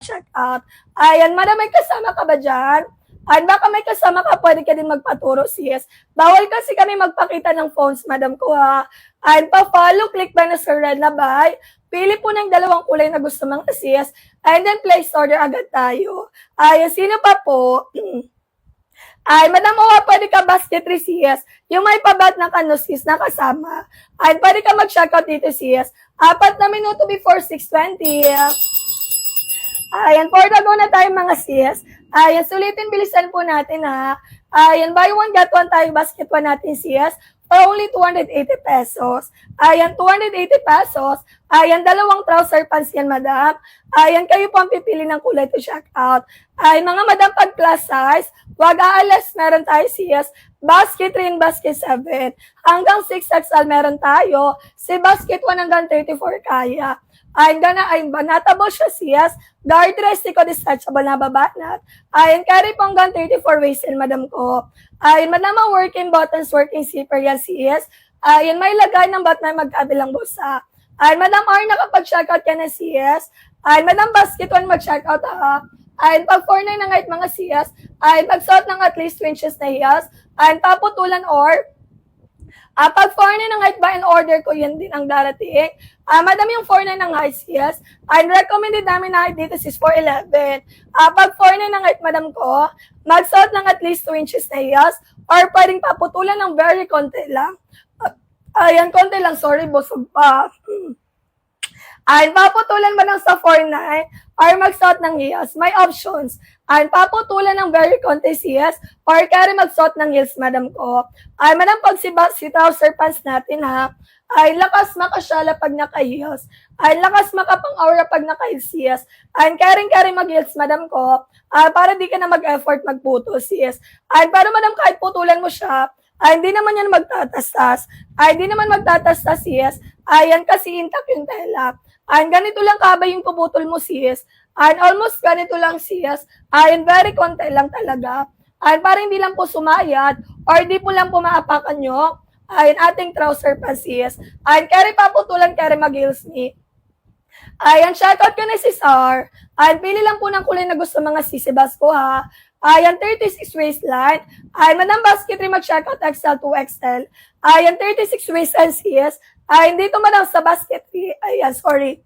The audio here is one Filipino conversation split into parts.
check out. Ayan, madam, may kasama ka ba dyan? Ay, baka may kasama ka, pwede ka din magpaturo, sis. Bawal kasi kami magpakita ng phones, madam ko, ha. Ay, pa-follow, click ba na sa red na buy? Pili po ng dalawang kulay na gusto mga sis. And then, place order agad tayo. Ay, sino pa po? Ay, madam, pwede ka basket 3 sis. Yung may pabat na kano, sis, na kasama. Ay, pwede ka mag-checkout dito, sis. 4 na minuto before 6:20. Ayan, for the go na tayo mga sis. Ayan, sulitin, bilisan po natin ha. Ayan, buy one, get one tayo, basket one natin sis. For only 280 pesos. Ayan, 280 pesos. Ayan, dalawang trouser pants yan, madam. Ayan, kayo po ang pipili ng kulay to check out. Ay, mga madam, pag plus size, wag aalas, meron tayo sis. Basket 3 and basket 7. Hanggang 6XL meron tayo. Si basket 1 hanggang 34 kaya. Ay, banatable siya sis. Guard dress, ko detachable na babanat. Ayan, carry po hanggang 34 waist and madam ko. Ayan, madam, working buttons, working zipper yan sis. Ayan, may lagay ng bat na magkabilang bulsa. Ayan, madam, nakapag-checkout ka na sis. Ayan, madam, basket 1 mag-checkout ha. Ayan, pag 4 na height mga sis. Ayan, magsuot ng at least 2 inches na heels. Ayan, paputulan or pag 4 na ng height ba in order ko, yan din ang darating. Madam, yung 4 na ng height, yes. And recommended namin na height dito is 4'11". Pag 4 na ng height, madam ko, magsuot ng at least 2 inches na heels or pwedeng paputulan ng very konti lang. Ayan, konti lang, sorry, busog pa. Ay, paputulan mo lang sa 4'9" or magsuot ng heels. May options. Ay, paputulan ng very konti sis or kaya magsuot ng heels, madam ko. Ay, madam, pag si trouser pants natin ha, ay lakas makasyala pag naka-heels. Ay, lakas makapang-aura pag naka-heels sis. Ay, kaya mag-heels, madam ko, para di ka na mag-effort magputo sis. Ay, para madam, kahit putulan mo siya, ay, hindi naman yan magtatastas. Ay, hindi naman magtatastas sis. Ayan, kasi intact yung tela. Ayan, ganito lang kabay yung puputol mo sis. Ayan, almost ganito lang sis. Ayan, very konti lang talaga. Ayan, para hindi lang po sumayat or di po lang po maapakan nyo. Ayan, ating trouser pa sis. Ayan, kaya paputulan, kaya mag-heels ni. Ayan, shoutout ko na si Sar. Ayan, pili lang po ng kulay na gusto mga sisibas ko ha. Ayan, 36 waistline. Ayan, madam, basket rin mag-checkout XL to XL. Ayan, 36 waistline sis. Ayan, dito madam sa basket 3. Ayan, sorry.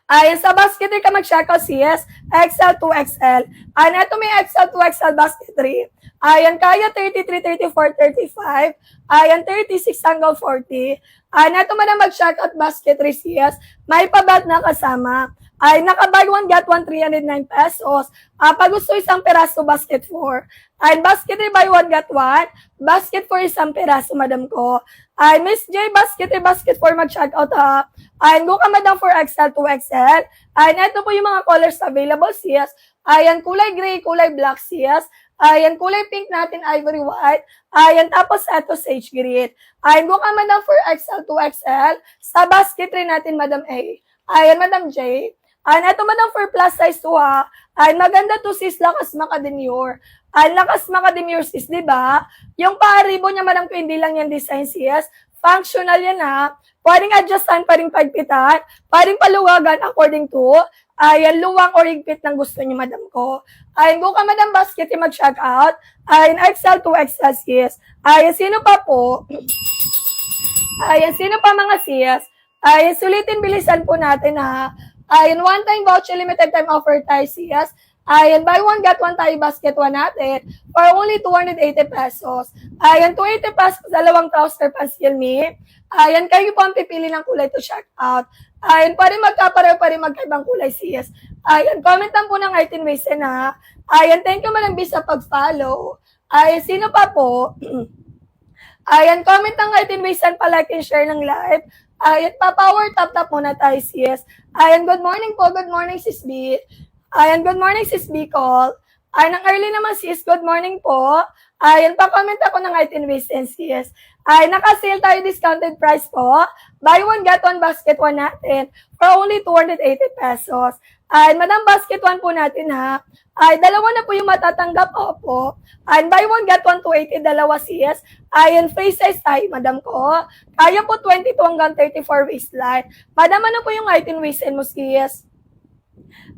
Ayan, sa basket 3 ka mag-checkout sis. XL to XL. Ayan, ito may XL to XL basket 3. Ayan, kaya 33, 34, 35. Ayan, 36 hanggang 40. Ayan, ito madam mag-checkout basket 3 sis. May pabat na kasama. Ay, naka-buy one, get one, 309 pesos. Pag gusto isang peraso, basket 4. Ay, basket 3 buy one, get one. Basket 4 isang peraso, madam ko. Ay, Miss J, basket 3, basket 4 mag-checkout ha. Ay, go ka madam for XL to XL. Ay, ito po yung mga colors available, sis. Ayan, kulay gray, kulay black, sis. Ayan, kulay pink natin, ivory white. Ayan, tapos ito, sage green. Ayan, go ka madam for XL to XL. Sa basket 3 natin, madam A. Ayan, madam J. Ayan, ito madam for plus size 2 ha. Ayan, maganda to sis, lakas makademure. Ayan, lakas makademure sis, di ba? Yung paribo niya madam ko, hindi lang yan design sis. Functional yan ha. Pwedeng adjustan, pwedeng pagpitan, pwedeng paluwagan according to, ayan, luwang or higpit ng gusto niyo madam ko. Ayan, go ka madam basket, mag-check out. Ayan, XL to XL sis. Ayan, sino pa po? Ayan, sino pa mga sis? Ayan, sulitin, bilisan po natin ha. Ayan, one-time voucher, limited time offer tayo sis. Ayan, buy one, get one tayo basket 1 natin for only 280 pesos. Ayan, 280 pesos, dalawang trouser pants yun me. Ayan, kayo po ang pipili ng kulay to check out. Ayan, pwede magkapareho, pwede magkaibang kulay sis. Ayan, comment lang po ng item ways na. Ayan, thank you Madam B sa pag-follow. Ayan, sino pa po? Ayan, comment ng item ways and pa-like and share ng live. Ayan, pa-power tap muna tayo sis. Ayan, good morning po, good morning sis B. Ayan, good morning sis B call. Ayan, ang early naman sis, good morning po. Ayan, pa-comment ako ng item ways and sis. Ay, naka-sale tayo discounted price po. Buy one, get one basket 1 natin for only 280 pesos. Ay, madam basket 1 po natin ha. Ay, dalawa na po yung matatanggap po. Ay, buy one, get one 280, dalawa sis. Ayan, face size tayo, madam ko. Kaya po 22 hanggang 34 waistline. Madam, ano po yung height and waist and mo sis?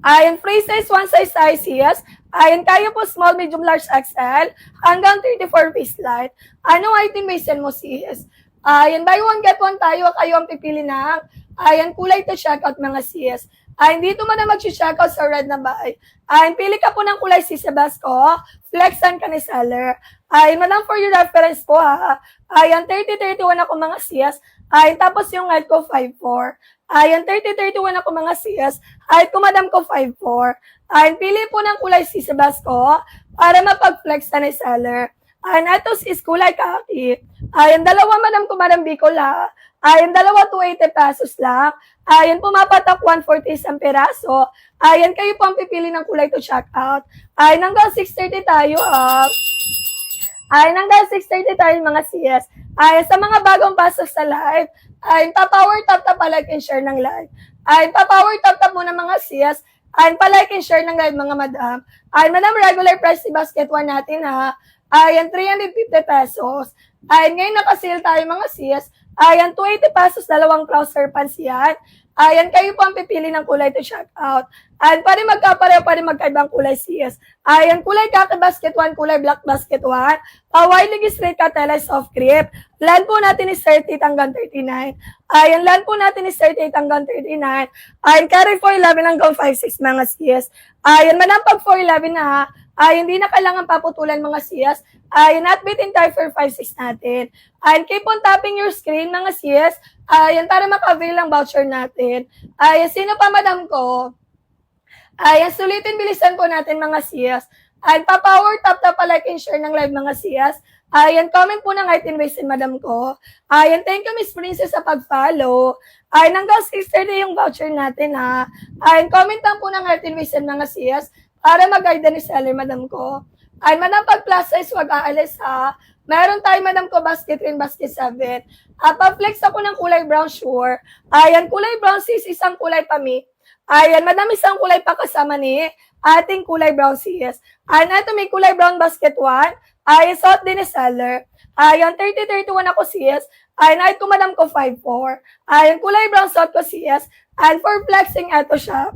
Ayan, free size, one size sis. Ayan, kaya po small, medium, large, XL, hanggang 34 piece light. Anong item may send mo, sis? Ayan, buy one, get one tayo. Kayo ang pipili ng, ayan, kulay to checkout mga sis. Ayan, dito mo na mag-checkout sa red na buy. Ayan, pili ka po ng kulay sis Sebasco. Flexan ka ni seller. Ayan, madam, for your reference po ha. Ayan, 30-31 ako mga sis. Ayan, tapos yung height ko 5'4". Ayan, 30-31 ako mga sis. Height ko madam ko 5'4". Ayan, pili po ng kulay sis Sebasco para mapag-flex na ni seller. Ayan, ito is kulay kaki. Ayan, dalawa madam ko madam Bicol ha. Ayan, dalawa 280 pesos lang. Ayan, pumapatak 140 isang peraso. Ayan, kayo po ang pipili ng kulay to check out. Ayan, hanggang 6:30 tayo ha. Ayan, hanggang 6:30 tayo mga sis. Ayan, sa mga bagong pasok sa live, ayan, pa-power tap like and share ng live. Ayan, pa-power tap muna mga sis. Ayan, pa-like and share ng live mga madam. Ayan, madam, regular price si basket 1 natin ha. Ayan, 350 pesos. Ayan, ngayon nakasale tayo mga sis. Ayan, 280 pesos, dalawang trouser pants yan. Ayan, kayo po ang pipili ng kulay to check out. Ayan, pwede magkapareho, pwede magkaibang kulay sis. Ayan, kulay kaki basket 1, kulay black basket 1. Widely straight ka, tela soft grip. Land po natin is 38 hanggang 39. Ayan, land po natin is 38 hanggang 39. Ayan, carry 411 hanggang 56 mga sis. Ayan, madam, pag 411 na ha. Ay, hindi na kailangan paputulan mga sis. Ay, not bitin tayo for 5-6 natin. Ay, keep on tapping your screen mga sis. Ay, para maka-avail ang voucher natin. Ay, sino pa madam ko? Ay, sulitin bilisan po natin mga sis. Ay, pa-power tap like and share ng live mga sis. Ayan, comment po ng height and waist madam ko. Ayan, thank you Miss Princess sa pag-follow. Ayan, hanggang 6:30 yung voucher natin ha. Ayan, comment lang po ng height and waist mga sis. Para mag-guide ni seller, madam ko. Ay, madam, pag plus size, wag aalis ha. Meron tayo, madam ko, basket 3, basket 7. Pa-flex ako ng kulay brown, sure. Ayan, kulay brown sis, isang kulay pa mi. Ayan, madam, isang kulay pa kasama ni ating kulay brown sis. Ayan, ito may kulay brown basket 1. Ayan, suot din ni seller. Ayan, 30-31 ako sis. Ayan, height ko, madam ko, 5'4". Ayan, kulay brown suot ko sis. Ayan, for flexing, ito siya.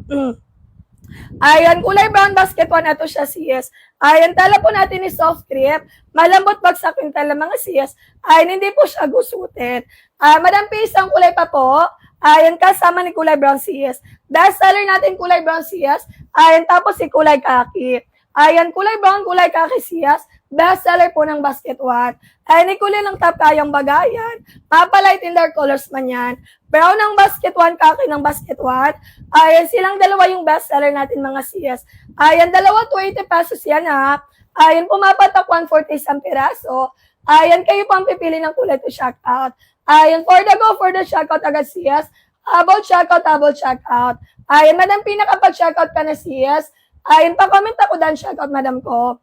Ayan, kulay brown basket 1, ito siya sis. Ayan, tala po natin ni soft grip. Malambot bagsak yung tala mga sis. Ayan, hindi po siya gusutin. Madam P, isang kulay pa po. Ayan, kasama ni kulay brown sis. Best seller natin kulay brown sis. Ayan, tapos si kulay kaki. Ayan, kulay brown, kulay kaki sis. Best seller po ng basket 1. Ayan, kulay ng top kayang bagayan. Mapalight in dark colors man yan. Brown ng basket 1, kaki ng basket 1. Ayan, silang dalawa yung best seller natin mga sis. Ayan, dalawa 280 pesos yan ha. Ayan, pumapatak 140 isang piraso. Ayan, kayo po ang pipili ng kulay to check out. Ayan, for the checkout agad sis. About checkout. Ayan, madam, pinakapag-checkout ka na sis. Ayan, pa-comment ako dan checkout, madam ko.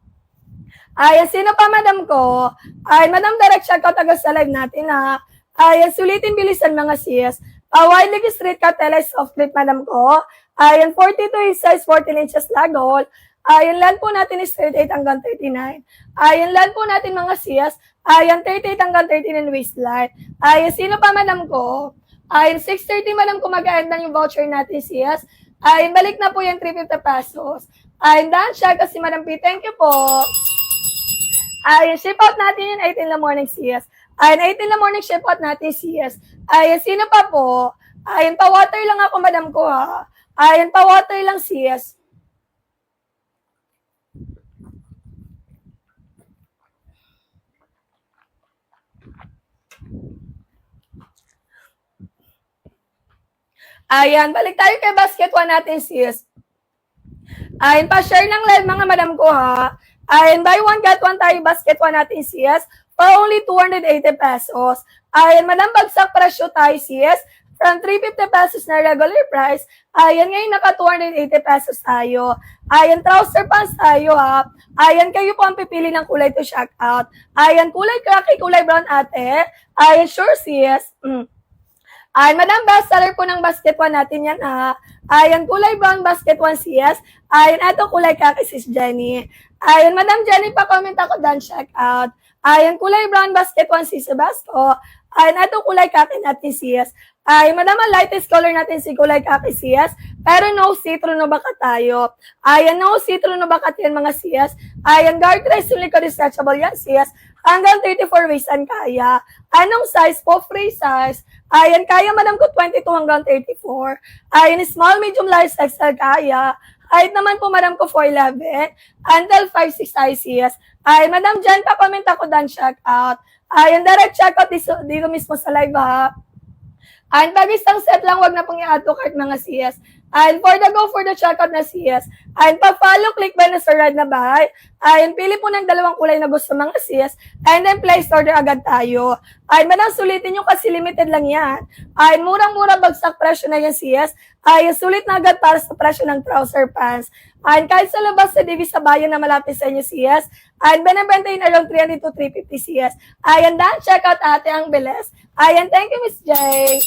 Ayan, sino pa madam ko? Ayan, madam, direct checkout agad sa live natin ha. Ayan, sulitin bilisan mga sis. Widely straight cut, tela soft grip, madam ko. Ayan, 42 size, 14 inches lagol. Ayan, land po natin is 38 hanggang 39. Ayan, land po natin mga sis. Ayan, 38 hanggang 39 waistline. Ayan, sino pa madam ko? Ayan, 6:30 madam ko mag-end ng yung voucher natin sis. Ayan, balik na po yung 350 pesos. Ayan, done siya kasi madam P. Thank you po. Ayan, ship out natin yung 8 in the morning sis. Ayan, 8 in the morning ship out natin sis. Ayan, sino pa po? Ayan, pa-water lang ako madam ko ha. Ayan, pa-water lang sis. Ayan, balik tayo kay basket 1 natin sis. Ayan, pa-share ng live mga madam ko ha. Ayan, buy one get one tayo basket 1 natin sis. For only 280 pesos. Ayan, madam, bagsak presyo tayo sis. From 350 pesos na regular price. Ayan, ngayon naka 280 pesos tayo. Ayan, trouser pants tayo ha. Ayan, kayo po ang pipili ng kulay to check out. Ayan, kulay kaki, kulay brown ate. Ayan, sure sis. Ayan, madam, best seller po ng basket 1 natin yan ha. Ayan, kulay brown basket 1 sis. Ayan, eto kulay kaki sis Jenny. Ayan, madam Jenny, pa-comment ako dan check out. Ayan, kulay brown basket 1 sis Sebasco. Ayan, eto kulay kaki natin sis. Ay, madam, ang lightest color natin si kulay kaki sis. Pero no see-through na bakat tayo. Ayan, no see-through na bakat yan mga CS. Ayan, guard race yung likod stretchable yan CS. Hanggang 34 waist ang kaya. Anong size po? Free size. Ayan, kaya madam ko 22 hanggang 34. Ayan, small, medium, large, XL kaya. Height naman po madam ko 4'11 until 5'6 ICS. Ayan, madam dyan papaminta ko dan check out. Ayan, direct check out dito mismo sa live ha. Ayan, pag isang set lang, wag na pong i-add to cart mga CS. Ayan, for the checkout na CS. Ayan, pa-follow, click ba na sa red na bahay. Ayan, pili po ng dalawang kulay na gusto mga CS. And then, place order agad tayo. Ayan, madam, sulitin nyo kasi limited lang yan. Ayan, murang-mura bagsak presyo na yan CS. Ayan, sulit na agad para sa presyo ng trouser pants. Ayan, kahit sa labas sa Divis sa bayan na malapit sa inyo CS. Ayan, benebenta yun around 300 to 350 CS. Ayan, dan, checkout ate ang bilis. Ayan, thank you Miss Jay.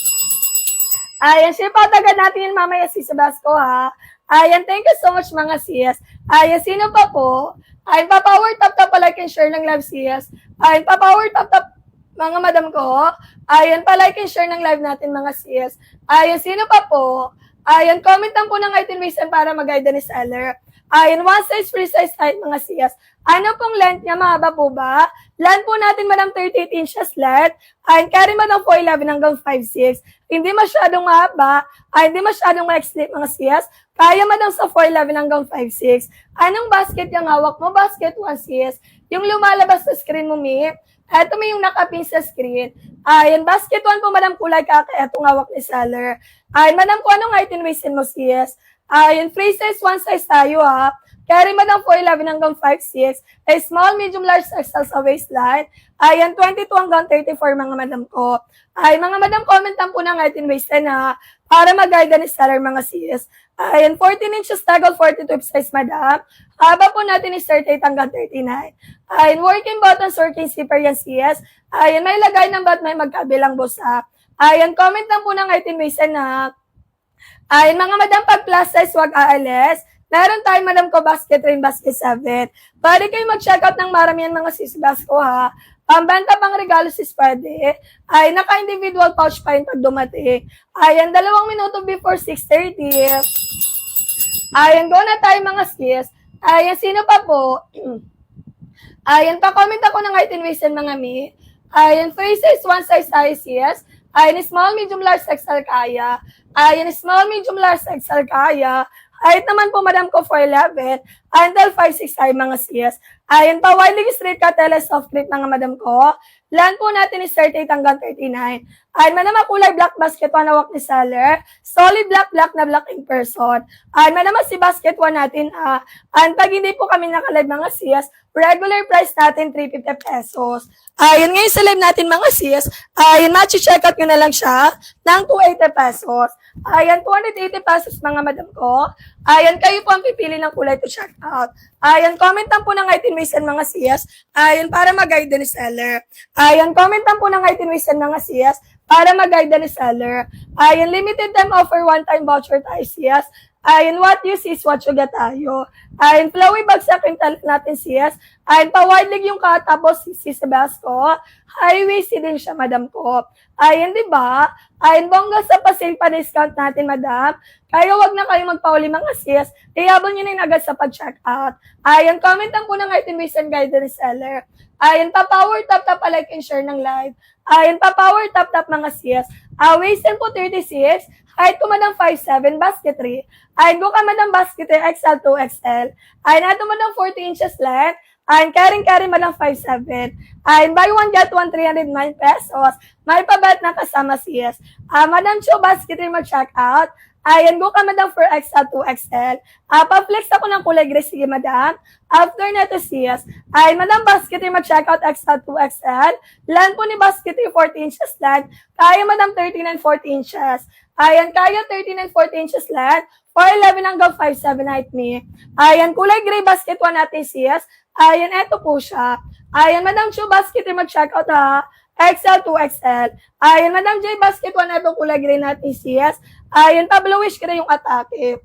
Ayan, ship out agad natin yun mamaya si Sebasco ha. Ayan, thank you so much mga CS. Ayan, sino pa po? Ayan, pa-power tap pa-like and share ng live CS. Ayan, pa-power tap mga madam ko. Ayan, pa-like and share ng live natin mga CS. Ayan, sino pa po? Ayan, comment lang po ng item reason para mag-guide ni seller. Ayan, one size, free size height mga CS. Ano pong length niya? Mahaba po ba? Length po natin madam 38 inches length. Ayan, carry madam 4'11 hanggang 5'6. Hindi masyadong mahaba. Ay, hindi masyadong ma-extend mga CS. Kaya madam sa 4'11 hanggang 5'6. Anong basket yung hawak mo? Basket 1 CS. Yung lumalabas sa screen mo, Mi. Eto may yung nakapin sa screen. Ayan, basket 1 po madam kulay kaka. Etong hawak ni seller. Ayan, madam ko anong height and waist mo CS? Ayan, free size 1 size tayo ha. Carry madam 4'11 hanggang 5'6. A small, medium, large XL sa waistline. Ayan, 22 hanggang 34 mga madam ko. Ay, mga madam, comment lang po ng height and waistline ha. Para mag-guide ni seller mga CS. Ayan, 14 inches tagal, 42 size madam. Haba po natin is 38 hanggang 39. Ayan, working buttons, working zipper yan CS. Ayan, may lagay ng bat, may magkabilang busa. Ayan, comment lang po ng height and waistline ha. Ayan, mga madam, pag plus size, wag aalis. Meron tayo, madam ko, basket rin, basket 7. Pwede kayo mag-check out ng maramihan mga sis Basco, ha. Pambenta pang regalo sis pwede. Ay, naka-individual pouch pa yun pag dumating. Ayan, 2 minuto before 6:30. Ayan, go na tayo mga sis. Ayan, sino pa po? Ayan, pa-comment ako ng height and waist mga mi. Ayan, free size, 1 size tayo sis. Ayan, small, medium, large, XL kaya. Ayan, small, medium, large, XL kaya. Height naman po, madam ko, 4'11 until 5'6 tayo mga CS. Ayan pa, widely straight cut, soft clip mga madam ko. Land po natin is 38 hanggang 39. Ayan, madam, kulay black basket 1 hawak ni seller. Solid black na black in person. Ayan, madam, si basket 1 natin. Ayan, pag hindi po kami nakalive mga CS, regular price natin 350 pesos. Ayan, ngayon sa live natin mga CS, ayan, match-check out nyo na lang siya ng 280 pesos. Ayan, 280 pesos mga madam ko. Ayan, kayo po ang pipili ng kulay to check out. Ayan, comment lang po ng height and waist mga CS. Ayan, para mag-guide ni seller. Ayan, comment lang po ng height and waist mga CS para mag-guide ni seller. Ayan, limited time offer, one-time voucher tayo CS. Ayan, what you see is what you get tayo. Ayan, flowy bagsak yung talent natin CS. Ayan, pa-wide leg yung cut, tapos si Sebasco. High-waist din siya, madam ko. Ayan, di ba? Ayan, bongga sa pa-sale pa-discount natin, madam. Kaya wag na kayo magpauli mga CS. Ihabol nyo na yung agad sa pag-check out. Ayan, comment lang po ng item waist and guide the seller. Ayan, pa-power tap, like and share ng live. Ayan, pa-power tap mga CS. Waist po 36. Height ko madam 5'7", basket 3. Ayan, go ka madam basket 3, XL 2XL. Ayan, ato madam 40 inches length. Ayan, carry madam 5'7". Ayan, buy one get one, 309 pesos. May pabet na kasama CS. Madam Cho, basket 3 mag-check out. Ayan, go ka madam for XL 2XL. Pa-flex ako ng kulay gray, sige madam. After na to CS. Ayan, madam basket 3 mag-check out XL 2XL. Land po ni basket 3, 40 inches land. Kaya madam 39, 40 inches. Ayan, kaya 39, 40 inches land. 4'11 hanggang 5'7 height me. Ayan, kulay gray basket 1 natin CS. Ayan, eto po siya. Ayan, Madam Chu, basket 3 mag-check out ha. XL 2XL. Ayan, Madam J, basket 1 na itong kulay gray natin CS. Ayan, pa bluish gray yung atake.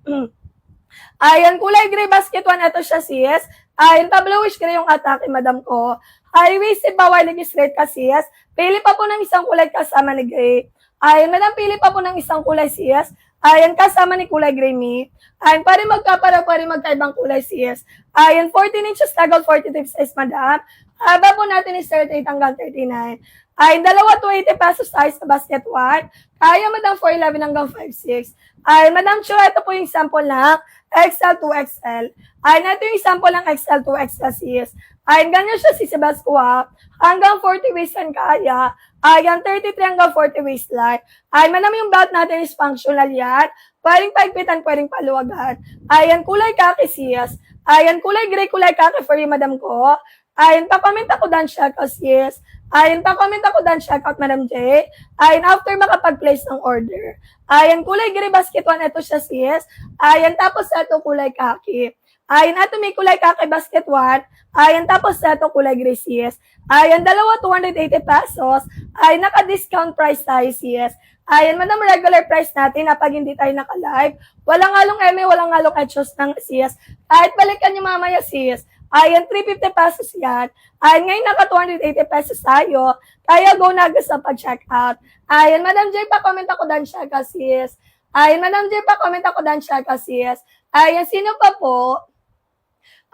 Ayan, kulay gray basket 1 ito siya CS. Ayan, pa bluish gray yung atake, madam ko. High-waisted ba, wide leg straight ka CS. Pili pa po ng isang kulay kasama ni gray. Ayan, madam, pili pa po ng isang kulay CS. Ayan, kasama ni kulay gray meat. Ayan, pwede magkapara-pwede magkaibang kulay sis. Ayan, 14 inches tagal, 42 size, madam. Haba po natin is 38 hanggang 39. Ayan, dalawa 280 pesos tayo sa basket 1. Kaya, madam, 411 hanggang 5'6". Ayan, madam Cho, ito po yung sample ng XL to XL. Ayan, ito yung sample ng XL to XL sis. Ayan, ganyan siya si Sebascoa. Hanggang 40 waist ang kaya. Ayan, 33 hanggang 40 waistline. Ayan, madam yung belt natin is functional yan. Pwedeng paigpitan, pwedeng paluwagan. Ayan, kulay kaki sis. Ayan, kulay gray, kulay kaki for you, madam ko. Ayan, pa-comment ako dan checkout sis. Ayan, pa-comment ako dan checkout, madam J. Ayan, after makapag-place ng order. Ayan, kulay gray basket 1, ito siya sis. Ayan, tapos ito kulay kaki. Ayan, ito may kulay kaki basket 1. Ayan, tapos ito kulay gray sis. Ayan, dalawa 280 pesos. Ay, naka-discount price tayo sis. Ayan, madam, regular price natin na pag hindi tayo naka-live. Walang halong eme, walang halong etchos ng sis. Kahit balikan nyo mamaya sis. Ayan, 350 pesos yan. Ayan, ngayon naka 280 pesos tayo. Kaya go na agad sa pag-checkout. Ayan, madam J, pa-comment ako dan checkout sis. Ayan, madam J, pa-comment ako dan checkout sis. Ayan, sino pa po?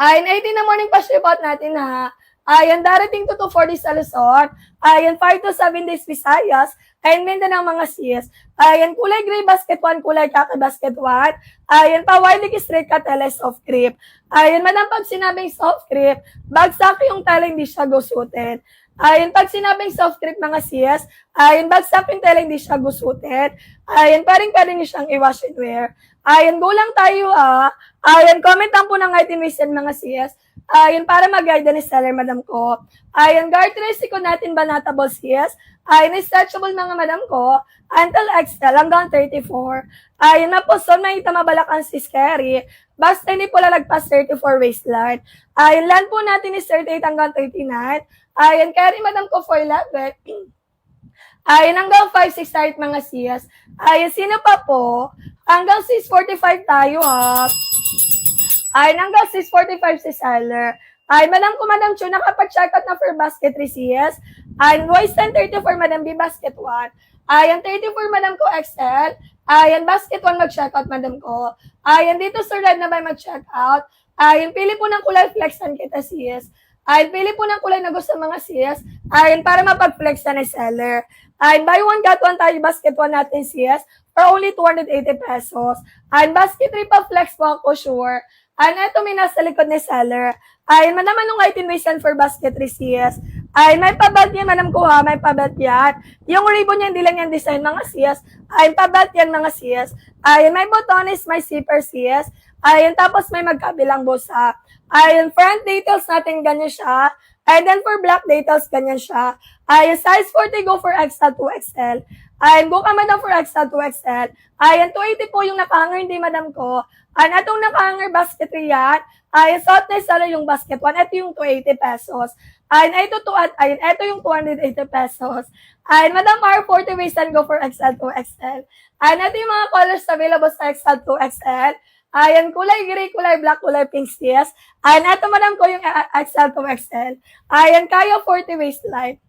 Ayan, 18 na morning pa-ship-out natin ha. Ayan, darating to 240 sa Luzon. Ayan, 5 to 7 days Visayas. Ayan, Mindanao mga sis. Ayan, kulay gray basket 1, kulay kaki basket 1. Ayan, pa-wirely straight ka tele soft grip. Ayan, madam, pag sinabing soft grip, bagsak yung tele, hindi siya gusutin. Ayan, pag sinabing soft grip mga sis, ayan, bagsak yung tele, hindi siya gusutin. Ayan, pwede nyo siyang i-wash and wear. Ayan, go lang tayo ha. Ayan, comment lang po ng item recent mga sis. Ayan, para mag-guide ni seller, madam ko. Ayan, garterized ko natin banatable sis. Ayan, stretchable mga madam ko. Until XL hanggang 34. Ayan na po, so may tamabalakan sis carry. Basta hindi po lalagpas 34 waistline. Ayan, land po natin is 38 hanggang 39. Ayan, carry madam ko 411. Ayan, hanggang 5'6" start mga sis. Ayan, sino pa po? Hanggang 6'45" tayo ha. Ay, hanggang 6:45 si seller. Ay, madam ko, madam Chu, nakapag-checkout na for basket 3 CS. Ay, waistline 34, madam B, basket 1. Ay, 34, madam ko, XL. Ay, basket 1 mag-checkout, madam ko. Ay, dito sir, red na ba mag-checkout? Ay, pili po ng kulay, flexan kita CS. Ay, pili po ng kulay na gusto mga CS. Ay, para mapag-flexan ni seller. Ay, buy one, get one tayo, basket 1 natin CS for only 280 pesos. Ay, basket 3 pa flex po ako, sure. Ay, ito may nasa likod ni seller. Ay, madam, anong item may send for basket 3 CS? Ay, may pabelt yan, madam ko ha, may pabelt yan. Yung ribbon niya, hindi lang yan design mga CS. Ay, pabelt yan mga CS. Ay, may botones, may zipper CS. Ay, tapos may magkabilang busa. Ay, front details natin, ganyan siya. And then for black details, ganyan siya. Ay, size 40, go for XL to XL. Ay, go ka madam for XL to XL. Ay, 280 po yung nakahanger, hindi madam ko. Ay, itong nakahanger basket yan. Ay, suot na sana yung basket 1. Ito yung 280 pesos. Ay, ito yung 280 pesos. Ay, madam R, 40 waist and go for XL to XL. Ay, ito yung mga colors available sa XL to XL. Ayan, kulay gray, kulay black, kulay pink yes. Ayan, ito madam ko yung XL to XL. Ayan, kaya 40 waistline.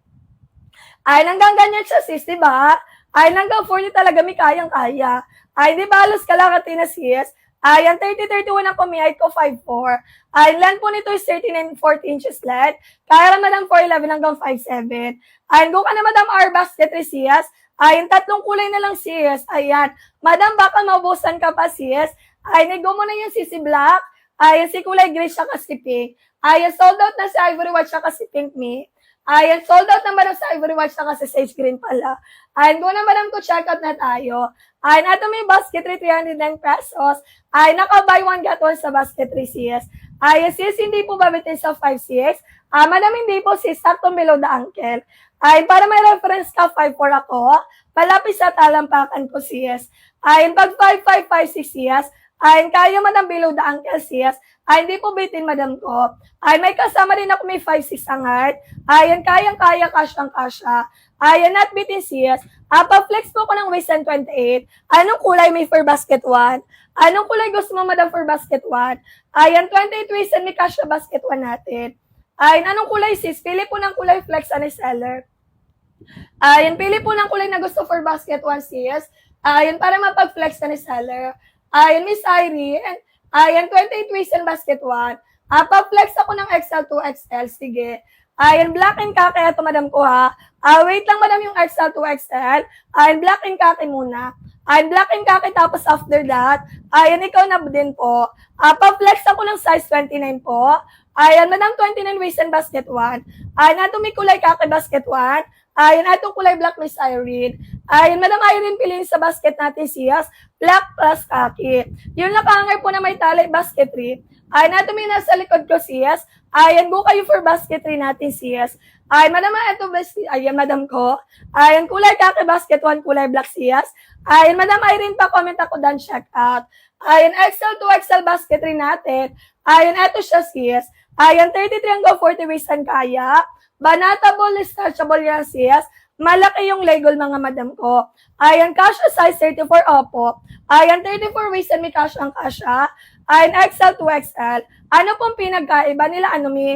Ayan, hanggang ganyan siya sis, diba? Ayan, hanggang 40 talaga may kayang-kaya. Ayan, di ba halos kalakati na sis? Ayan, 30-31 ang pamiyay ko, 5'4". Ayan, land po nito is 39-40 inches land. Kaya na madam 4'11 hanggang 5'7". Ayan, go ka na madam R, basket 3 sis. Ayan, tatlong kulay na lang sis. Ayan, madam baka maubusan ka pa sis. Ayan, go mo na yung si black. Ayan, si kulay gray siya kasi pink. Ayan, sold out na si ivory white siya kasi pink me. Ayan, sold out na madam sa ivory white siya kasi sage green pala. Ayan, go na madam ko, check out na tayo. Ayan, ito may basket 3, 309 pesos. Ayan, naka-buy one, get one sa basket 3 sis. Ayan, sis, hindi po babitin sa 5'6". Madam, hindi po sis, saktong below the ankle. Ayan, para may reference ka, 5'4 ako. Palapis sa talampakan ko sis. Ayan, pag 5'5", 5'6 sis. Ayan, kaya madam below the ankle sis. Ay, hindi po bitin, madam ko. Ay, may kasama rin ako may 5'6 ang height. Ayan, kayang-kaya, kasyang-kasya. Ayan, not bitin sis. Pa-flex po ko ng waist and 28. Anong kulay may for basket 1? Anong kulay gusto mo, madam, for basket 1? Ayan, 28 waist and may kasya basket 1 natin. Ayan, anong kulay sis? Pili po ng kulay flex ani seller. Ayan, pili po ng kulay na gusto for basket 1 sis. Ayan, para mapag-flex na ni seller. Ayan, Miss Irene. Ayan, 28 waist and basket 1. Pa-flex ako ng XL to XL. Sige. Ayan, black and khaki. Ito, madam ko ha. Wait lang, madam, yung XL to XL. Ayan, black and khaki muna. Ayan, black and khaki. Tapos after that, ayan, ikaw na din po. Pa-flex ako ng size 29 po. Ayan, madam, 29 waist and basket 1. Ayan, ito may kulay khaki basket 1. Ayan, itong kulay black, Miss Irene. Ayan, Madam Irene, piliin sa basket natin siyas, black plus khaki. Yung nakahanger po na may tali, basket 3. Ayan, ito may nasa likod ko siyas. Ayan, go kayo for basket 3 natin siyas. Ayan, Madam, ito ayan, Madam ko. Ayan, kulay khaki, basket 1, kulay black siyas. Ayan, Madam Irene, pa-comment ako dan check out. Ayan, XL to XL basket 3 natin. Ayan, ito siya siyas. Ayan, 33 hanggang 40 waist ang kaya. Banatable, starchable yan siyas. Malaki yung Legol mga madam ko. Ayan, kasha size 34 opo. Ayan, 34 waist and may kasha ang kasha. Ayan, XL to XL. Ano pong pinagkaiba nila? Ano mi?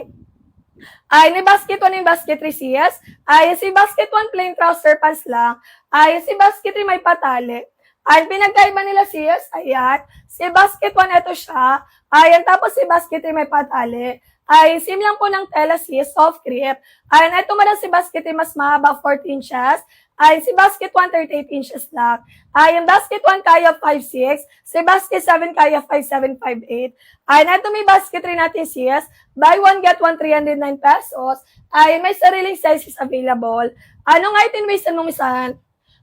Ayan, may basket 1 yung basket 3 siyas. Ayan, si basket 1 plain trouser pants lang. Ayan, si basket 3 may patali. Ayan, pinagkaiba nila siyas. Ayan, si basket 1 ito siya. Ayan, tapos si basket 3 may patali. Ay, sim lang po ng tela sis, soft grip. Ay, ito man si basket mas mahaba, 14 inches. Ay, si basket 1, 38 inches lang. Ay, yung basket 1 kaya 5'6". Si basket 7 kaya 5'7", 5'8". Ay, ito may basket rin natin sis. Buy one, get one, 309 pesos. Ay, may sariling sizes available. Anong item wasted mo, misan?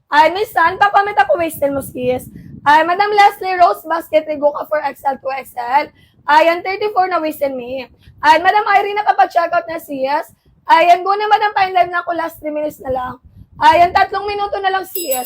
Ay, misan, pa-comment ako wasted mo sis. Ay, Madam Leslie Rose, basket rin go ka for XL to XL. Ayan, 34 na wasted me. Ayan, Madam Irene, nakapag-checkout na siyas. Ayan, go na Madam, pa-in-live na ako, last 3 minutes na lang. Ayan, 3 minuto na lang siyas.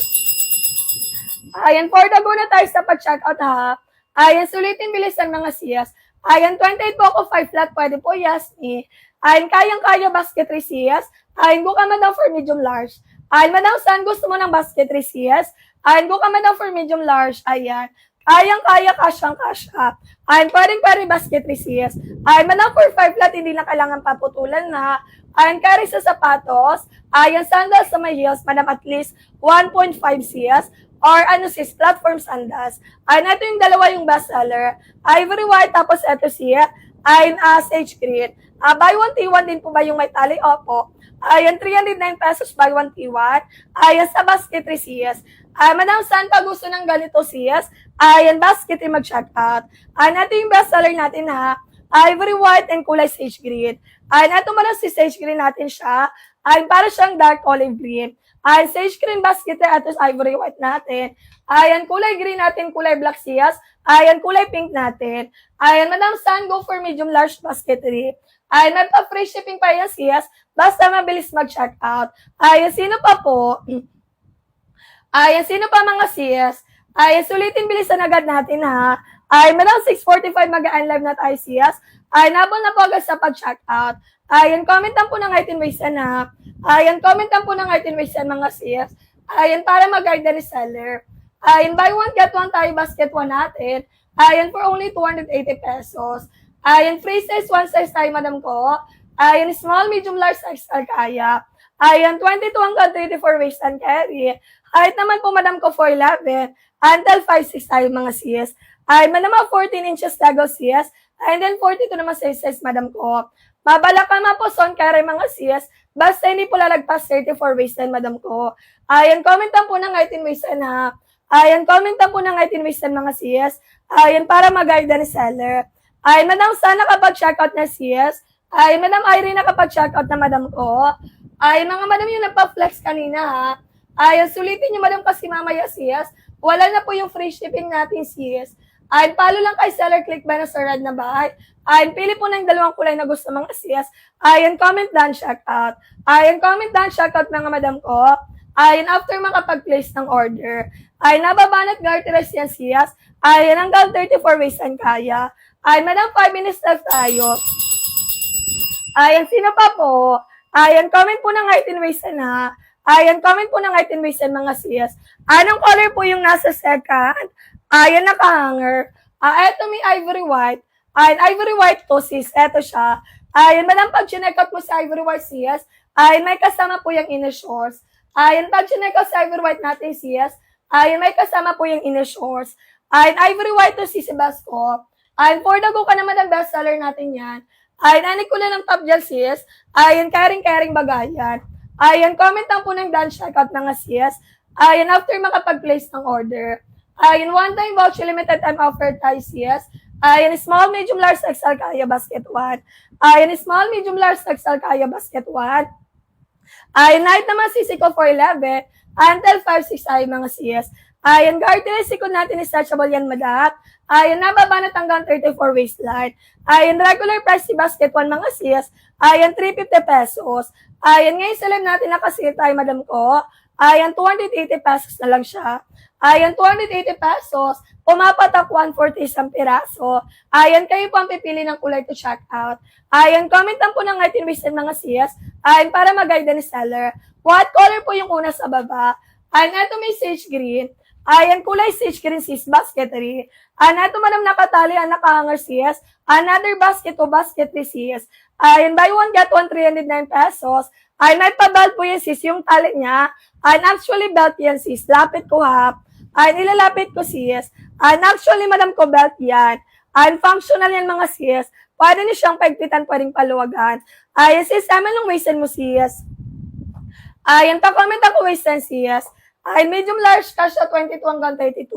Ayan, for the go na tayo sa pag-checkout ha. Ayan, sulitin bilisan mga siyas. Ayan, 28 po ako, 5 flat, pwede po, yes me. Ayan, kayang-kaya basket 3 siyas. Ayan, go ka Madam for medium large. Ayan, Madam, saan gusto mo ng basket 3 siyas? Ayan, go ka Madam for medium large. Ayan. Kayang-kaya, kasyang-kasya. Ayan, pwedeng basket 3 cs. Ayan, Madam, for 5 flat, hindi na kailangan paputulan na. Ayan, carry sa sapatos. Ayan, sandals sa may heels, Madam, at least 1.5 cs. Or ano sis, platform sandals. Ayan, ito yung dalawa yung bestseller. Ivory white, tapos ito siya. Ayan, sage green. Buy one, T1 din po ba yung may tali? Opo. Ayan, 309 pesos, buy one, T1. Ayan, sa basket 3 cs. Madam, saan pa gusto ng ganito sis? Ayan, basket yung mag-check out. Ayan, ito yung bestseller natin ha. Ivory white and kulay sage green. Ayan, ito man si sage green natin siya. Ayan, para siyang dark olive green. Ayan, sage green basket na ito ivory white natin. Ayan, kulay green natin, kulay black siyas. Ayan, kulay pink natin. Ayan, Madam, saan go for medium large basket 3. Ayan, may pa-free shipping pa yan siyas. Basta mabilis mag-check out. Ayan, sino pa po? Ayan, sino pa mga sis? Ayan, sulitin bilisan agad natin ha. Ayan, Madam 6:45 mag-live na tayo sis. Ayan, nabol na po agad sa pag-check out. Ayan, commentan po ng item wastean ha. Ayan, commentan po ng item wastean mga sis. Ayan, para mag-guide na seller. Ayan, buy one, get one tayo basket 1 natin. Ayan, for only 280 pesos. Ayan, free size, one size tayo, madam ko. Ayan, small, medium, large size kaya. Ayan, 22 hanggang 34 waist and carry. Height naman po, madam ko, 4'11". Until 5'6 tayo mga sis. Ay, madam, 14 inches tago sis. And then 42 naman size, madam ko. Mabala ka ma po, son carry mga sis. Basta hindi po lalagpas 34 waist and madam ko. Ayan, commentan po ng 18 waist and ha. Ayan, commentan po ng 18 waist and mga sis. Ayan, para mag-guide ni seller. Ayan, madam, sana kapag-checkout na sis. Ayan, madam Irene, nakapag-checkout na madam ko. Ayan, mga madam yung nagpa-flex kanina ha. Ayan, sulitin nyo madam kasi mamaya sis. Wala na po yung free shipping natin sis. Ayan, follow lang kay seller, click ba na sa red na bahay. Ayan, pili po ng dalawang kulay na gusto mga sis. Ayan, comment down, check out. Ayan, comment down, check out mga madam ko. Ayan, after makapag-place ng order. Ayan, nababanat garteres yan sis. Ayan, hanggang 34 waist ang kaya. Ayan, madam, 5 minutes left tayo. Ayan, sino pa po? Ayan, comment po ng 18 waist na. Ayan, comment po ng item wastean mga sis. Anong color po yung nasa second? Ayan, naka-hanger. Eto may ivory white. Ayan, ivory white to sis. Eto siya. Ayan, madam, pag chinek out mo sa ivory white sis, ayan, may kasama po yung inner shorts. Ayan, pag chinek out sa ivory white natin sis, Ayan, may kasama po yung inner shorts. Ayan, ivory white to CC Basco. Ayan, for the go ka naman ang bestseller natin yan. Ayan, anik ko na ng top gel sis. Ayan, caring bagayan. Ayan, comment lang po ng done checkout mga sis. Ayan, after makapag-place ng order. Ayan, one-time voucher limited time offer tayo sis. Ayan, small, medium, large, XL, kaya basket 1. Ayan, small, medium, large, XL, kaya basket 1. Ayan, night naman sisi ko for 11 until 5-6 ay mga sis. Ayan, garterized sikod natin is stretchable yan madap. Ayan, nababa na hanggang 34 waistline. Ayan, regular price si basket 1 mga sis. Ayan, 350 pesos. Ayan, ngayon sa live natin nakasale tayo madam ko. Ayan, 280 pesos na lang siya. Ayan, 280 pesos. Pumapatak 140 isang piraso. Ayan, kayo po ang pipili ng kulay to check out. Ayan, comment lang po ng ating visit mga sis. Ayan, para mag-guide ni seller. What color po yung una sa baba? Ayan, ito may sage green. Ayan, kulay sage green sis, basketry. Ayan, ito madam nakatali, nakahanger sis. Another basket to basketry sis. Ayan, buy one get one, 309 pesos. Ayan, may pabelt po yan sis, yung tali niya. Ayan, actually belt yan sis. Lapit ko ha. Ayan, ilalapit ko sis. Ayan, actually madam ko belt yan. Ayan, functional yan mga sis. Pwede niyo siyang pagpitan, pwedeng paluwagan. Ayan sis, amin lang waisten mo sis. Ayan, pa-comment ako waisten sis. Ayan, medium large ka siya, 22 hanggang 32.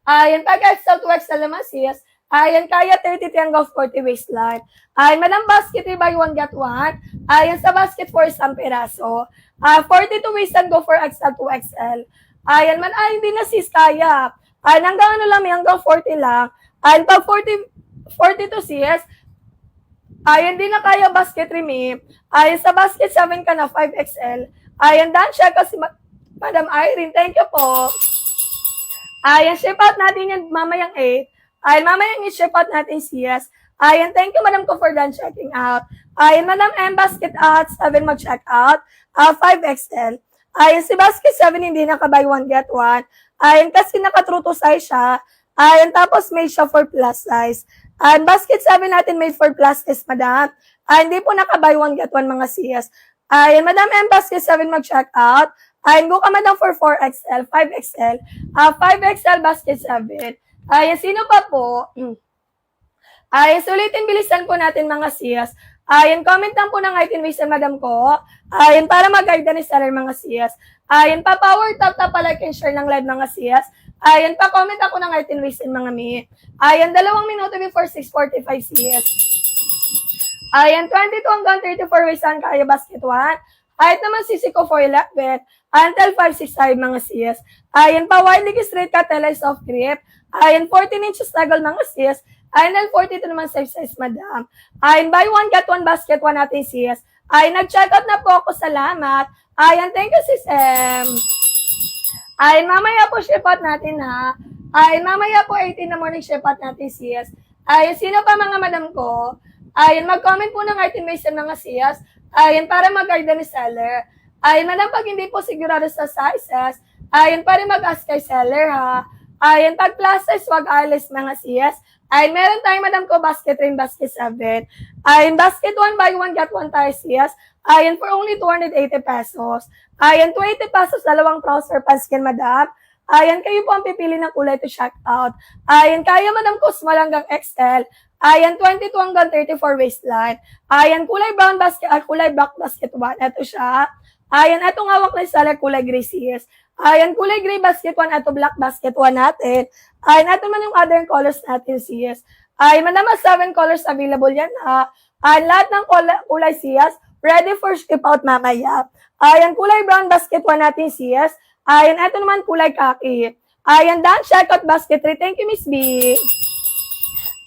Ayan, pag XL to XL naman sis. Ayan, kaya 33 hanggang 40 waistline. Ayan, madam basket, buy one get one. Ayan, sa basket for isang peraso. 42 waistline, go for XL to XL. Ayan, man, ay, hindi na sis kaya. Ayan, hanggang ano lang, hanggang 40 lang. Ayan, pag 42 sis, ayan, di na kaya basket remi. Ayan, sa basket 7 ka na, 5XL. Ayan, done check kasi Madam Irene, thank you po. Ayan, ship out natin yan mamayang 8. Ayan, mamayang i-ship out natin sis. Ayan, thank you madam ko for done checking out. Ayan, madam M, basket out, 7 mag-check out. 5XL. Ayan, si basket 7 hindi naka-buy one get one. Ayan, kasi naka-true to size siya. Ayan, tapos made siya for plus size. Ayan, basket 7 natin made for plus size, madam. Ayan, hindi po naka-buy one get one mga sis. Ayan, madam M, basket 7 mag-check out. Ayan, go ka madam for 4XL, 5XL. 5XL basket 7. Ayan, sino pa po? Ayan, sulitin bilisan po natin mga sis. Ayan, comment lang po ng item waste madam ko. Ayan, para mag-guide ni seller mga sis. Ayan, pa-power tap like and share ng live mga sis. Ayan, pa-comment ako ng item waste mga mi. Ayan, 2 minuto before 6:45 sis. Ayan, 22 hanggang 34 waistline kaya basket 1. Ayan naman sisi ko for 11 until 5-6 mga sis. Ayan pa widely straight ka tela soft grip. Ayan 14 inches tagal mga sis. Ayan 42 naman size madam. Ayan buy one get one basket 1 natin sis. Ayan nag-check out na po ako, salamat. Ayan thank you sis M. Ayan mamaya po ship out natin ha. Ayan mamaya po 18 na morning ship out natin sis. Ayan sino pa mga madam ko? Ayan mag-comment po ng item base mga sis. Ayan, para mag-guide ni seller. Ayan, madam, pag hindi po sigurado sa sizes, ayan, para mag-ask kay seller, ha. Ayan, pag plus size, wag alis mga sis. Ayan, meron tayong madam ko, basket rin, basket 7. Ayan, basket 1 buy 1 get 1 tayo sis. Ayan, for only 280 pesos. Ayan, 280 pesos, dalawang trouser pants yan, madam. Ayan, kayo po ang pipili ng kulay to check out. Ayan, kaya madam ko, small hanggang XL. Ayan, 22 hanggang 34 waistline. Ayan, kulay brown basket, kulay black basket 1. Ito siya. Ayan, itong hawak na seller, kulay gray sis. Ayan, kulay gray basket 1. Ito black basket 1 natin. Ayan, ito man yung other colors natin sis. Ayan, madama 7 colors available yan ha. Ayan, lahat ng kulay sis, ready for ship out mamaya. Ayan, kulay brown basket 1 natin sis. Ayan, ito naman kulay kaki. Ayan, done checkout basket 3. Thank you, Miss B.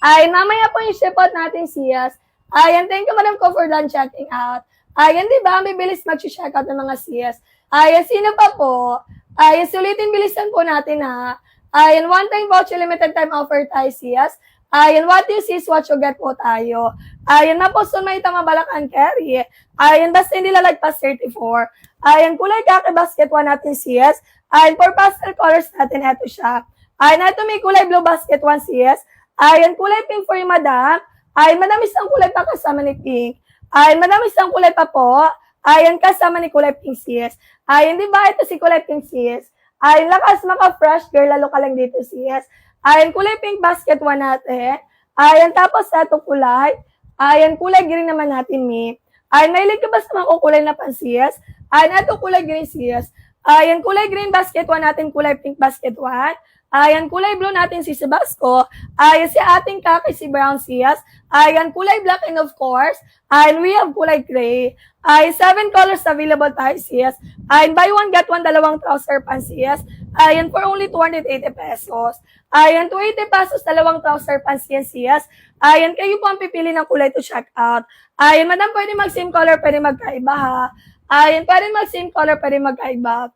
Ayan, mamaya po yung ship out natin sis. Ayan, thank you madam ko for done checking out. Ayan, di ba? May bilis mag-check out ng mga sis. Ayan, sino pa po? Ayan, sulitin bilisan po natin ha. Ayan, one time voucher limited time offer tayo sis. Ayan, what you see is what you get po tayo. Ayan, naposto may tama Balacan carry. Ayan, basta hindi lalagpas 34. Ayan, kulay kaki basket 1 natin sis. Ayan, for pastel colors natin, eto siya. Ayan, eto may kulay blue basket 1 sis. Ayan, kulay pink for yung madam. Ayan, madam isang kulay pa kasama ni pink. Ayan, madam isang kulay pa po. Ayan, kasama ni kulay pink sis. Ayan, di ba ito si kulay pink sis? Ay, lakas maka-fresh girl, lalo ka lang dito, sis. Ayan, kulay pink basket 1 natin. Ayan, tapos eto kulay. Ayan, kulay green naman natin, mi. Ayan, mahilig ka ba sa mga kukulay na pansias? Ayan, eto kulay green, sis. Ayan, kulay green basket 1 natin, kulay pink basket 1. Ayan, kulay blue natin si Sebasco. Ayan, si ating kakay si Brown Sias. Ayan, kulay black and of course. Ayan, we have kulay gray. Ayan, 7 colors available tayo, Sias. Ayan, buy one, get one, dalawang trouser pants, Sias. Ayan, for only 280 pesos. Ayan, 280 pesos, dalawang trouser pants yan, Sias. Ayan, kayo po ang pipili ng kulay to check out. Ayan, madam, pwede mag-same color, pwede magkaiba, ha. Ayan, pwede mag-same color, pwede magkaiba.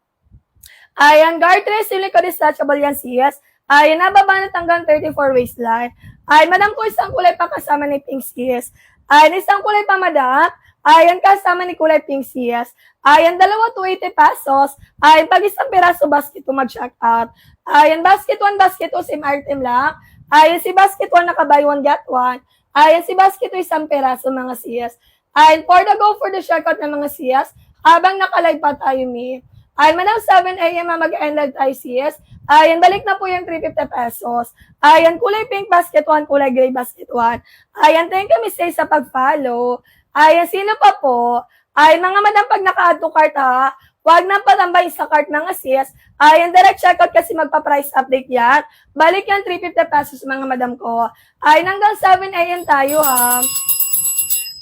Ayan, guard race, silicone detachable yan, sis. Ayan, nababa na hanggang 34 waistline. Ayan, madam ko isang kulay pa kasama ni pink, sis. Ayan, isang kulay pa, madam. Ayan, kasama ni kulay pink, sis. Ayan, dalawa 280 pesos. Ayan, pag isang piraso basket to mag-check out. Ayan, basket 1, basket 2, same item lang. Ayan, si basket 1 naka-buy 1, get 1. Ayan, si basket 2 isang piraso, mga sis. Ayan, for the go for the checkout ng mga sis, habang nakalive pa tayo, mi. Ay, manang 7 a.m. mag-end live tayo, sis. Ayan, balik na po yung 350 pesos. Ayan, kulay pink basket 1, kulay gray basket 1. Ayan, thank you, Miss Say, sa pag-follow. Ayan, sino pa po? Ayan, mga madam, pag naka-add to cart, ha, huwag na patambay sa cart mga sis. Ayan, direct checkout kasi magpa-price update yan. Balik yan, 350 pesos, mga madam ko. Ayan, hanggang 7 a.m. tayo, ha.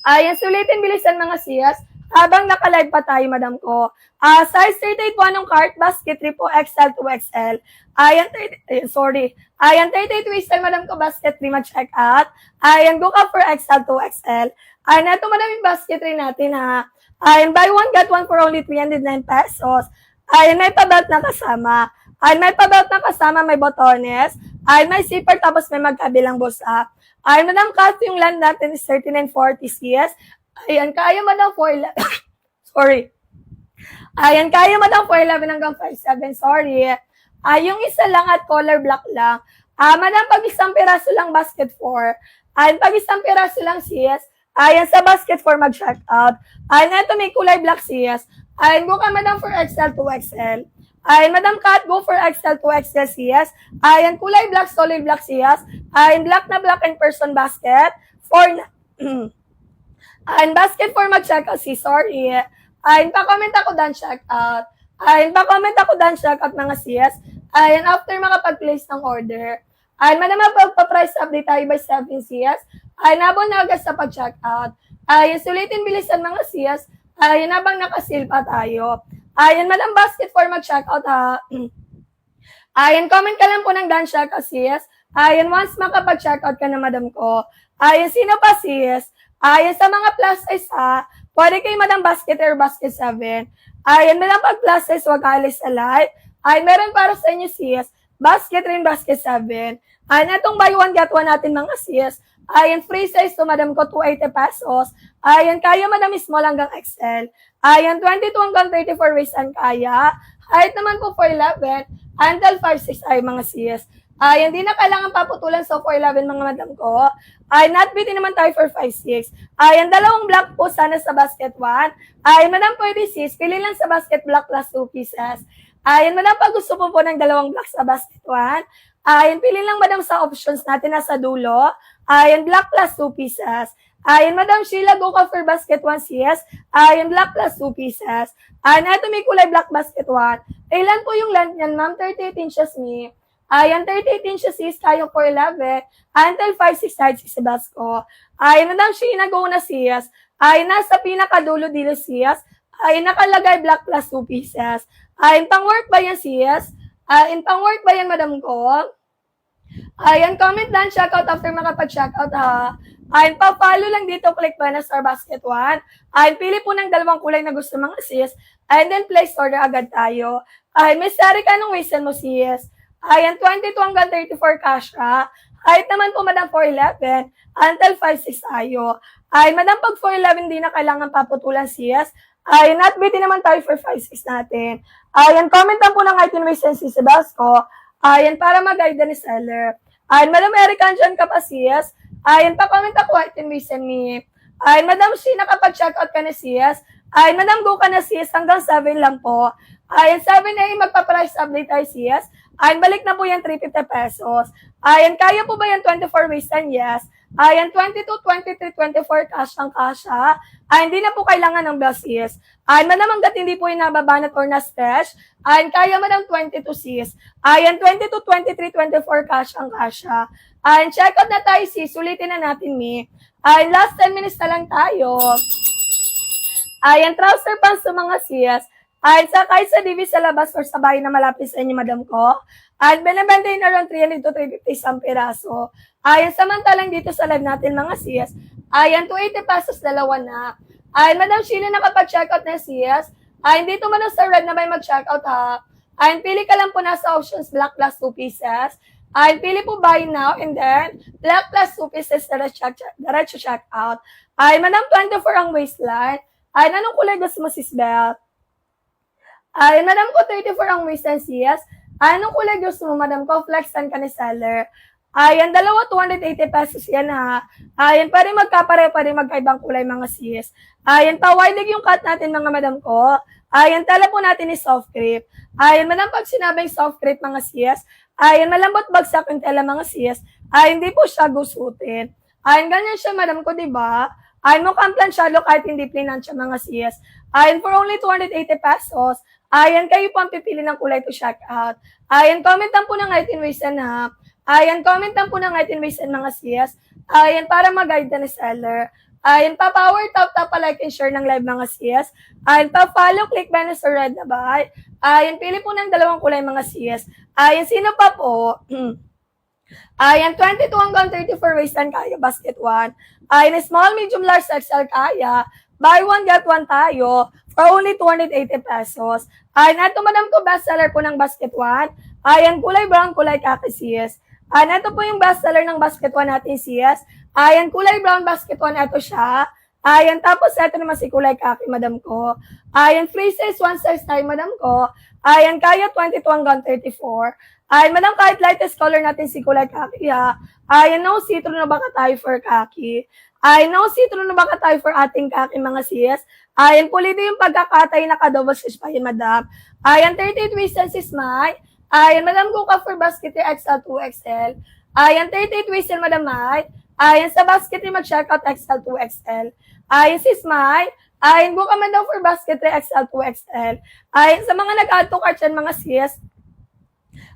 Ayan, sulitin, bilisan mga sis. Habang naka-live pa tayo, madam ko. Size 38 po anong cart, basket 3 po, XL to XL. Ayan, 38 XL, madam ko, basket 3 mag-check out. Ayan, go ka for XL to XL. Ayan, ito madam yung basket 3 natin, ha. Ayan, buy one, get one for only 309 pesos. Ayan, may pa-belt na kasama. Ayan, may pa-belt na kasama, may botones. Ayan, may zipper, tapos may magkabilang busa. Ayan, madam, cut yung land natin is 3940 CS. Ayan, kaya madam 411. Sorry. Ayan, kaya madam 411 hanggang 57. Sorry. Yung isa lang at color black lang. Madam, pag isang piraso lang basket 4. Ayan, pag isang piraso lang CS. Ayan, sa basket 4 mag-check out. Ayan, ito may kulay black CS. Ayan, go ka madam for XL to XL. Ayan, madam cut, go for XL to XL CS. Ayan, kulay black, solid black CS. Ayan, black na black and person basket. 4 na. Ayan, basket for mag-check out, sis. Sorry. Ayan, pa-comment ako dan check out. Ayan, pa-comment ako dan check out mga sis. Ayan, after makapag-place ng order. Ayan, madama pag-price update tayo by 7 sis. Ayan, habang nagas sa pag-check out. Ayan, sulitin bilisan mga sis. Ayan, habang nakasil pa tayo. Ayan, madam basket for mag-check out, ha. Ayan, comment ka lang po ng dan check out, sis. Ayan, once makapag-check out ka na, madam ko. Ayan, sino pa, sis? Ayan, sa mga plus size, ha, pwede kayo madam basket or basket 7. Ayan, madam pag plus size, wag alis sa live. Ayan, meron para sa inyo, sis. Basket rin, basket 7. Ayan, itong buy one, get one natin mga sis. Ayan, free size to madam ko, 280 pesos. Ayan, kaya madam small hanggang XL. Ayan, 22 hanggang 34 waist ang kaya. Height naman po 4'11", until 5'6" ay mga sis. Ayan, di na kailangan paputulan sa 4'11" mga madam ko. Ay, not beauty naman tayo for 5'6". Ayan, dalawang black po sana sa basket 1. Ayan, madam, pwede sis, pili lang sa basket black plus 2 pieces. Ayan, madam, pag gusto po ng dalawang black sa basket 1. Ayan, pili lang madam sa options natin nasa dulo. Ayan, black plus 2 pieces. Ayan, madam Sheila, go ka for basket 1 sis. Ayan, black plus 2 pieces. Ayan, ito may kulay black basket 1. Ilan po yung length niyan, ma'am? 38 inches ni. Ayan, 38 inches sis, kayong 4'11", until 5'6" height si Sebasco. Ayan, madam Sheena, go na sis. Ayan, nasa pinakadulo dito sis. Ayan, nakalagay black plus 2 pieces. Ayan, pang-work ba yan sis? Ayan, pang-work ba yan, madam ko? Ayan, comment lang, checkout after makapag-checkout, ha. Ayan, pa-follow lang dito, click ba na Star Basket 1. Ayan, pili po ng dalawang kulay na gusto mga sis. And then, place order agad tayo. Ayan, may sari ka nung waistan mo sis. Ayan, 22 hanggang 34 cash ka. Height naman po, madam, 4'11", until 5'6" tayo. Ayan, madam, pag 4'11", di na kailangan paputulan sis. Ayan, not beauty naman tayo for 5'6" natin. Ayan, comment lang po ng height and waist si Sebasco. Ayan, para mag-guide ni seller. Ayan, madam Erican, dyan ka pa sis. Ayan, pa-comment ako height and waist ni. Ayan, madam Sheena, kapag check out ka na sis. Ayan, madam, go ka na sis, hanggang 7 lang po. Ayan, 7 a.m. magpa-price update tayo, CS. Ayan, balik na po yan, 350 pesos. Ayan, kaya po ba yan 24 ways and yes? Ayan, 22, 23, 24, cash ang kasha. Ayan, hindi na po kailangan ng bill, CS. Ayan, manamanggat hindi po yung nababanat or na-stash. Ayan, kaya mo ng 22, CS. Ayan, 22, 23, 24, cash ang kasha. Ayan, check out na tayo, sis. Sulitin na natin, mi. Ayan, last 10 minutes na lang tayo. Ayan, trouser pants sa mga sis. Ayan, kahit sa DV sa labas or sa bahay na malapit sa inyo, madam ko. Ayan, binibenta yun around 300 to 350 isang piraso. Ayan, samantalang dito sa live natin, mga sis. Ayan, 280 pesos, dalawa na. Ayan, madam Sheila, nakapag-checkout na sis. Ayan, dito man sa red na may mag-checkout ha. Ayan, pili ka lang po na sa options black plus 2 pieces. Ayan, pili po buy now and then black plus 2 pieces, diretso check out. Ayan, madam 24 ang waistline. Ayan, anong kulay gusto mo, sis Belle? Ayan, madam ko 34 ang waistline, sis. Ayan, anong kulay gusto mo, madam ko? Flexan ka ni seller. Ayan, dalawa 280 pesos yan ha. Ayan, pwede magkapare, pwede magkaibang kulay, mga sis. Ayan, pawidig yung cut natin, mga madam ko. Ayan, tala po natin ni soft crepe. Ayan, madam, pag sinabing soft crepe, mga sis, ayan, malambot bagsak yung tela, mga sis. Ayan, hindi po siya gusutin. Ayan, ganyan siya, madam ko, diba? Ayan, mukhang plansyado kahit hindi plinansya, mga sis. Ayan, for only 280 pesos. Ayan, kayo po ang pipili ng kulay to check out. Ayan, comment lang po ng height and waist na. Ayan, comment lang po ng height and waist mga sis. Ayan, para mag-guide na ni seller. Ayan, pa-power, tap, pa-like and share ng live, mga sis. Ayan, pa-follow, click ba na sa red na ba? Ayan, pili po ng dalawang kulay, mga sis. Ayan, sino pa po? Ayan, 22 hanggang 34 waistline kaya, basket 1. Ayan, small, medium, large, XL kaya. Buy one, get one tayo for only 280 pesos. Ayan, ito madam ko, bestseller po ng basket 1. Ayan, kulay brown, kulay kaki, sis. Ayan, ito po yung bestseller ng basket 1 natin, sis. Ayan, kulay brown, basket 1, ito siya. Ayan, tapos ito naman si kulay kaki, madam ko. Ayan, free size, one size tayo, madam ko. Ayan, kaya 22 hanggang 34. Ayan, madam, kahit lightest color natin si kulay kaki, ha. Ayan, no, see-through na baka tayo for kaki. Ayan, no, see-through na baka tayo for ating kaki, mga sis. Ayan, pulido yung pagkakatay na ka-double stitch pa yun, madam. Ayan, 38 waist and sis, May. Ayan, madam, ko ka for basket XL 2XL. Ayan, 38 waist and madam, May. Ayan, sa basket mag-check out XL 2XL. Ayan, sis, May. Ayan, go ka man daw for basket XL 2XL. Ayan, sa mga nag-add to cart yan, mga sis.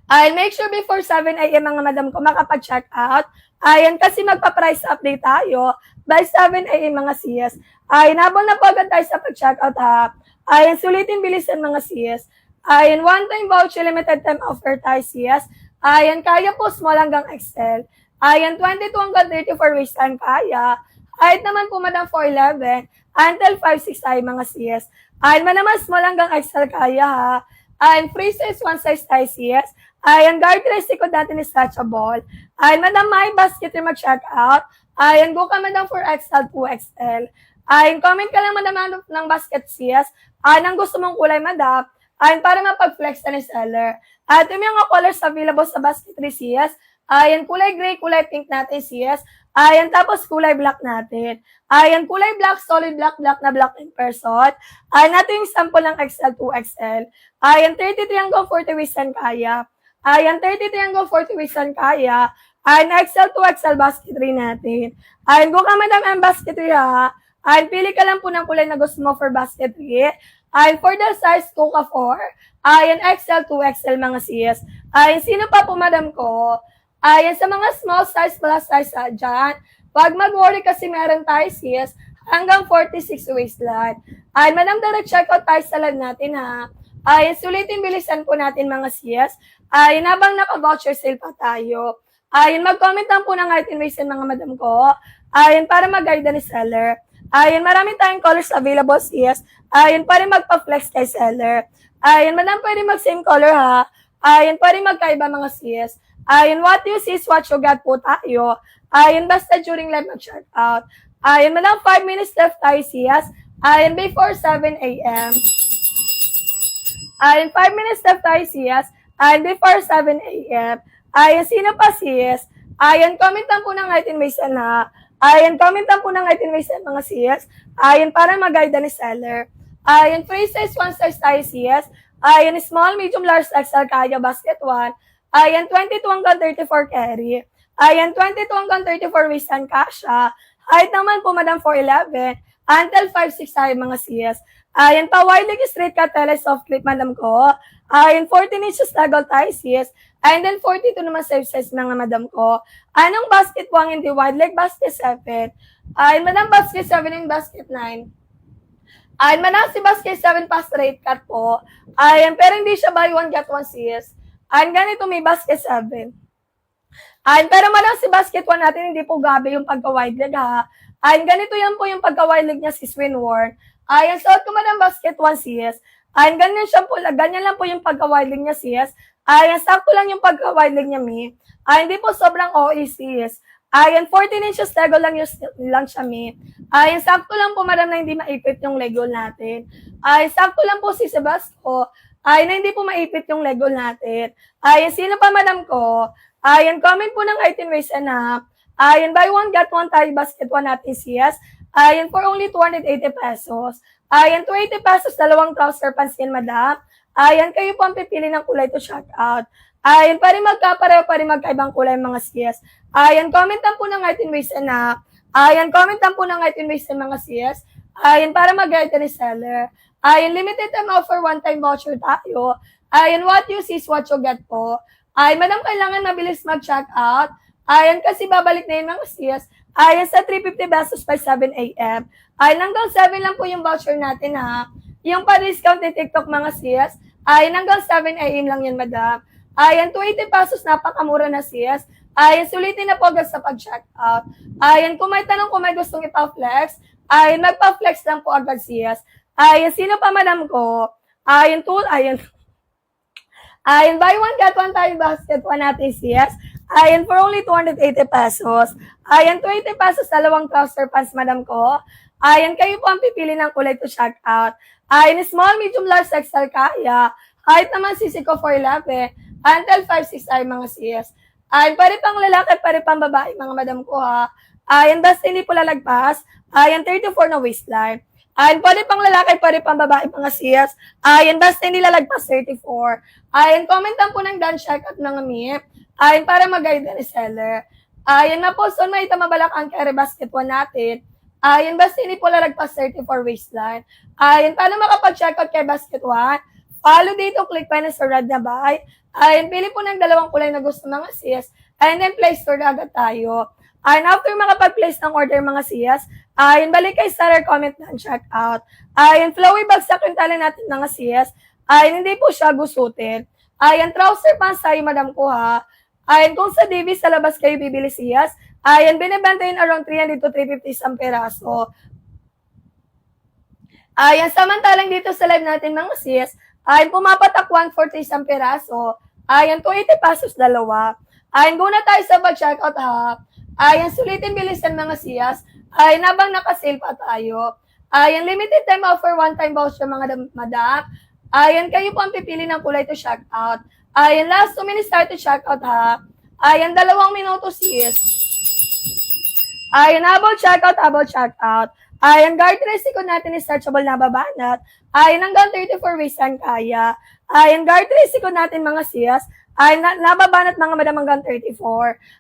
Ayan, make sure before 7 a.m. mga madam ko makapag-check out. Ayan, kasi magpa-price update tayo by 7 a.m. mga sis. Ayan, habang na po agad tayo sa pag-check out ha. Ayan, sulitin bilisan, mga sis. Ayan, one-time voucher, limited time offer tayo, sis. Ayan, kaya po small hanggang XL. Ayan, 22 hanggang 34 waistline kaya. Height naman po madam 4'11", until 5'6" tayo, mga sis. Ayan, manaman small hanggang XL kaya ha. Ayan, free size, one size tayo, sis. Ayan, guardrail ko dati ni stretchable. Ayan, madam, may basket yung mag-check out. Ayan, go ka madam for XL 2XL. Ayan, comment ka lang madam ng basket, sis. Ayan, ang gusto mong kulay, madam. Ayan, para mapag-flex na ni seller. At yung mga colors available sa basket 3, sis. Ayan, kulay gray, kulay pink natin, sis. Ayan, tapos kulay black natin. Ayan, kulay black, solid black, black na black in person. Ayan, natin yung sample ng XL 2XL. Ayan, 33 hanggang 40 waistline kaya. Ayan, 33 hanggang 40 waistline kaya. Ayan, XL 2XL basket 3 natin. Ayan, go ka madam ang basket 3 ha. Ayan, pili ka lang po ng kulay na gusto mo for basket 3. Ayan, for the size, go ka 4. Ayan, XL 2XL, mga sis. Ayan, sino pa po madam ko? Ayan, sa mga small size plus size dyan. Wag mag-worry kasi meron tayo, sis, hanggang 46 waistline. Ayan, madam, direct checkout tayo sa live natin ha. Ayan, sulitin bilisan po natin, mga sis. Ayan, habang naka-voucher sale pa tayo. Ayan, mag-comment lang po ng height and waist mga madam ko. Ayan, para mag-guide ni seller. Ayan, marami tayong colors available, sis. Ayan, pwede magpa-flex kay seller. Ayan, madam, pwede mag-same color ha. Ayan, pwede magkaiba, mga sis. Ayan, what you see is what you got po tayo. Ayan, basta during live mag-check out. Ayan, madam, 5 minutes left tayo, sis. Ayan, before 7 a.m. Ayan, 5 minutes left tayo, sis. Ayan, before 7 a.m. Ayan, sino pa, sis? Ayan, comment lang po ng height and waist na. Ayan, comment lang po ng height and waist mga sis. Ayan, para mag-guide ni seller. Ayan, free size, one size tayo, sis. Ayan, small, medium, large, XL, kaya, basket 1. Ayan, 22 hanggang 34 carry. Ayan, 22 hanggang 34 waist and kasha. Height naman po, madam, 4'11". Until 5'6" tayo mga CS. Ayan, pa-wide leg straight cut, soft clip, madam ko. Ayan, 14 inches tagol tayo, CS. And then 42 naman safe size mga madam ko. Anong basket po ang hindi wide leg? Basket 7. Ayan, madam, basket 7 and basket 9. Ayan, madam, si basket 7 pa straight cut po. Ayan, pero hindi siya buy one get one CS. Ayan, ganito may basket 7. Ayan, pero madam, si basket 1 natin, hindi po gabi yung pagka-wide leg ha. Ayan, ganito yan po yung pagka-wide leg niya si Swinworn. Ayan, suot ko madam, basket 1 CS. Ayan, ganyan lang po yung pagka-wide leg niya CS. Ayan, sakto lang yung pagka-wide leg niya, Mi. Ayan, hindi po sobrang OA CS. Ayan, 14 inches lego lang siya, Mi. Ayan, sakto lang po madam na hindi maipit yung leg roll natin. Ayan, sakto lang po si Sebasco. Ayan, na hindi po maipit yung leg roll natin. Ayan, sino pa madam ko? Ayan, comment po ng height and waist and up. Ayan, buy one, get one tayo basket 1 natin CS. Ayan, for only 280 pesos. Ayan, 280 pesos, dalawang trouser pants yan, madam. Ayan, kayo po ang pipili ng kulay to check out. Ayan, pari magkapareho, pari magkaibang kulay mga CS. Ayan, commentan po ng height and waist and up. Ayan, commentan po ng height and waist and mga CS. Ayan, para mag-guide ni seller. Ayan, limited time offer, one-time voucher tayo. Ayan, what you see is what you get po. Ay, madam, kailangan mabilis mag-check out. Ayan, kasi babalik na yun mga CS. Ayan, sa 350 pesos by 7 a.m. Ayan, hanggang 7 lang po yung voucher natin ha. Yung pa-discount ni TikTok mga CS. Ayan, hanggang 7 a.m. lang yan, madam. Ayan, 280 pesos, napakamura na CS. Ayan, sulitin na po agad sa pag-check out. Ayan, kung may tanong, kung may gustong ipa-flex, ayan, magpa-flex lang po agad CS. Ayan, sino pa madam ko? Ayan, Ayan, buy one, get one tayo basket 1 natin CS. Ayan, for only 280 pesos. Ayan, 20 pesos, dalawang trouser pants, madam ko. Ayan, kayo po ang pipili ng kulay to check out. Ayan, small, medium, large, XL, kaya. Height naman, sisi ko 4'11". Until 5'6" tayo mga CS. Ayan, pare pang lalaki, pare pang babae, mga madam ko ha. Ayan, basta hindi po lalagpas. Ayan, 34 na waistline. Ayan, pwede pang lalaki, pwede pang babae, mga CS. Ayan, basta hindi lalagpas 34. Ayan, commentan po ng done check at mga MIP. Ayan, para mag-guide ni seller. Ayan na po, so may tamabalak ang carry basket 1 natin. Ayan, basta hindi po lalagpas 34 waistline. Ayan, paano makapag-check out kay basket 1? Follow dito, click pa na sa red na buy. Ayan, pili po ng dalawang kulay na gusto mga CS. And then, place order agad tayo. Ayan, after makapag-place ng order mga CS, ayan, balik kay seller, comment na check out. Ayan, flowy bagsak yung tala natin mga CS. Ayan, hindi po siya gusutin. Ayan, trouser pants tayo, madam ko ha. Ayan, kung sa Davies sa labas kayo bibili CS, ayan, binibenta yun around 300 to 350 isang peraso. Ayan, samantalang dito sa live natin mga CS, ayan, pumapatak 140 isang peraso. Ayan, 280 pesos dalawa. Ayan, guna tayo sa pag-checkout ha. Ayan, sulitin bilisan mga CS. Ayan, habang nakasale pa tayo. Ayan, limited time offer, one-time voucher mga madam. Ayan, kayo po ang pipili ng kulay to check out. Ayan, last 2 minutes tayo to check out ha. Ayan, 2 minuto CS. Ayan, about check out. Ayan, guard rest ko natin is stretchable na babanat. Ayan, hanggang 34 waist ang kaya. Ayan, guard rest ko natin mga CS. Ayan, nababanat mga madam hanggang 34.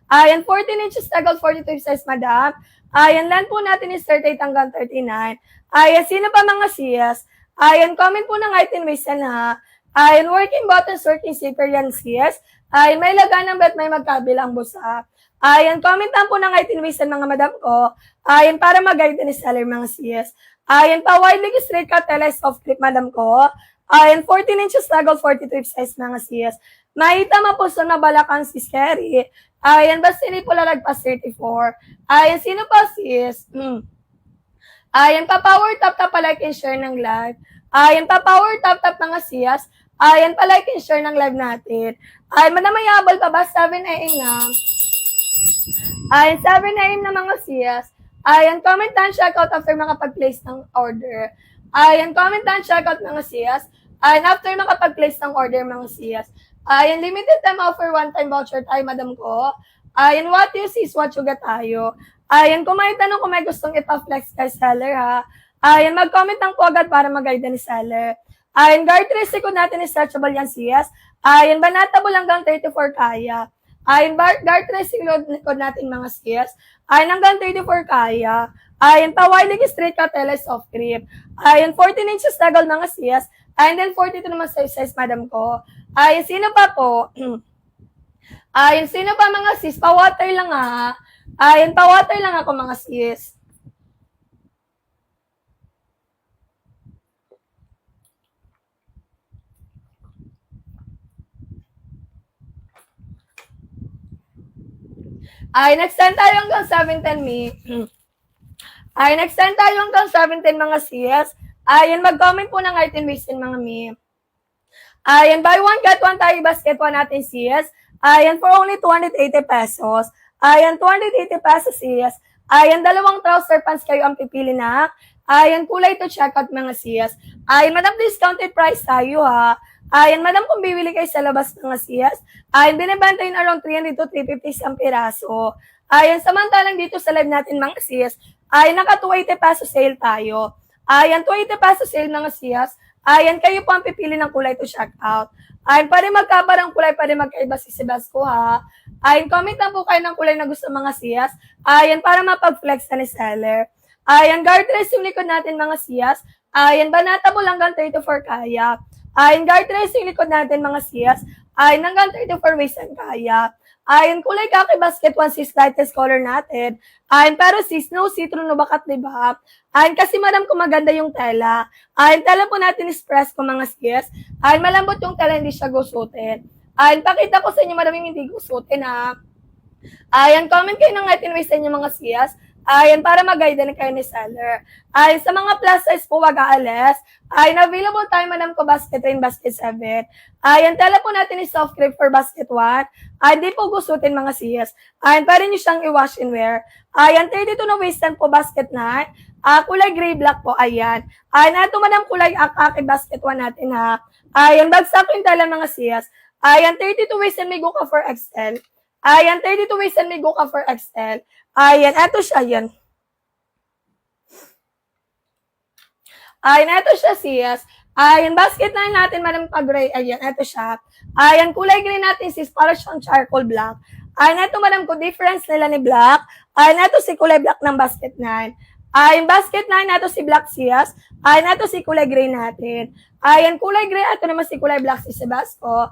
Ayan, 14 inches tagal, 42 size madam. Ayan, land po natin is 38 hanggang 39. Ayan, sino pa mga CS? Ayan, comment po ng height and waist ha. Ayan, working buttons, working zipper yan CS. Ayan, may laganang bet, may magkabilang busa. Ayan, commentan po ng height and waist mga madam ko. Ayan, para mag-guide ni seller mga CS. Ayan, pa-wide leg straight cut, soft clip madam ko. Ayan, 14 inches tagal, 42 size mga CS. Mahita mapuso na balakang si Scary. Ayan, basta hindi po lalagpas 34. Ayan, sino pa sis? Ayan, pa-power tap pa-like and share ng live. Ayan, pa-power tap mga siyas. Ayan, pa-like and share ng live natin. Ayan, manamayabal pa ba? 7 a.m. na. Ayan, 7 a.m. na mga siyas. Ayan, comment and check out after makapag-place ng order. Ayan, comment and check out mga siyas. Ayan, after makapag-place ng order mga siyas. Ayan, limited time offer, one-time voucher tayo, madam ko. Ayan, what you see is what you get tayo. Ayan, kung may tanong, kung may gustong ipa-flex kay seller ha. Ayan, mag-comment lang po agad para mag-guide ni seller. Ayan, guardrails likod natin is stretchable yan, sis. Ayan, banatable hanggang 34 kaya. Ayan, guardrails likod natin mga sis. Ayan, hanggang 34 kaya. Ayan, pa-winding straight catela soft grip. Ayan, 14 inches tagal mga sis. Ayan, then 42 naman size, madam ko. Ayan, sino pa po? Ayan, sino pa mga sis? Pa-water lang ha. Ayan, pa-water lang ako mga sis. Ay, nag-stand tayo hanggang 7:10 mi. Ay, nag-stand tayo hanggang 7:10 mga sis. Ayan, mag-comment po ng item waste mga mi. Ayan, buy one, get one tayo basket one natin sis. Ayan, for only 280 pesos. Ayan, 280 pesos sis. Ayan, dalawang trouser pants kayo ang pipili na. Ayan, kulay to check out mga sis. Ayan, madam, discounted price tayo ha. Ayan, madam, kung bibili kayo sa labas mga sis, ayan, binibenta yun around 300 to 350 isang piraso. Ayan, samantalang dito sa live natin mga sis, ayan, naka 280 pesos sale tayo. Ayan, 280 pesos sale mga sis. Ayan, kayo po ang pipili ng kulay to check out. Ayan, pwede magkabarang kulay, pwede magkaiba si Sebasco ha. Ayan, comment lang po kayo ng kulay na gusto mga siyas. Ayan, para mapag-flex na ni seller. Ayan, guardrails yung likod natin mga siyas. Ayan, banatable hanggang 34 kaya. Ayan, guardrails yung likod natin mga siyas. Ayan, hanggang 34 waist ang kaya. Ayan, kulay kaki basket one sis lightest color natin. Ayan, pero sis, no see-through no bakat, diba? Ayan, kasi madam kung maganda yung tela. Ayan, tela po natin is press ko mga sis. Ayan, malambot yung tela, hindi siya gusutin. Ayan, pakita ko sa inyo madam yung hindi gusutin ha. Ayan, comment kayo ng item waste sa inyo mga sis. Ayan, para mag-guide na kayo ni seller. Ayan, sa mga plus size po, wag aalis. Ayan, available tayo madam ko basket 3, basket 7. Ayan, tela po natin is soft grip for basket 1. Ayan, di po gusutin mga sis. Ayan, pwede nyo siyang i-wash and wear. Ayan, 32 na waistband po basket 9. Kulay gray black po, ayan. Ayan, ito madam kulay akaki basket 1 natin ha. Ayan, bagsak yung tela mga sis. Ayan, 32 waistband may go ka for XL. Ayan, 32 waistband may go ka for XL. Ayan, eto siya, yan. Ayan, eto siya, sis. Ayan, basket na natin, madam pag-gray. Ayan, eto siya. Ayan, kulay green natin, sis, para siyang charcoal black. Ayan, eto, madam ko, difference nila ni black. Ayan, eto si kulay black ng basket 9. Ayan, basket 9, eto si black, sis. Ayan, eto si kulay gray natin. Ayan, kulay gray, eto naman si kulay black, si Sebasco.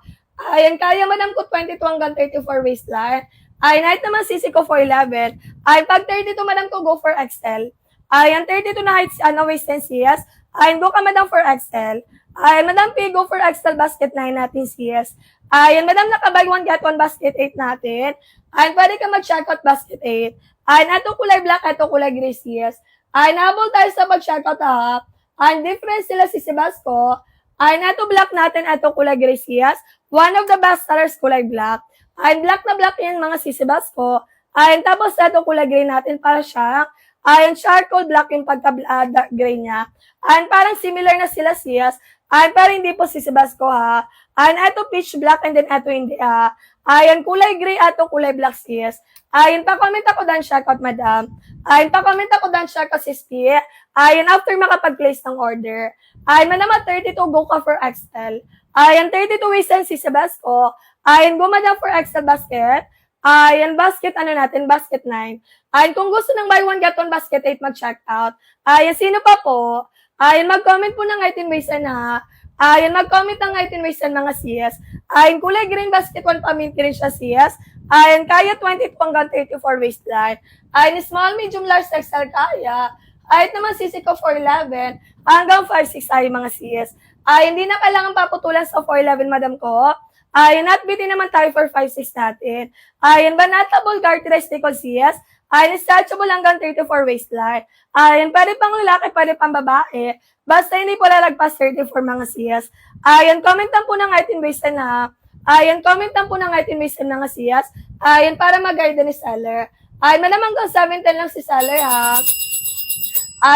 Ayan, kaya madam ko 22 hanggang 34 waistline. Ayan, height naman sisi ko 4'11". Ayan, pag 32 madam ko, go for XL. Ayan, 32 na height, waist 10 CS. Ayan, go ka madam for XL. Ayan, madam P, go for XL basket 9 natin CS. Ayan, madam, naka-buy one, get one basket 8 natin. Ayan, pwede ka mag-checkout basket 8. Ayan, ito kulay black, ito kulay gray CS. Ayan, habol tayo sa mag-checkout ha. Ayan, difference sila si Sebasco. Ayan, ito black natin, ito kulay gray CS. One of the best sellers, kulay black. Ayan, black na black yan mga sisibasco. Ayan, tapos ito kulay gray natin para siya. Ayan, charcoal black yung pagka-dark gray niya. Ayan, parang similar na sila siyas. Ayan, pero hindi po sisibasco ha. Ayan, ito peach black and then ito hindi ha. Ayan, kulay gray, ito kulay black siyas. Ayan, pa-comment ako dan checkout madam. Ayan, pa-comment ako dan checkout sis P. Ayan, after makapag-place ng order. Ayan, manama 32, go ka for XL. Ayan, 32 waist and sisibasco. Ayan, gumada for XL basket. Ayan, basket, natin, basket 9. Ayan, kung gusto ng buy one, get one, basket 8, mag-check out. Ayan, sino pa po? Ayan, mag-comment po ng item waste na. Ayan, mag-comment ng item waste mga CS. Ayan, kulay green basket 1, paminti rin siya CS. Ayan, kaya 22 hanggang 34 waistline. Ayan, small, medium, large, XL kaya. Ayan naman, sisi ko 4'11", hanggang 5'6" ay mga CS. Ayan, hindi na kailangan paputulan sa 4'11", madam ko. Ayan, at bitin naman tayo for 5'6" natin. Ayan, banatable characteristical CS. Ayan, stretchable hanggang 34 waistline. Ayan, pwede pang lalaki, pwede pang babae. Basta hindi po lalagpas 34 mga CS. Ayan, comment lang po ng item waist na. Ayan, comment lang po ng item waist ng mga CS. Ayan, para mag-guide ni seller. Ayan, manamang hanggang 7'10" lang si seller ha.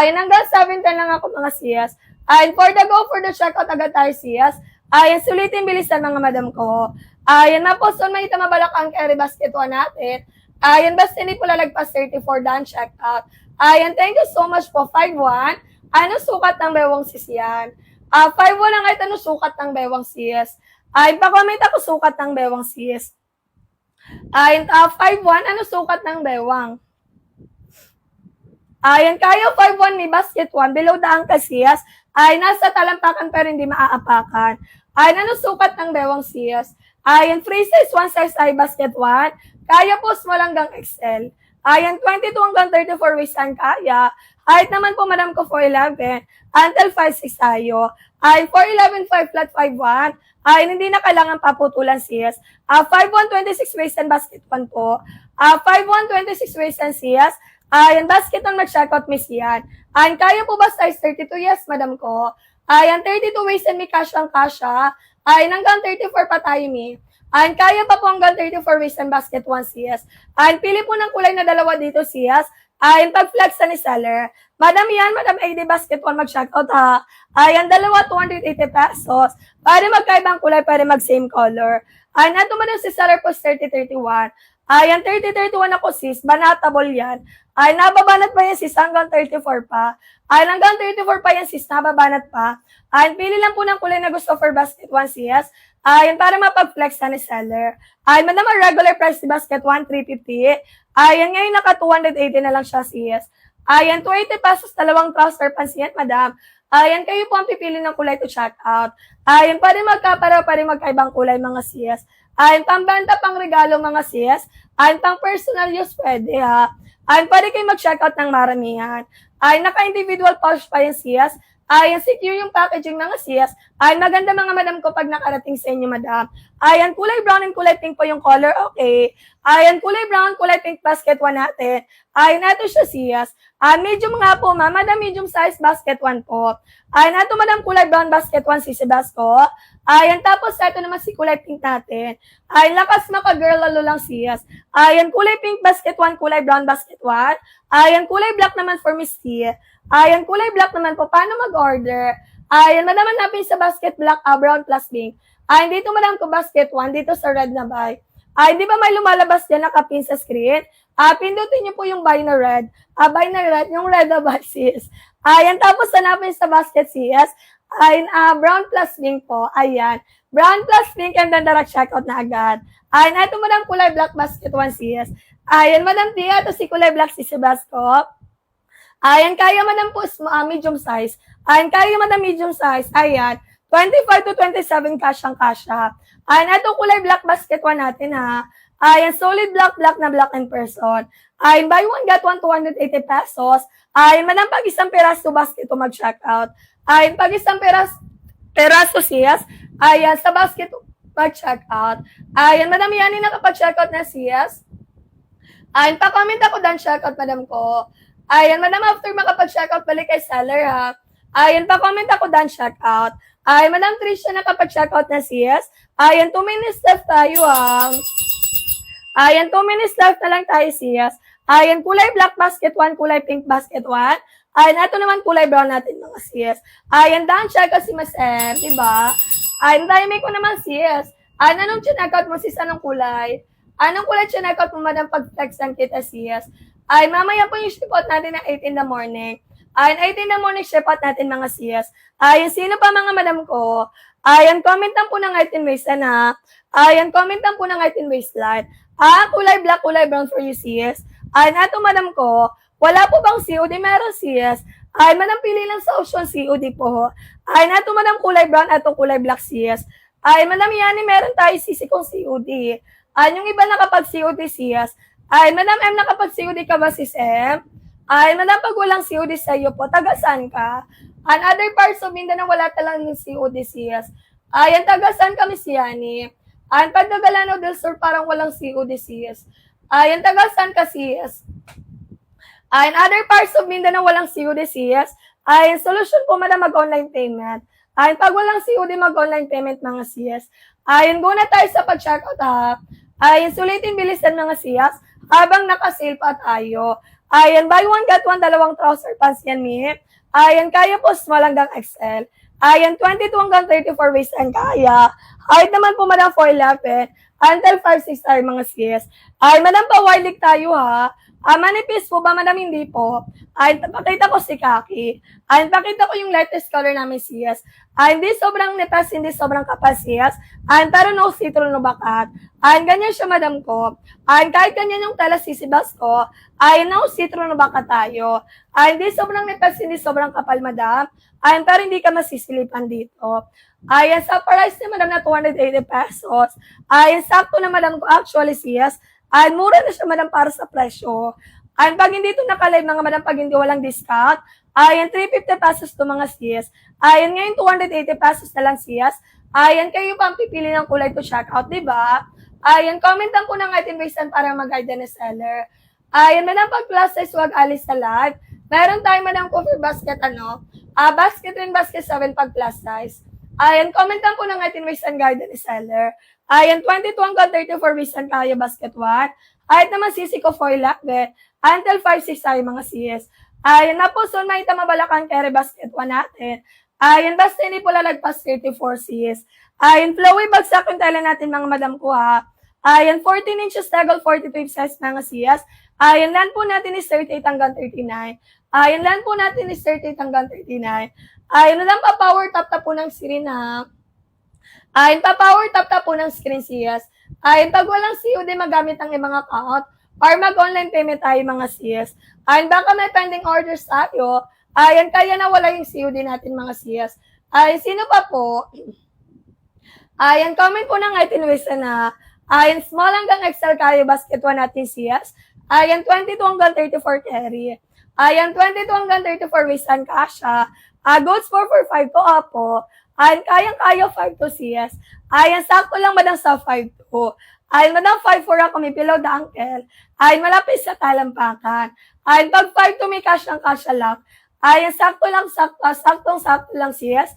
Ayan, hanggang 7'10" lang ako mga CS. Ayan, for the go, for the checkout agad tayo CS. Ayan, sulitin bilisan mga madam ko. Ayan, maposton may mabalak ang carry basket 1 natin. Ayan, basta hindi po lalagpas 34 done check out. Ayan, thank you so much po. 5'1". Ano sukat ng bewang sisiyan? 5'1 ang kahit anong sukat ng bewang sis. Pa-comment ako sukat ng bewang sis. 5'1, ano sukat ng bewang? Kaya 5'1 ni basket 1, below the ankle sis. Nasa talampakan pero hindi maaapakan. Ano sukat ng bewang sis? Free size 1 size basket 1. Kaya po small hanggang XL. 22 hanggang 34 waist ang kaya. Height naman po madam ko 4'11 until 5'6 tayo. 4'11 5 flat 5'1. Hindi na kailangan paputulan sis. 5'1 26 waist and basket 1 po. 5'1 26 waist and sis. Basket 1 mag-check out miss yan. Kaya po ba size 32? Yes, madam ko. 32 waist and may cash lang kasha. Hanggang 34 pa tayo mi. Kaya pa po hanggang 34 waist and basket 1 sis. Pili po ng kulay na dalawa dito sis. Pag-flex na ni seller. Madam yan, madam AD basket 1 mag-checkout ha. Dalawa 280 pesos. Pwede magkaibang kulay, pwede mag-same color. Nato madam si seller po 3031. 3031 ako sis, banatable yan. Nababanat pa yan sis hanggang 34 pa. Hanggang 34 pa yan sis, nababanat pa. Pili lang po ng kulay na gusto for basket 1 sis. Para mapag-flex na ni seller. Madam, regular price ni basket 1, 350. Ngayon naka 280 na lang siya sis. 280 pesos, dalawang trouser pants yan, madam. Kayo po ang pipili ng kulay to check out. Pwede magkapara, pwede magkaibang kulay mga sis. Pambenta, pang regalo mga sis. Pang personal use pwede ha. Pwede kayo mag-check out ng maramihan. Naka-individual pouch pa yung sis. Secure yung packaging mga sis. Maganda mga madam ko pag nakarating sa inyo, madam. Kulay brown and kulay pink po yung color, okay. Kulay brown, kulay pink basket 1 natin. Nato siya sis. Medium nga po, madam, medium size basket 1 po. Nato madam, kulay brown basket 1 si Sebasco. Tapos ito naman si kulay pink natin. Lakas maka-girl lalo lang sis. Kulay pink basket 1, kulay brown basket 1. Kulay black naman for Miss T. Kulay black naman po. Paano mag-order? Madam, hanapin sa basket black, brown plus pink. Dito madam ko basket 1, dito sa red na buy. Di ba may lumalabas dyan nakapin sa screen? Pindutin niyo po yung buy na red. Buy na red, yung red na buy sis. Tapos hanapin sa basket sis. Brown plus pink po. Ayan. Brown plus pink and then direct checkout na agad. Ito madam kulay black basket 1 sis. Madam Tia, ito si kulay black si Sebasco. Kaya madam po medium size. Kaya madam medium size. 25 to 27 cash ang kasha. Ito kulay black basket 1 natin ha. Solid black na black in person. Buy one get one 280 pesos. Madam pag isang peraso basket to mag-check out. Pag isang peraso sis. Sa basket mag-check out. Madam yan yung nakapag-check out na sis. Pa-comment ako dan check out madam ko. Madam, after makapag-check out, balik kay seller ha. Pa-comment ako dan check out. Madam Trisha, nakapag-check out na sis. 2 minutes left tayo ha. 2 minutes left na lang tayo sis. Kulay black basket 1, kulay pink basket 1. Ito naman kulay brown natin mga sis. Dan check out si Mas M, diba? Dahil ko naman sis. Anong check out mo sis? Anong kulay? Anong kulay check out mo madam pag-flexan kita sis? Mamaya po yung ship out natin na 8 in the morning. 8 in the morning ship out natin mga sis. Sino pa mga madam ko? Comment lang po ng height and waistline ha. Comment lang po ng height and waistline. Kulay black, kulay brown for you sis. Ito madam ko, wala po bang COD? Meron sis. Madam pili lang sa option COD po. Ito madam kulay brown, ito kulay black sis. Madam yani meron tayo sisi kong COD. Yung iba nakapag-COD sis. Madam M, nakapag-COD ka ba sis M? Madam, pag walang COD sa iyo po, taga-saan ka? Other parts of Mindanao, wala talang COD sis. Taga-saan kami si Yani? Pag Dagalano del Sur, parang walang COD sis. Taga-saan ka sis? Other parts of Mindanao, walang COD sis. Solution po, madam, mag-online payment. Pag walang COD, mag-online payment mga sis. Go na tayo sa pag-checkout ha. Sulitin bilisan mga sis. Habang naka-sale pa tayo. Buy one, get one, dalawang trouser pants yan, mi. Kaya po small hanggang XL. 22 hanggang 34 waist ang kaya. Height naman po, madam, 4'11 until 5'6 tayo mga sis. Madam, pa-wide tayo ha. Manipis po ba, madam? Hindi po. Pakita ko si Kaki. Pakita ko yung lightest color namin siyas. Hindi sobrang nipis, hindi sobrang kapal siyas. Pero no citron no bakat. Ganyan siya, madam ko. Kahit ganyan yung tela sisibas ko, no citron no bakat tayo. Hindi sobrang nipis, hindi sobrang kapal, madam. Pero hindi ka masisilipan dito. Sa price ni madam na 280 pesos. Sakto na, madam ko, actually siyas. Mura na siya, madam, para sa presyo. Pag hindi ito nakalive, mga madam, pag hindi walang discount, 350 pesos to mga siyas. Ngayon 280 pesos na lang siyas. Kayo pa ang pipili ng kulay to check out, di ba? Comment lang po ng ating basean para mag-guide na seller. Madam, pag plus size, wag alis sa live. Meron tayo, madam, cover basket, basket rin, basket 7 pag plus size. Comment lang po ng ating basean guide na seller. 22 hanggang 34 reason kaya basket 1. Naman sisi ko foil lakbe. Until 5-6 tayo mga CS. Na po, so may tamabalakan carry basket 1 natin. Basta hindi po lalagpas 34 CS. Flowy bagsak yung tela natin mga madam ko ha. 14 inches legal 42 size mga CS. Land po natin is 38 hanggang 39. Land po natin is 38 hanggang 39. Lang pa power top na po ng screen ha. Pa-power tap po ng screen CS. Pag walang COD, magamit ang ibang account or mag-online payment tayo mga CS. Baka may pending orders tayo. Kaya na wala yung COD natin mga CS. Sino pa po? Comment po ng item waste na. Small hanggang XL kayo basket 1 natin CS. 22 hanggang 34 carry. 22 hanggang 34 waste and kasha. Goods 445 to po. Kayang-kaya 5 to CS. Sakto lang madang sa 5 to. Madang 5-4 ako may below the ankle. Malapit sa talampakan. Pag 5 to may cash lang. Sakto lang, saktong-sakto lang CS.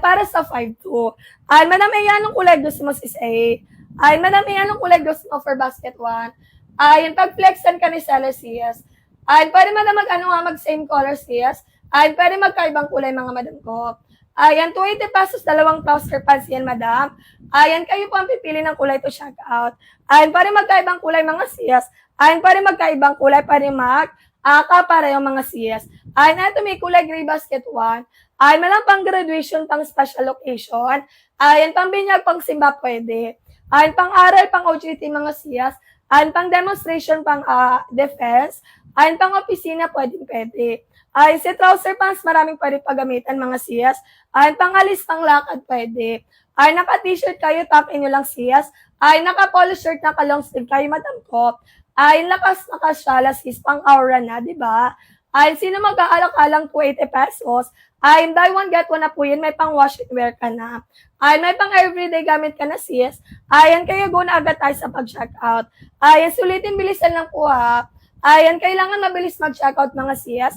Para sa 5 to. Madam, yan ang kulay gusto mo sis A. Madam, yan ang kulay gusto mo for basket 1. Pag flexan ka ni seller CS. Pwede madam mag same color CS. Pwede magkaibang kulay mga madam ko. 280 pesos, dalawang trouser pants yan, madam. Kayo po ang pipili ng kulay to check out. Pwede magkaibang kulay mga siyas. Pwede magkaibang kulay, pwede kapareho mga siyas. Ito may kulay gray basket 1. Malang pang graduation, pang special occasion. Pang binyag, pang simba pwede. Pang aral, pang OJT mga siyas. Pang demonstration, pang defense. Pang opisina, pwede. Si trouser pants, maraming pwede paggamitan mga siyas. Pangalis, pang lakad, pwede. Naka-t-shirt kayo, top nyo lang siyas. Naka-polo shirt, naka-long sleeve kayo, madam ko. Naka-shala sis, pang aura na, di ba? Sino mag-aalak-alang 280 pesos? Buy one, get one na po yun. May pang wash and wear ka na. May pang everyday gamit ka na sis. Kaya go na agad tayo sa pag-check out. Sulitin, bilisan lang po ha. Kailangan mabilis mag-check out mga siyas.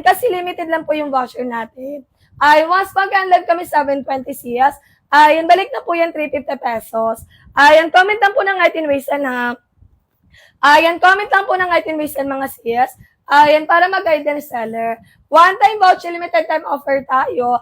Kasi limited lang po yung voucher natin. Once mag-unlive kami 720 siyas, balik na po yan 350 pesos. Comment lang po ng item waste na. Comment lang po ng item waste mga siyas. Para mag-guide ng seller. One-time voucher, limited time offer tayo.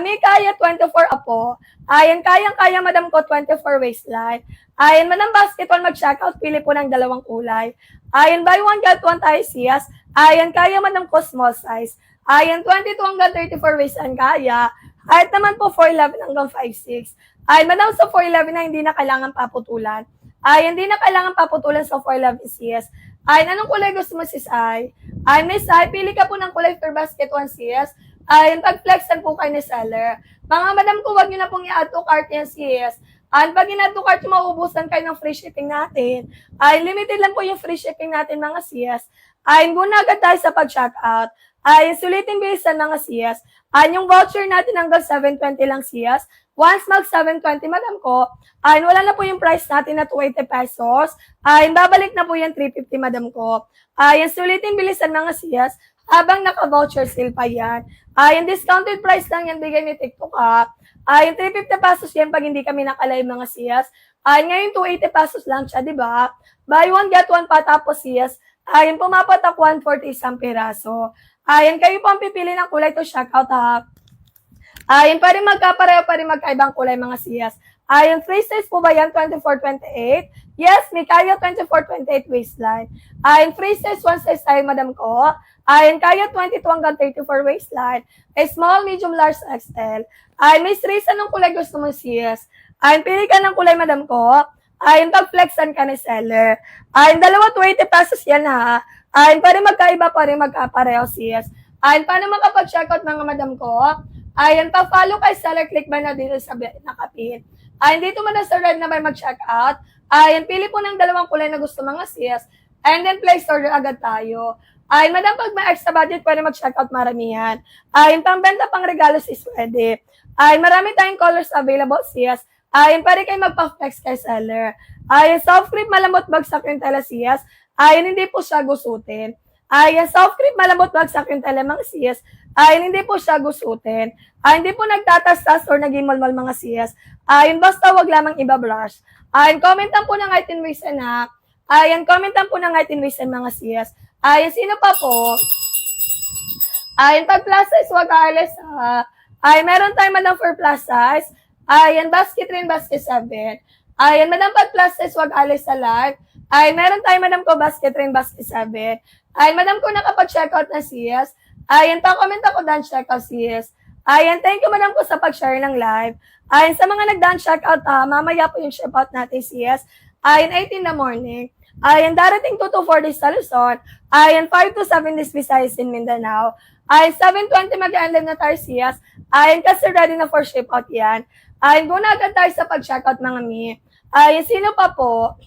May kaya 24 po. Kayang-kaya madam ko 24 waistline. Madam basketball mag-check out, pili po ng dalawang kulay. Buy one, get one tayo siyas. Kaya madam ko small size. 22 hanggang 34 waistline kaya. Naman po 411 hanggang 56. Madam sa 411 na hindi na kailangan paputulan. Hindi na kailangan paputulan sa 411 CS. Anong kulay gusto mo sis ay? Miss ay, pili ka po ng kulay for basket 1 CS. Pag-flexan po kayo ni seller. Mga madam ko, wag nyo na pong i-add to cart yan CS. Pag in-add to cart, mauubusan kayo ng free shipping natin. Limited lang po yung free shipping natin mga CS. Guna agad tayo sa pag-check out. Sulitin bilisan mga CS. Yung voucher natin hanggang 720 lang CS. Once mag 720, madam ko, wala na po yung price natin na 280 pesos. Babalik na po yung 350, madam ko. Sulitin bilisan mga CS. Habang naka-voucher sale pa yan. Yung discounted price lang yan, bigay ni TikTok ha. Yung 350 pesos yan pag hindi kami nakalive mga CS. Ngayon 280 pesos lang siya, di ba? Buy one, get one pa tapos CS. Yung pumapatak 140 isang piraso. Kayo po ang pipili ng kulay to check out ha. Yung pwede magkapareho, pwede magkaibang kulay mga CS. Yung free size po ba yan? 24, 28? Yes, may kaya 24-28 waistline. Ayan, free size, one size tayo, madam ko. Ayan, kaya 22 hanggang 34 waistline. Small, medium, large, XL. Ayan, may straight anong kulay gusto mo, sis? Ayan, pili ka ng kulay, madam ko. Ayan, pag-flexan ka ni seller. Ayan, dalawa 20 pesos yan, ha. Ayan, pwede magkaiba pa rin, magkapareho, sis. Ayan, paano makapag-checkout, mga madam ko? Ayan, pa-follow kay seller, click ba na dito sa nakapin. Ayan, dito mo na sa red na may mag-checkout. Ayan, pili po ng dalawang kulay na gusto mga sis. And then place order agad tayo. Ayan, madam, pag may extra budget, pwede mag-checkout maramihan. Ayan, pangbenta pang regalo sis, pwede. Ayan, marami tayong colors available sis. Ayan, pwede kayo magpa-flex kay seller. Ayan, soft cream, malambot, bagsak yung tela sis. Ayan, hindi po siya gusutin. Ayan, soft cream, malambot, bagsak yung tela mga sis. Ayan, hindi po siya gusutin. Ayan, hindi po nagtatastas or nagimolmol mga sis. Ayan, basta wag lamang iba-brush. Ayan, commentan po ng item waste na. Ayan, commentan po ng item waste mga sis. Ayan, sino pa po? Ayan, pag plus size, wag aalis ha. Ayan, meron tayo madam for plus size. Ayan, basket rin, basket 7. Ayan, madam pag plus size, wag aalis sa live. Ayan, meron tayo madam ko basket rin, basket 7. Ayan, madam ko nakapag-checkout na sis. Ayan, pa-comment ako done checkout sis. Ayan, thank you madam ko sa pag-share ng live. Ayan, sa mga nag-done checkout, mamaya po yung ship out natin sis. Ayan, 8 in the morning. Ayan, darating 2 to 4 days sa Luzon. Ayan, 5 to 7 days Visayas in Mindanao. Ayan, 7:20 mag-end na tayo sis. Ayan, kasi ready na for ship out yan. Ayan, go na agad tayo sa pag-checkout mga mi. Ayan, sino pa po?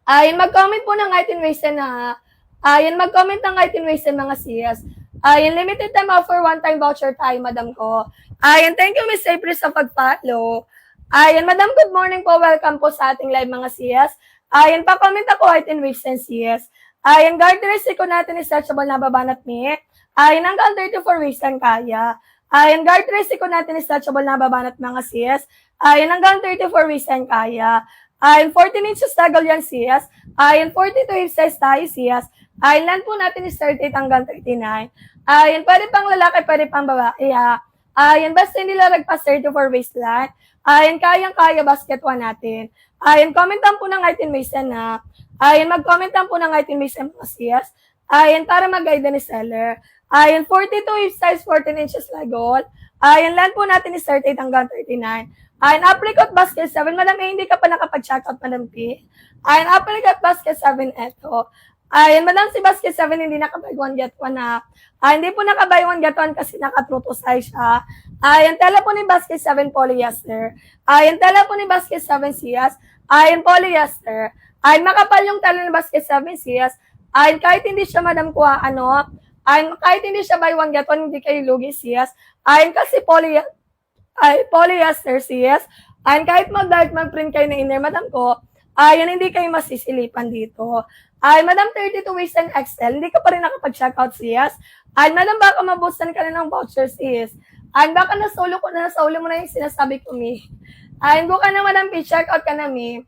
Ayan, mag-comment po ng item waste na. Ayan, mag-comment ng item waste mga sis. Ayan, limited time offer, one-time voucher tayo, madam ko. Ayan, thank you, Miss April, sa pag-follow. Ayan, madam, good morning po. Welcome po sa ating live mga sis. Ayan, pa-comment ako item waste and sis. Ayan, gardeners ko natin is stretchable na babanat mi. Ayan, hanggang 34 waist ang kaya. Ayan, gardeners ko natin is stretchable na babanat mga sis. Ayan, hanggang 34 waist ang kaya. Ayan, 14 inches tagal yan sis. Ayan, 42 hip size tayo sis. Ayan, land po natin is 38 hanggang 39. Ayan, pwede pang lalaki, pwede pang babae. Ayan, basta hindi lalagpas 34 waistline. Ayan, kayang-kaya basket 1 natin. Ayan, commentan po ng item waste na. Ayan, mag-commentan po ng item waste mga sis. Ayan, para mag-guide ni seller. Ayan, 42 hip size, 14 inches lagol. Ayan, land po natin is 38 hanggang 39. Ayan, apricot basket 7. Madam, hindi ka pa nakapag-checkout, Madam P. Ayan, apricot basket 7, eto. Ayan, madam, si basket 7 hindi naka-buy 1 get 1 na. Ayan, hindi po naka-buy 1 get 1 kasi naka-true to size siya. Ayan, tela po ni basket 7 polyester. Ayan, tela po ni basket 7 sis. Ayan, polyester. Ayan, makapal yung tela ni basket 7 sis. Ayan, kahit hindi siya, madam, kuha, ayan, kahit hindi siya buy 1 get 1, hindi kayo lugi sis. Ayan, kasi polyester sis. Ayan, kahit mag-dark mag-print kayo na inner, madam ko, ayan, hindi kayo masisilipan dito. Ay, madam, 32 waist and XL, hindi ka pa rin nakapag-checkout sis. Ay, madam, baka mabusan ka na ng voucher sis. Ay, baka nasolo mo na yung sinasabi ko, mi. Ay, go ka na, madam, checkout ka na, mi.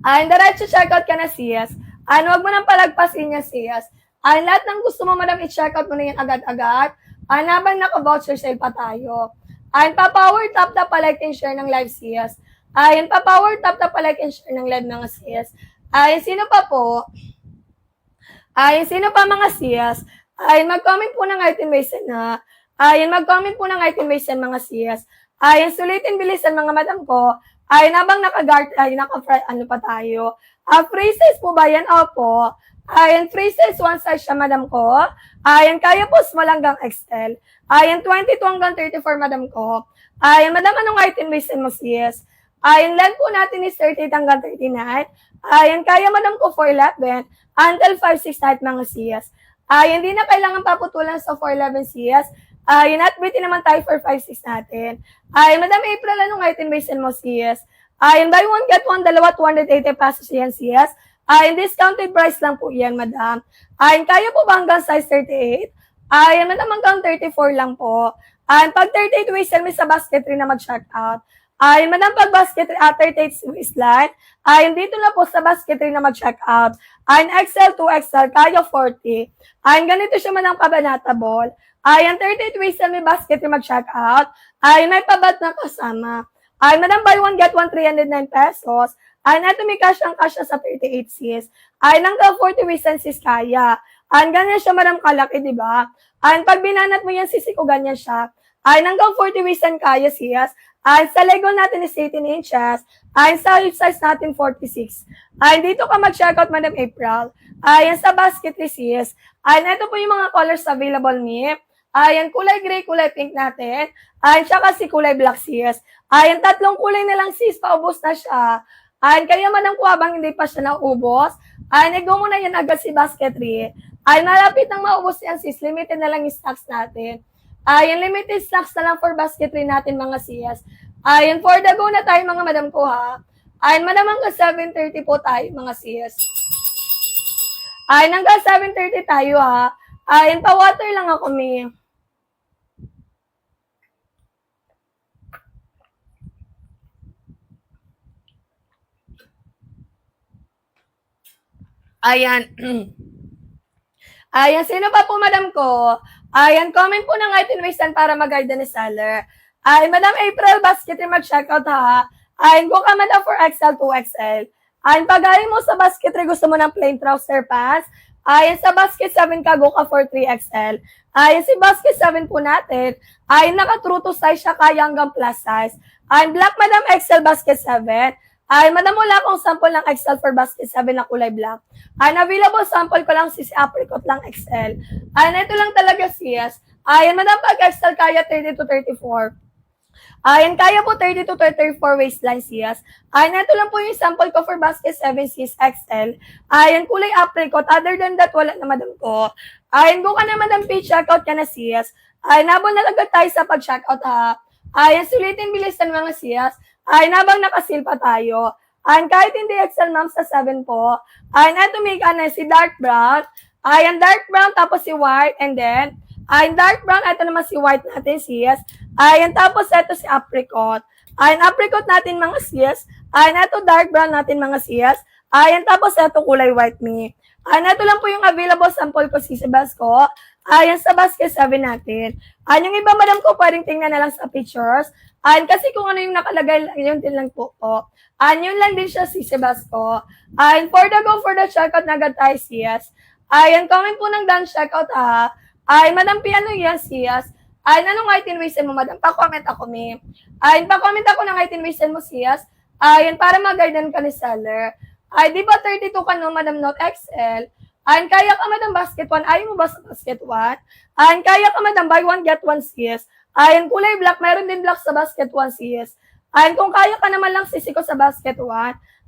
Ay, diretso checkout ka na sis. Ay, wag mo nang palagpasin niya sis. Ay, lahat ng gusto mo, madam, i-checkout mo na yan agad-agad. Ay, nabang naka-voucher sale pa tayo. Ay, pa-power tap na pa-like and share ng live sis. Ay, pa-power tap na pa-like and share ng live mga sis. Ay, sino pa po? Ay, sino pa mga sis? Ay, mag-comment po ng item waste na. Ay, mag-comment po ng item waste mga sis. Ay, sulitin bilisan mga madam ko. Ay, nabang naka-guard, ay, ano pa tayo? Free size po ba yan? Opo. Ay, free size, one size siya madam ko. Ay, kaya po small hanggang XL. Ay, 22 hanggang 34 madam ko. Ay, madam, anong item waste mo sis? Ay, length po natin is 38 hanggang 39. Ayan, kaya madam ko 411 until 5'6" height mga sis. Ayan, hindi na kailangan paputulan sa 411 sis. Ayan, at beauty naman tayo for 5'6" natin. Ayan, madam April, anong item base mo sis? Ayan, buy one get one, dalawa, 280 pesos yan sis. Ayan, discounted price lang po yan, madam. Ayan, kaya po ba hanggang size 38? Ayan, madam, hanggang 34 lang po. Ayan, pag 38 waist, may sa basket rin na mag-check out. Ay, madam, pag basket 38 waistline, ay, dito na po sa basket rin na mag-check out. Ay, XL to XL, kaya 40. Ay, ganito siya madam kabanatable. Ay, 38 waistline may basket rin mag-check out. Ay, may pabat na kasama. Ay, madam, buy one, get one, 309 pesos. Ay, neto may cash ang cash sa 38 sis. Ay, hanggang 40 reasons sis kaya. Ay, ganyan siya madam kalaki, di ba? Ay, pag binanat mo yan sis, ko ganyan siya. Ay, hanggang 40 reasons kaya sis. Ay, sa Lego natin is 18 inches. Ay, sa hip size natin 46. Ay, dito ka mag-checkout madam April. Ay, sa basket sis. Ay, neto po yung mga colors available ni. Ayan, kulay gray, kulay pink natin. Ayan, tsaka si kulay black sis. Ayan, tatlong kulay na lang sis, paubos na siya. Ayan, kaya man ang kuwabang hindi pa siya naubos. Ayan, go muna yan agad si basketry. Ayan, malapit nang maubos yan sis, limited na lang yung stocks natin. Ayan, limited stocks na lang for basketry natin mga sis. Ayan, for the go na tayo mga madam ko ha. Ayan, madam hanggang 7:30 po tayo mga sis. Ayan, hanggang 7:30 tayo ha. Ayan, pa-water lang ako, may. Ayan. Ayan, sino pa po, madam ko? Ayan, comment po ng item wastean para mag-guide ni seller. Ayan, madam April, basket yung mag-checkout ha. Ayan, go ka madam for XL to XL. Ayan, pag mo sa basket, gusto mo ng plain trouser pants. Ayan, sa basket 7 ka, go ka for 3XL. Ayan, si basket 7 po natin. Ayan, naka-true to size siya, kaya hanggang plus size. Ayan, black madam XL basket 7. Ay, madam, wala akong sample ng XL for basket 7 na kulay black. Ay, available sample ko lang si apricot lang XL. Ay, ito lang talaga sis. Ay, madam, pag XL kaya 30 to 34. Ayan, kaya po 30 to 34 waistline sis. Ayan, ito lang po yung sample ko for basket 7 sis XL. Ayan, kulay apricot. Other than that, wala na madam ko. Ayan, go ka na madam, page checkout ka na sis. Ayan, nabon na agad tayo sa pag-checkout ha. Ayan, sulitin bilisan mga sis. Ay, nabang nakasil pa tayo. Ayan, kahit hindi XL ma'am sa 7 po. Ayan, ito may si dark brown. Ayan, dark brown, tapos si white. And then, ayan, dark brown, ito naman si white natin, sis. Ayan, tapos ito si apricot. Ayan, apricot natin mga sis. Ayan, ito dark brown natin mga sis. Ayan, tapos ito kulay white me. Ayan, ito lang po yung available sample ko si Basco. Ayan, sa basket 7 natin. Ayan, yung iba madam ko, pwedeng tingnan na lang sa pictures. Ayan, kasi kung ano yung nakalagay, yun din lang po po. Ayan, yun lang din siya si Basco. Ayan, for the go for the checkout na agad tayo sis. Ayan, comment po ng done checkout ha. Ayan, madam, ano yan sis? Ayan, anong item wastean mo madam? Pa-comment ako may. Ayan, pa-comment ako ng item wastean mo sis. Ayan, para mag-guidean ka ni seller. Ay, di ba 32 ka no, madam, not XL? Ayan, kaya ka madam basket 1. Ayaw mo ba sa basket 1? Ayan, kaya ka madam buy one get one sis. Ayan, kulay black. Mayroon din black sa basket 1 sis. Ayan, kung kaya ka naman lang sisi ko sa basket 1.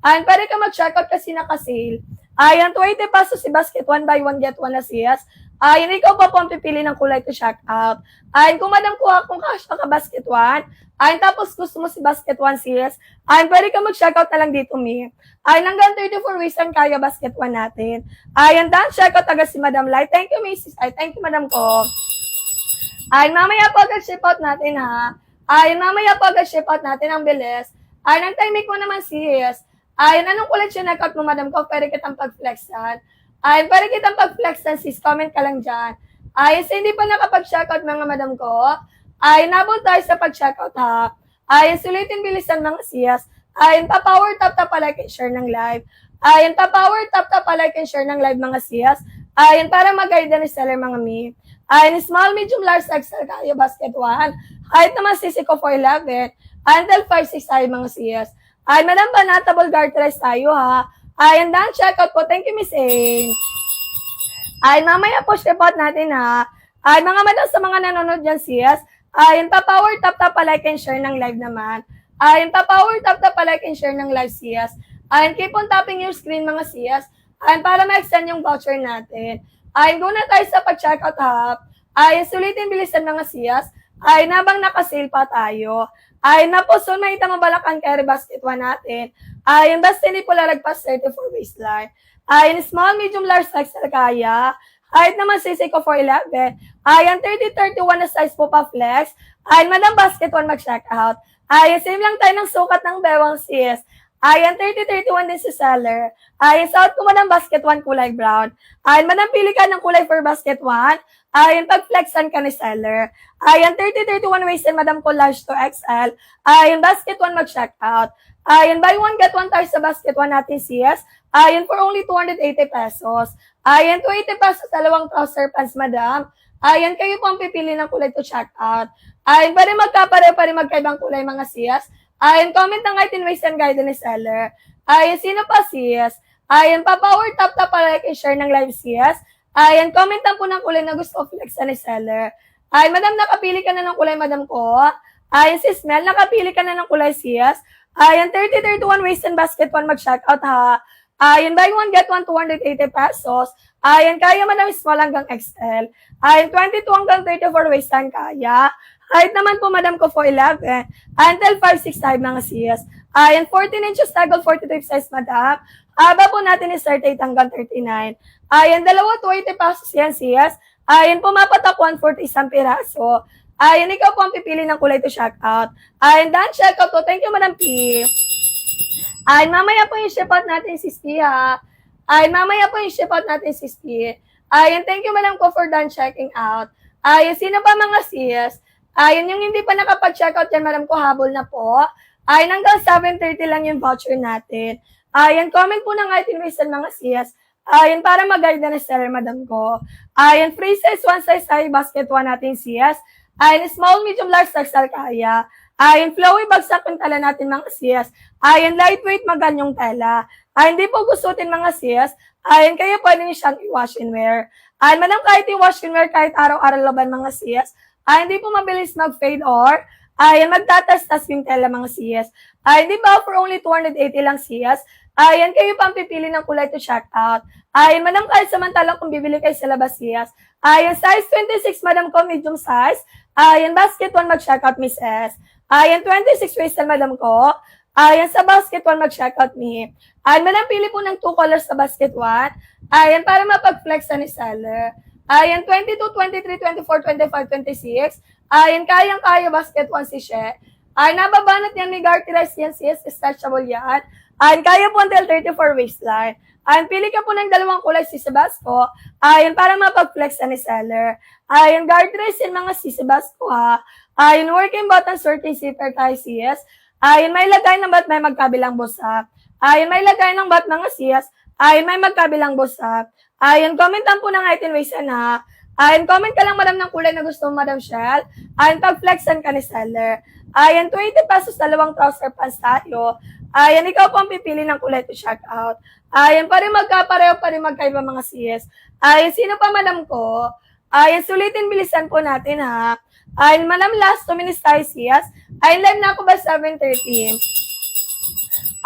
Ayan, pwede ka mag-checkout kasi naka-sale. Ayan, 20 pesos si basket 1 buy one get one na sis. Ayan, ikaw pa po ang pipili ng kulay to check out. Ayan, kung madam kuha kung cash ka basket 1. Ayan, tapos gusto mo si basket 1 sis. Ayan, pwede ka mag-checkout na lang dito, mi. Ayan, hanggang 34 weeks lang kaya basket 1 natin. Ayan, done checkout agad si Madam Lai. Thank you, Mrs. Ay, thank you, Madam ko. Ayan, mamaya po agad-ship out natin, ha. Ayan, mamaya po agad-ship out natin ang bilis. Ayan, ang timing mo naman sis. Ayan, anong kulit siya check-out mo, Madam ko? Pwede kitang pag-flexan. Ayan, pwede kitang pag-flexan, sis. Comment ka lang dyan. Ayan, sa hindi pa nakapag-checkout, mga Madam ko. Ayan, nabot tayo sa pag-checkout, ha. Ayan, sulitin bilisan, mga sis. Ayan, pa-power tap like and share ng live. Ayan, pa-power tap like and share ng live, mga sis. Ayan, para mag-guide na ni seller, mga mi. Ayan, small, medium, large, XL tayo, basket 1. Height naman sisi ko 4'11". Until 5'6" tayo, mga sis. Ayan, Madam, banatable garterized tayo, ha. Ayan, done checkout po. Thank you, Miss A. Ayan, mamaya po ship out natin, ha. Ayan, mga madam, sa mga nanonood dyan, sis. Ayan, pa-power tap like and share ng live naman. Ayan, pa-power tap like and share ng live, sis. Ayan, keep on tapping your screen, mga sis. Ayan, para ma-extend yung voucher natin. Ayan, go na tayo sa pag-checkout, ha. Ayan, sulitin bilisan, mga sis. Ayan, nabang nakasale pa tayo. Ayan na po, so may itang balakan carry basket 1 natin. Ayan, basta hindi po lalagpas 34 waistline. Ayan, small, medium, large size na kaya. Height naman sisi ko 4'11". Ayan, 30-31 na size po pa flex. Ayan, Madam basket 1 mag-check out. Ayan, same lang tayo ng sukat ng bewang sis. Ayan, 30-31 din si seller. Ayan, sa out ko madam basket 1 kulay brown. Ayan, madam pili ka ng kulay for basket 1. Ayan, pag-flexan ka ni seller. Ayan, 30-31 waist and madam ko large to XL. Ayan, basket 1 mag-check out. Ayan, buy 1 get 1 tayo sa basket 1 natin CS. Ayan, for only 280 pesos. Ayan, 280 pesos, dalawang trouser pants, madam. Ayan, kayo po ang pipili ng kulay to check out. Ayan, pa rin magkapareho, pa rin magkaibang kulay mga CS. Ayan, comment ng height and waist and guide ni seller. Ayan, sino pa CS? Ayan, pa-power tap para like and share ng live CS. Ayan, comment lang po ng kulay na gusto ko flex ni seller. Ayan, madam, nakapili ka na ng kulay, madam ko. Ayan, sis Mel, nakapili ka na ng kulay CS. Ayan, 30-31 waist and basket 1 mag-check out ha. Ayan, buy 1 get 1 280 pesos. Ayan, kaya madam small hanggang XL. Ayan, 22 hanggang 34 waist and kaya. Height naman po, madam ko, 4'11". Until 5'6" mga CS. Ayan, 14 inches taggle, 42 size, madam. Haba po natin is 38 hanggang 39. Ayan, dalawa, 20 pesos yan, CS. Ayan, pumapatak 140 isang piraso. Ayan, ikaw po ang pipili ng kulay to check out. Ayan, done check out po. Thank you, madam P. Ayan, mamaya po yung ship out natin, sis P, ha. Ayan, mamaya po yung ship out natin, sis P. Ayan, thank you, madam ko, for done checking out. Ayan, sino pa mga CS? Ayan, yung hindi pa nakapag-checkout yan, madam ko, habol na po. Ayan, hanggang 7:30 lang yung voucher natin. Ayan, comment po ng item waste mga CS. Ayan, para mag-guide na seller, madam ko. Ayan, free size, one size tayo, basket 1 natin CS. Ayan, small, medium, large, XL kaya. Ayan, flowy bagsak yung tela natin mga CS. Ayan, lightweight, maganyong tela. Ayan, hindi po gustutin mga CS. Ayan, kaya pwede niyo siyang i-wash and wear. Ayan, madam, kahit i-wash and wear, kahit araw-araw laban mga CS. Ay, hindi po mabilis mag-fade or ay magtatas-tas yung tela mga CS. Ay, di ba for only 280 lang CS? Ayan, kayo pa ang pipili ng kulay to check out. Ayan, madam, kahit samantalang kung bibili kayo sa labas CS. Ayan, size 26, madam ko, medium size. Ayan, basket 1 mag-check out, Miss S. Ayan, 26 waist na madam ko. Ayan, sa basket 1 mag-check out me. Ayan, madam, pili po ng 2 colors sa basket 1. Ayan, para mapag-flex ni seller. Ayan, 22, 23, 24, 25, 26. Ayan, kayang-kaya basket 1 si She. Ayan, nababanat yan ni Gartires yan sis, stretchable yan. Ayan, kaya po until 34 waistline. Ayan, pili ka po ng dalawang kulay si Sebasco. Ayan, para mapag-flex ni seller. Ayan, Gartires yan mga si Sebasco ha. Ayan, working buttons, working zipper tayo sis. Ayan, may lagay ng bat may magkabilang busak. Ayan, may lagay ng bat mga sis. Ayan, may magkabilang busak. Ayan, commentan po ng item waste ha. Ayan, comment ka lang madam ng kulay na gusto mo, Madam Shell. Ayan, pag-flexan ka ni seller. Ayan, 20 pesos, dalawang trouser pants tayo. Ayan, ikaw po ang pipili ng kulay to check out. Ayan, pa rin magkapareho, pa rin magkaiba mga CS. Ayan, sino pa madam ko? Ayan, sulitin bilisan po natin ha. Ayan, madam, last 2 minutes tayo CS. Ayan, live na ako ba 7:30?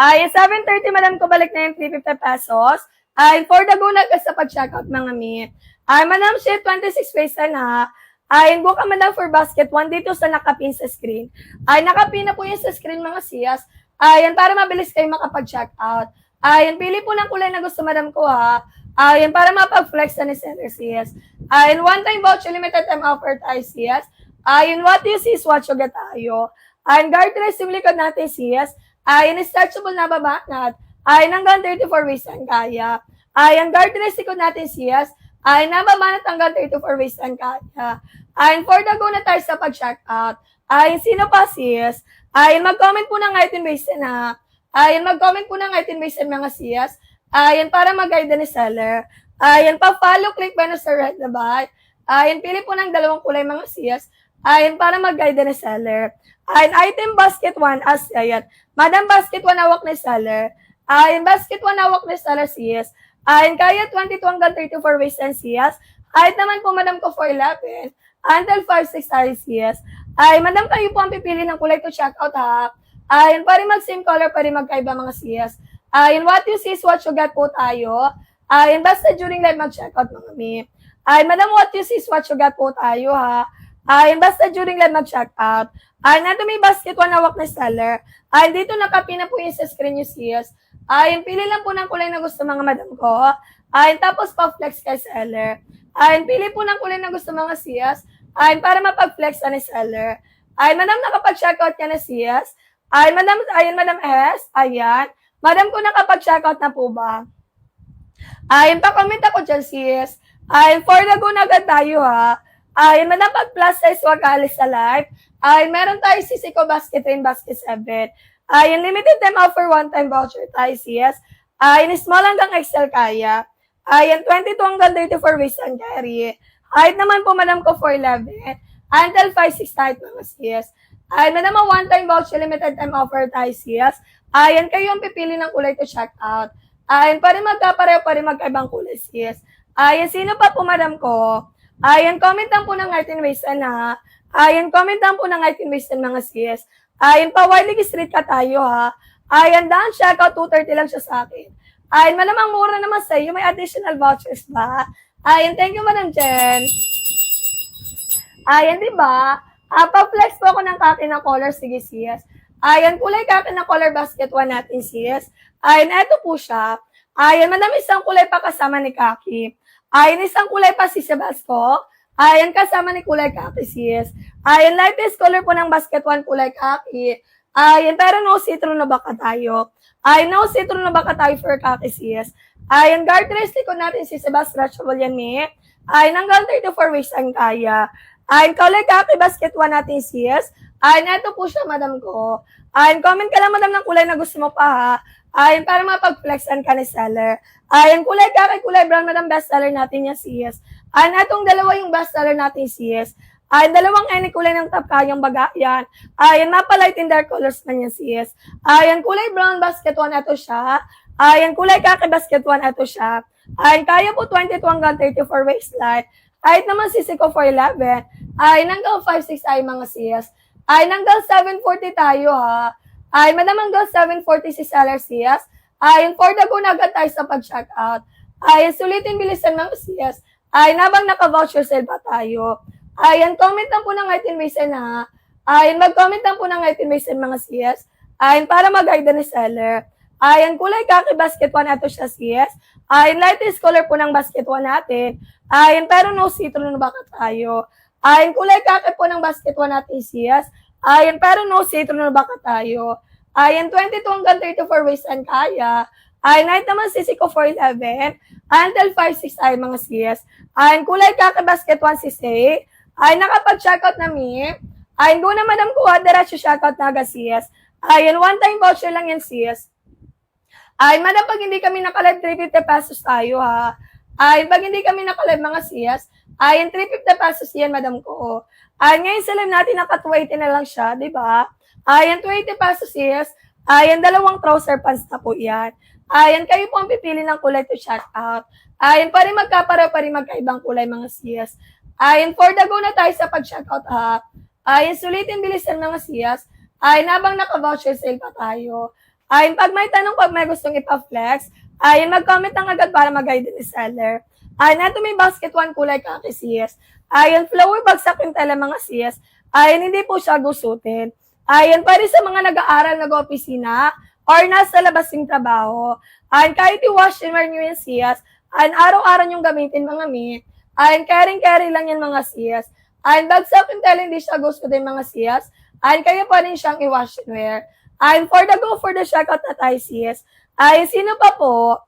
Ayan, 7:30 madam ko, balik na yung 350 pesos. Ay, for the go na sa pag-checkout mga mi. Ay, madam, shit, 26 pesos na. Ay, buka madam for basket 1 dito sa nakapin sa screen. Ay, nakapin na po yun sa screen mga siyas. Ayan, para mabilis kayo makapag-checkout. Ayan, pili po ng kulay na gusto madam ko ha. Ayan, para mapag-flex na ni seller siyas. Ayan, one-time voucher, limited time offer tayo siyas. Ayan, what you see is what you get tayo. Ayan, guardrails yung likod natin siyas. Ayan, stretchable na babanat. Ayan, hanggang 34 waist ang kaya. Ayan, guardrails likod natin siyas. Ayan, nababanat hanggang 34 waist ang kaya. Ayan, for the go na tayo sa pag-check out. Ayan, sino pa siyas? Ayan, mag-comment po ng item waist na. Ayan, mag-comment po ng item waist mga siyas. Ayan, para mag-guide ni seller. Ayan, pa-follow, click ba na sa red na ba? Ayan, pili po ng dalawang kulay mga siyas. Ayan, para mag-guide ni seller. Ayan, item basket 1 as ayan. Madam basket 1 hawak ni seller. Ayan, basket 1 hawak ni seller siyas. Ayan, kaya 22 hanggang 34 waist and siyas. Kahit naman po madam ko 4'11". Until 5'6" tayo siyas. Ay, madam kayo po ang pipili ng kulay to check out ha. Ayan, pari mag-same color, pari magkaiba mga siyas. Ayan, what you see is what you get po tayo. Ayan, basta during live mag-check out mga mi. Ayan, madam, what you see is what you get po tayo ha. Ayan, basta during live mag-check out. Ayan, nato may basket 1 hawak na seller. Ayan, dito nakapina po yung sa screen yung siyas. Ayan, pili lang po ng kulay na gusto mga madam ko. Ayan, tapos pa-flex kay seller. Ayan, pili po ng kulay na gusto mga siyas. Ayan, para mapag-flex ni seller. Ayan, madam, nakapag-checkout ka na siyas. Ayan, madam S. Ayan. Madam, kung nakapag-checkout na po ba? Ayun, pa-comment ako dyan, sis. Ayun, for the go na agad tayo, ha. Ayun, madam, pag plus size, wag alis sa live. Ayun, meron tayo Sisico Basket 3, Basket 7. Ayun, limited time offer, one-time voucher tayo, sis. Ayun, small hanggang XL kaya. Ayun, 22 hanggang 34 waist and carry. Height naman po, madam ko, 4'11". Until 5'6" height, mga sis. Ayun, madam, one-time voucher, limited time offer tayo, sis. Ayun, kayo ang pipili ng kulay to check out. Ayun, pa rin magkapareho, pa rin magkaibang kulay, sis. Ayun, sino pa po, madam ko? Ayun, comment lang po ng height and waist na. Ayun, comment lang po ng height and waist mga sis. Ayun, pa Wiley Street ka tayo, ha. Ayun, daan check out, 230 lang siya sa akin. Ayun, malamang mura naman sa iyo. May additional vouchers ba? Ayun, thank you, Madam Jen. Ayun, di ba? Pa-flex po ako ng kaki ng color. Sige, sis. Ayun, kulay kaki ng color basket 1 natin, sis. Ayun, eto po siya. Ayun, madam, isang kulay pa kasama ni kaki. Ayun, isang kulay pa si Sebasco. Ayun, kasama ni kulay kaki, sis. Ayun, lightest color po ng basket 1, kulay kaki. Ayun, pero no citron na baka tayo. Ayun, no citron na baka tayo for kaki, sis. Ayun, guard race ko natin si Sebastian Chavalyan. Ayun, hanggang 34 waist ang kaya. Ayun, kulay kaki basket 1 natin, sis. Ayun, eto po siya, madam ko. Ayun, comment ka lang, madam, ng kulay na gusto mo pa, ha. Ayun, para mapag-flexan ka ni seller. Ayun, kulay kaki, kulay brown, madam, bestseller natin yan, sis. Ayun, etong dalawa yung bestseller natin, sis. Ayun, dalawang any kulay ng top kayang baga yan. Ayun, mapa-light in dark colors na yan, sis. Ayun, kulay brown, basket 1, eto siya. Ayun, kulay kaki, basket 1, eto siya. Ayun, kaya po 22 hanggang 34 waistline. Ayun naman, sisi ko 4'11". Ayun, hanggang 5'6" ay mga sis. Ayun, hanggang 7'40" tayo, ha. Ayun, madam, hanggang 7'40" si seller, sis. Ayun, for the go na agad tayo sa pag-check out. Ayun, sulitin bilisan mga sis. Ayun, habang naka-voucher sale pa tayo. Ayun, comment lang po ng height and waist na. Ayun, mag-comment lang po ng height and waist mga sis. Ayun, para mag-guide ni seller. Ayun, kulay kaki basket 1 ito siya, sis. Ayun, lightest color po ng basket 1 natin. Ayun, pero no citron na baka tayo. Ayun, kulay kaki po ng basket 1 natin, sis. Ayun, pero no citron na baka tayo. Ayun, 22 hanggang 34 waist and kaya. Ayun, height naman sisi ko 4'11". Until 5'6" ay mga sis. Ayun, kulay kaki basket 1 sisi. Ayun, nakapag-checkout na mi. Ayun, go na, madam kuha, diretso checkout na agad, sis. Ayun, one-time voucher lang yan, sis. Ayun, madam, pag hindi kami nakalive, 350 pesos tayo, ha. Ayun, pag hindi kami nakalive, mga sis, ayun, 350 pesos yan, madam ko. Ayun, ngayon sa live natin, naka 280 na lang siya, di ba? Ayun, 280 pesos, sis. Ayun, dalawang trouser pants na po yan. Ayun, kayo po ang pipili ng kulay to check out. Ayun, pa rin magkapareho, pa rin magkaibang kulay, mga sis. Ayun, for the go na tayo sa pag-checkout, ha. Ayun, sulitin bilisan, mga sis. Ayun, habang naka-voucher sale pa tayo. Ayun, pag may tanong, pag may gustong ipa-flex, ayun, mag-comment lang agad para mag-guide ni seller. Ayun, ito may basket 1 kulay kaki, sis. Ayun, flower bagsak yung tela, mga sis. Ayun, hindi po siya gusutin. Ayun, para sa mga nag-aaral, nag-opisina, or nasa labas yung trabaho. Ayun, kahit i-wash and wear nyo yung sis. Ayun, araw-araw yung gamitin, mga mi. Ayun, carry lang yan, mga sis. Ayun, bagsak yung tela, hindi siya gusutin, mga sis. Ayun, kaya pa rin siyang i-wash and wear. Ayun, for the go for the checkout na tayo, sis. Ayun, sino pa po?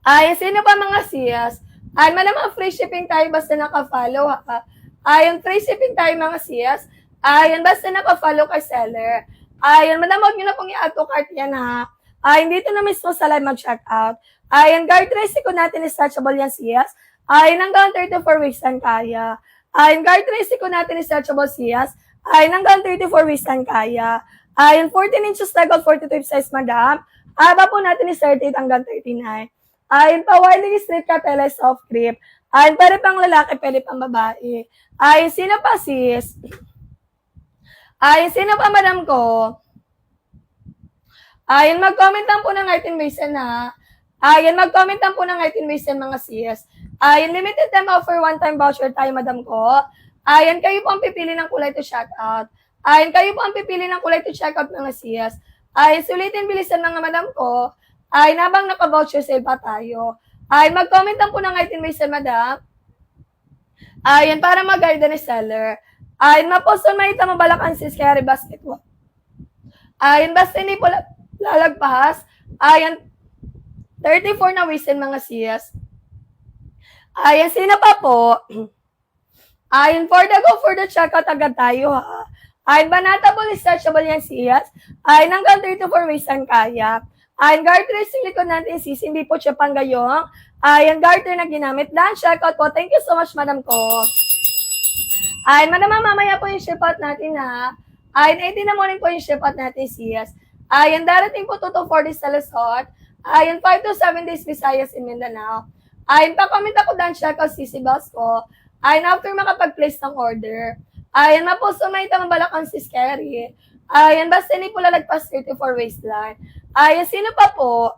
Ayun, sino pa, mga sis? Ayun, malamang free shipping tayo basta naka-follow, ha? Ayun, free shipping tayo, mga sis. Ayun, basta naka-follow kay seller. Ayun, madam, huwag nyo na pong i-add to cart yan, ha? Ayun, dito na mismo sa live mag-check out. Ayun, guard race ko natin is touchable yan, sis. Ayun, hanggang 34 weeks ang kaya. Ayun, guard race ko natin is touchable, sis. Ayun, hanggang 34 weeks ang kaya. Ayun, 14 inches legal, 42 size, madam. Haba po natin is 38 hanggang 39. Ayun, pa Wiley Street ka, tela soft grip. Ayun, pwede pang lalaki, pwede pang babae. Ayun, sino pa, sis? Ayun, sino pa, madam ko? Ayun, mag-comment lang po ng height and waist na. Ayun, mag-comment lang po ng height and waist mga sis. Ayun, limited time offer, one-time voucher tayo, madam ko. Ayun, kayo po ang pipili ng kulay to check out. Ayun, kayo po ang pipili ng kulay to check out, mga sis. Ayun, sulitin bilisan, mga madam ko. Ayun, habang naka-voucher sale pa tayo. Ayun, mag-comment lang po ng height and waist, madam. Ayun, para mag-guide ni seller. Ayun, maposto may ita mabalakan sis, kaya basket mo. Ayun, basta hindi po lalagpas. Ayan, 34 na waist mga sis. Ayan, sino pa po? Ayan, for the checkout agad tayo ha. Ayan, banatable, stretchable yan sis. Ayan, hanggang 34 waist ang kaya. Ayan, garter yung likod natin sis, hindi po siya panggayong. Ayan, garter na ginamit. Dan, checkout po. Thank you so much, madam ko. Ayan, madam, mamaya po yung ship-out natin ha. Ayan, 18 na morning po yung ship-out natin sis. Ayan, darating po 2 to 4 days sa Luzon. Ayan, 5 to 7 days Visayas in Mindanao. Ayan, pa-comment ako dan checkout sis, boss ko. Ayan, after makapag-place ng order. Ayan, mapuso may tamang balakang sis Kerry. Ayan, basta hindi po lalagpas 34 waistline. Ayan, sino pa po?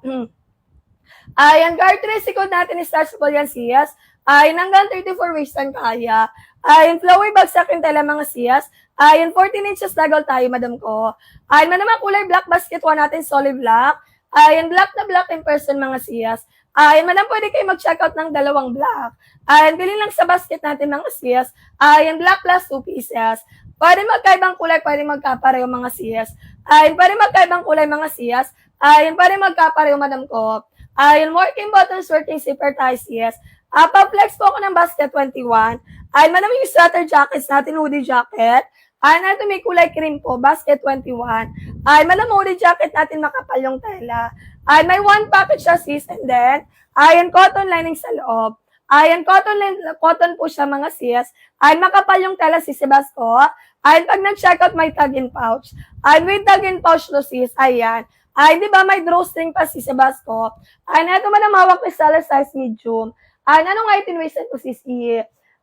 Ayan, garter code natin is stretchable yan sis. Ayan, hanggang 34 waistline kaya. Ayan, flower bagsak yung tela mga sis. Ayan, 14 inches lagal tayo, madam ko. Ayan, naman kulay black basket one natin, solid black. Ayan, black na black in person mga sis. Ayan, madam, pwede kayo mag-checkout ng dalawang black. Ayan, bilhin lang sa basket natin mga sis. Ayan, black plus 2 pieces. Pwede magkaibang kulay, pwede magkapareho mga sis. Ayan, pwede magkaibang kulay mga sis. Ayan, pwede magkapareho, madam ko. Ayan, working buttons, working zipper tayo sis. Pa-flex po ako ng basket 21. Ayan, madam, yung sweater jackets natin, hoodie jacket. Ayan, ito may kulay cream po, basket 21. Ayan, madam, hoodie jacket natin makapal yung tela. Ayan, may one package siya sis, and then, ayan, cotton lining sa loob. Ayan, cotton po siya mga sis. Ayan, makapal yung tela sis, Sebasco. Ayan, pag nag-checkout, may tag-in pouch. Ayan, with tag-in pouch to sis, ayan. Ayan, di ba, may drawstring pa sis, Sebasco. Ayan, ito madam, hawak ni seller size medium. Ayan, anong item waistan mo sis,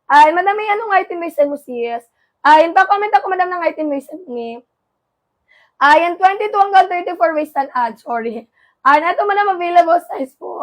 Ayan, madam, anong item waistan mo sis? Ayan, pa-comment ako madam ng item waistan mo. Ayan, 22 hanggang 34 waistan ad, sorry. Ayan, ito madam, available size po.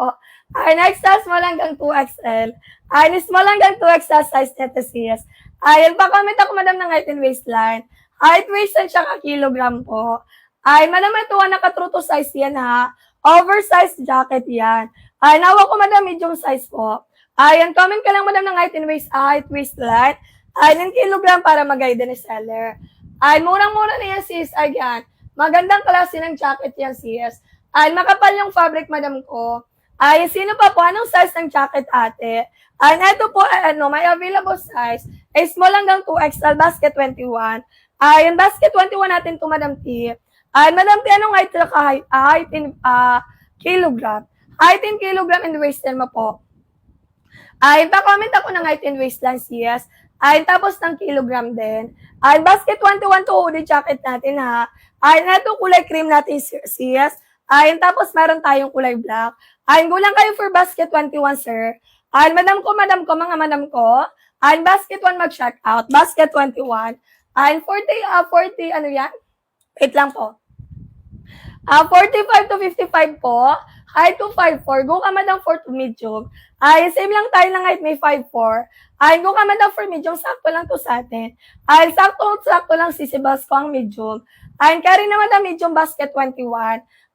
Ayan, extra small hanggang 2XL. Ayan, small hanggang 2XL size nito sis. Ayan, pa-comment ako madam ng item waistline. Height waistline siya ka-kilogram po. Ayan, madam, ito naka-true to size yan ha. Oversized jacket yan. Ayan, hawak ko madam, medium size po. Ayan, comment ka lang madam ng height waistline. Ayan, kilogram para mag-guide ni seller. Ayan, murang-mura na yan sis. Ayan, magandang klase ng jacket yan sis. Ayan, makapal yung fabric madam ko. Ayan, sino pa po? Anong size ng jacket ate? Ayan, ito po, may available size. Small hanggang 2XL, basket 21. Ayan, basket 21 natin to madam T. Ayan, madam T, anong height in kilogram? Height in kilogram and waistline mo po. Ayan, pa-comment ako ng height and waistline sis. Ayan, tapos ng kilogram din. Ayan, basket 21 to hoodie jacket natin ha. Ayan, ito kulay cream natin sis. Ayan, tapos meron tayong kulay black. Ayan, gulang kayo for basket 21 sir. Ayan, madam ko, mga madam ko. Ayan, basket 1 mag-check out. Basket 21. Ayan, 40, ano yan? Wait lang po. 45 to 55 po. Height to 5'4". Go ka madam for to medium. Ayan, same lang tayo ng height, may 5'4". Ayan, go ka madam for medium. Sakto lang to sa atin. Ayan, sakto lang si Sebasco ang medium. Ayan, carry na madam medium basket 21.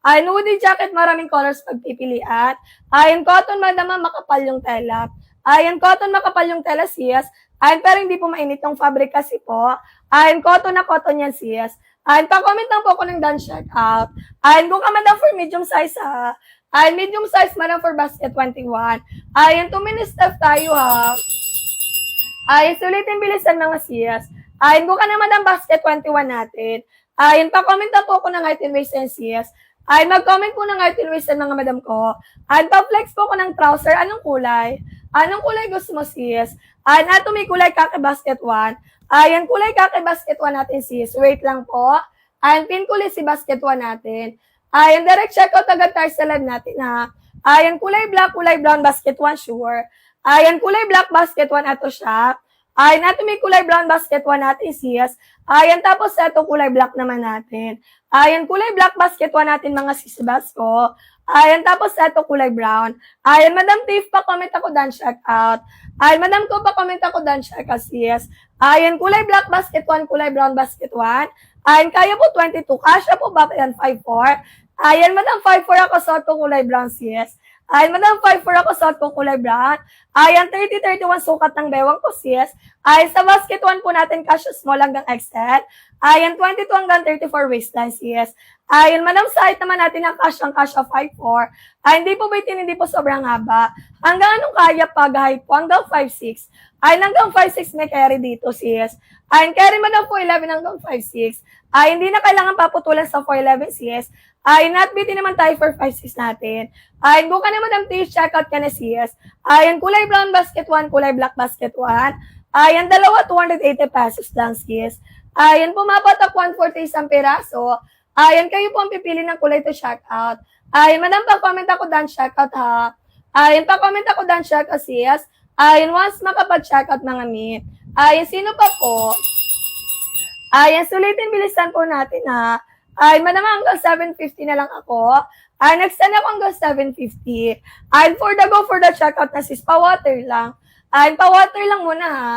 Ayan, hoodie jacket, maraming colors pagpipilian. Ayan, cotton madam, makapal yung tela. Ayan, cotton makapal yung tela sis. Ayan, pero hindi po mainit yung fabric kasi po. Ayan, cotton na cotton yan sis. Ayan, pa-comment lang po ako ng done check out. Ayan, kung ka madam for medium size ha. Ayan, medium size madam for basket 21. Ayan, 2 minutes left tayo ha. Ayan, sulitin bilisan mga sis. Ayan, kung ka na madam basket 21 natin. Ayan, pa-comment lang po ako ng height and waist and sis. Ayan, mag-comment po ng height and waist and mga madam ko. Ayan, pa-flex po ako ng trouser. Anong kulay? Anong kulay gusto mo sis? Ayan, ato may kulay kake basket 1. Ayan, kulay kake basket 1 natin sis. Wait lang po. Ayan, pin kulay si basket 1 natin. Ayan, direct checkout agad tayo sa live natin ha. Ayan, kulay black, kulay brown basket 1 sure. Ayan, kulay black basket 1 ato siya. Ayan, ato may kulay brown basket 1 natin sis. Ayan, tapos ito kulay black naman natin. Ayan, kulay black basket 1 natin mga sis Basco. Ayan, tapos ito kulay brown. Ayan, Madam Tiff, pa-comment ako dan check out. Ayan, Madam ko, pa-comment ako dan check out sis. Ayan, kulay black basket 1, kulay brown basket 1. Ayan, kaya po 22. Kasya po ba yan 5'4"? Ayan, Madam 5'4" ako, so ito kulay brown sis. Ay, madam, 5'4" ako, suot ko kulay brown. Ayan, 30-31 sukat ng bewang ko, sis. Ay, sa basket 1 po natin, kasya small hanggang XL. Ayan, 22 hanggang 34 waistline, sis. Ayan, madam, sa height naman natin ang kasya 5'4". Ay, hindi po bitin, hindi po sobrang haba. Hanggang anong kaya pag-height po? Hanggang 5'6". Ay, hanggang 5'6" may carry dito, sis. Ay, carry mo daw po 11 hanggang 5'6". Ay, hindi na kailangan paputulan sa 4'11", sis. Ay, not bitin naman tayo for 5'6" natin. Ay, kung ka naman ang please check out ka na, sis. Ayan, kulay brown basket 1, kulay black basket 1. Ayan, dalawa, 280 pesos lang, sis. Ayan, pumapatak 140 isang piraso. Ayan, kayo po ang pipili ng kulay to check out. Ayan, madam, pag-comment ako dan check out, ha. Ayan, pag-comment ako dan check out, sis. Ayan, once makapag-check out mga mi. Ayan, sino pa po? Ayan, sulitin, bilisan po natin, ha. Ay, madam, hanggang 750 na lang ako. Ay, nag-stand ako hanggang 750. Ay, for the checkout na, sis, pa-water lang. Ay, pa-water lang muna, ha.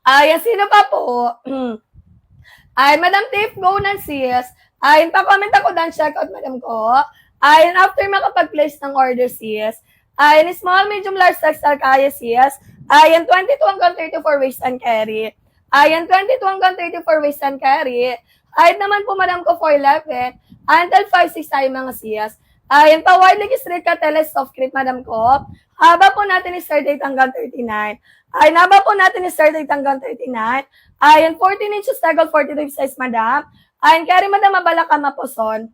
Ay, sino pa po? Ay, Madam Tiff, go na, sis. Ay, pa-comment ako dan checkout, madam ko. Ay, after makapag-place ng order, sis. Ay, small, medium, large, XL kaya, sis. Ayan, 22 hanggang 34 waist and carry. Ayan, 22 hanggang 34 waist and carry. Height naman po, madam ko, 4'11". Until 5'6" tayo, mga sis. Ayan, pa-widely straight ka, soft grip, madam ko. Haba po natin is 38 hanggang 39. Ayan, haba po natin is 38 hanggang 39. Ayan, 14 inches tagal, 42 size, madam. Ayan, carry, madam, mabala ka mapuson.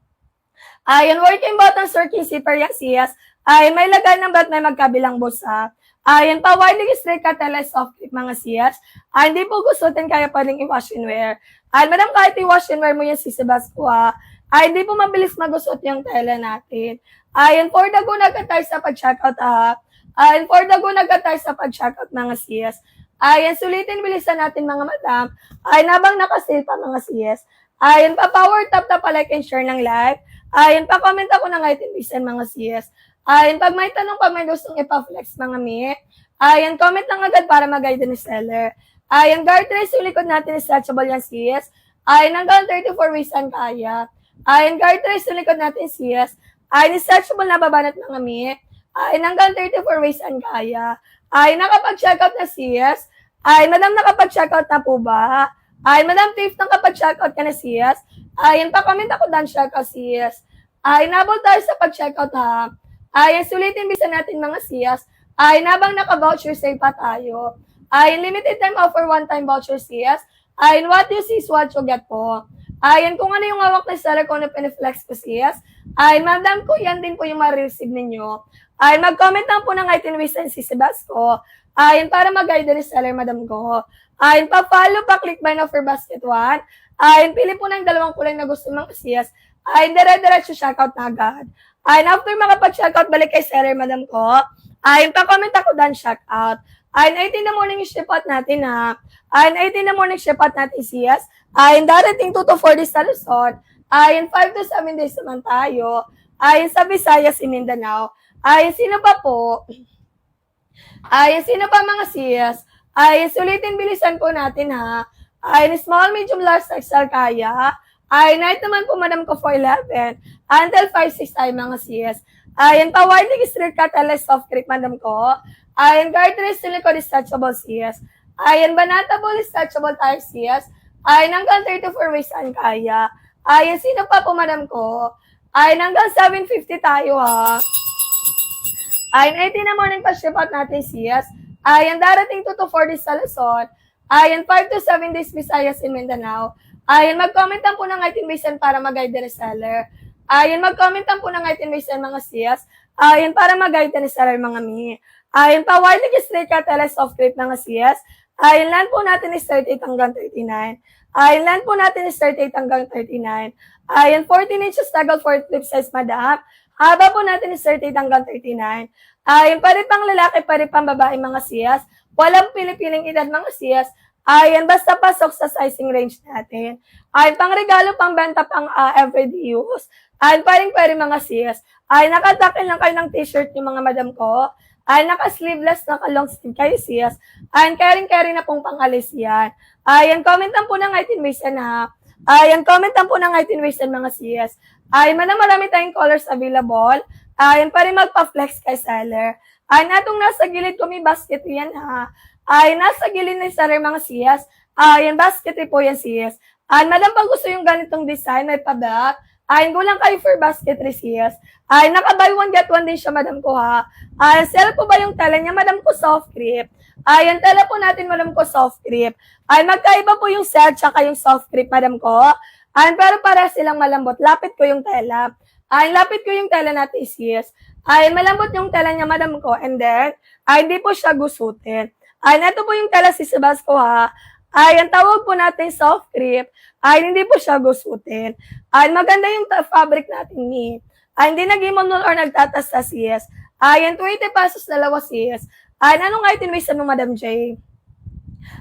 Ayan, working buttons, working zipper, yan, sis. Ayan, may lagay ng bat, may magkabilang busa. Ayan, pa-widely straight ka, soft grip, mga sis. Ayan, hindi po gustutin, kaya pwedeng i-wash and wear. Ayan, madam, kahit i-wash and wear mo yan, sisibas ko, ha. Ay, hindi po mabilis magusot yung tela natin. Ayan, for the go nagkatay sa pag-checkout, ha. Ayan, for the go nagkatay sa pag-checkout, mga sis. Ayan, sulitin, bilisan natin, mga madam. Ayan, habang nakasale pa, mga sis. Ayan, pa-power tap na pa-like and share ng live. Ayan, pa-comment ako ng item reason, mga sis. Ayan, pag may tanong pa, may gustong ipa-flex, mga mi. Ayan, comment lang agad para mag-guide ni seller. Ayan, guard trace yung likod natin is stretchable yan, sis. Ayan, hanggang 34 waist ang kaya. Ayan, guard trace yung likod natin, sis. Ayan, stretchable na babanat, mga mi. Ayan, hanggang 34 waist ang kaya. Ayan, nakapag-checkout na, sis. Ayan, madam, nakapag-checkout na po ba? Ayan, madam, Tiff, nakapag-checkout ka na, sis. Ayan, pa-comment ako dan checkout, sis. Ayan, nabot tayo sa pag-checkout, ha. Ayan, sulitin bisa natin, mga sis. Ayan, habang naka-voucher, save pa tayo. Ayan, limited time offer, one-time voucher, sis. Ayan, what you see is what you get po. Ayan, kung ano yung hawak na seller ko na piniflex ko, sis. Ayan, madam ko, yan din po yung ma-receive ninyo. Ayan, mag-comment lang po ng item waste and sisibas ko. Ayan, para mag-guide the seller, madam ko. Ayan, pa-follow, pa-click buy na for basket 1. Ayan, pili po ng dalawang kulay na gusto mga sis. Ayan, dire-diretso checkout na agad. Ayan, after makapag-checkout, balik kay seller, madam ko. Ayan, pa-comment ako dan checkout. Ayan, 18 na morning ship out natin, ha. Ayan, 18 na morning ship out natin, sis. Ayan, darating 2 to 4 days sa Luzon. Ayan, 5 to 7 days naman tayo. Ayan, sa Visayas, Mindanao. Ayan, sino pa po? Ayan, sino pa, mga sis? Ayan, sulitin, bilisan po natin, ha. Ayan, small, medium, large, XL kaya. Ayan, night naman po, madam ko, 4'11". Until 5'6" tayo, mga sis. Ayan, pa-widely straight ka, soft grip, madam ko. Ayan, guard trace, silicone, stretchable, sis. Ayan, banatable, stretchable tayo, sis. Ayan, hanggang 34 waist ang kaya. Ayan, sino pa po, madam ko? Ayan, hanggang 750 tayo, ha. Ayan, 18 na morning pa ship out natin, sis. Ayan, darating 2 to 4 days sa Luzon. Ayan, 5 to 7 days Visayas in Mindanao. Ayan, mag-comment lang po ng item reason para mag-guide the seller. Ayan, mag-comment lang po ng item reason, mga sis. Ayan, para mag-guide the seller, mga mi. Ayan, pa-widely straight ka, soft grip, mga sis. Ayan, land po natin is 38 hanggang 39. Ayan, land po natin is 38 hanggang 39. Ayan, 14 inches tagal, 4 clip size, madam. Haba po natin is 38 hanggang 39. Ayan, pari pang lalaki, pari pang babae, mga sis. Walang pili-piling edad, mga sis. Ayan, basta pasok sa sizing range natin. Ayan, pang regalo, pang benta, pang everyday use. Ayan, paring-pari, mga sis. Ayan, nakatakil lang kayo ng t-shirt yung mga madam ko. Ay, naka-sleeveless, naka-long sleeve kayo, sis. Ayan, caring-carry na pong pangalis yan. Ayan, comment lang po ng item waisten ha. Ayan, comment lang po ng item waisten mga sis. Ayan, marami tayong colors available. Ayan, pa rin magpa-flex kay seller. Ayan, atong nasa gilid ko may basket yan ha. Ayan, nasa gilid ni seller mga sis. Ayan, basket po yan sis. Ayan, madam pag gusto yung ganitong design, may pa-back. Ayan, go lang kayo for basket sis. Ay, naka-buy one get one din siya, madam ko ha. Ay, sell po ba yung tela niya, madam ko soft grip? Ay, yung tela po natin, madam ko soft grip. Ay, magkaiba po yung sell tsaka yung soft grip, madam ko. Ay, pero para silang malambot. Lapit ko yung tela. Ay, lapit ko yung tela natin, sis. Ay, malambot yung tela niya, madam ko. And then, ay, hindi po siya gusutin. Ay, ito po yung tela, sis Sebas ko ha. Ay, ang tawag po natin soft grip. Ay, hindi po siya gusutin. Ay, maganda yung fabric natin ni. Ay, hindi nag-imonol or nagtatas sa sis. Ayan, 20 pesos dalawa sis. Ayan, anong item waisten mo, Madam J?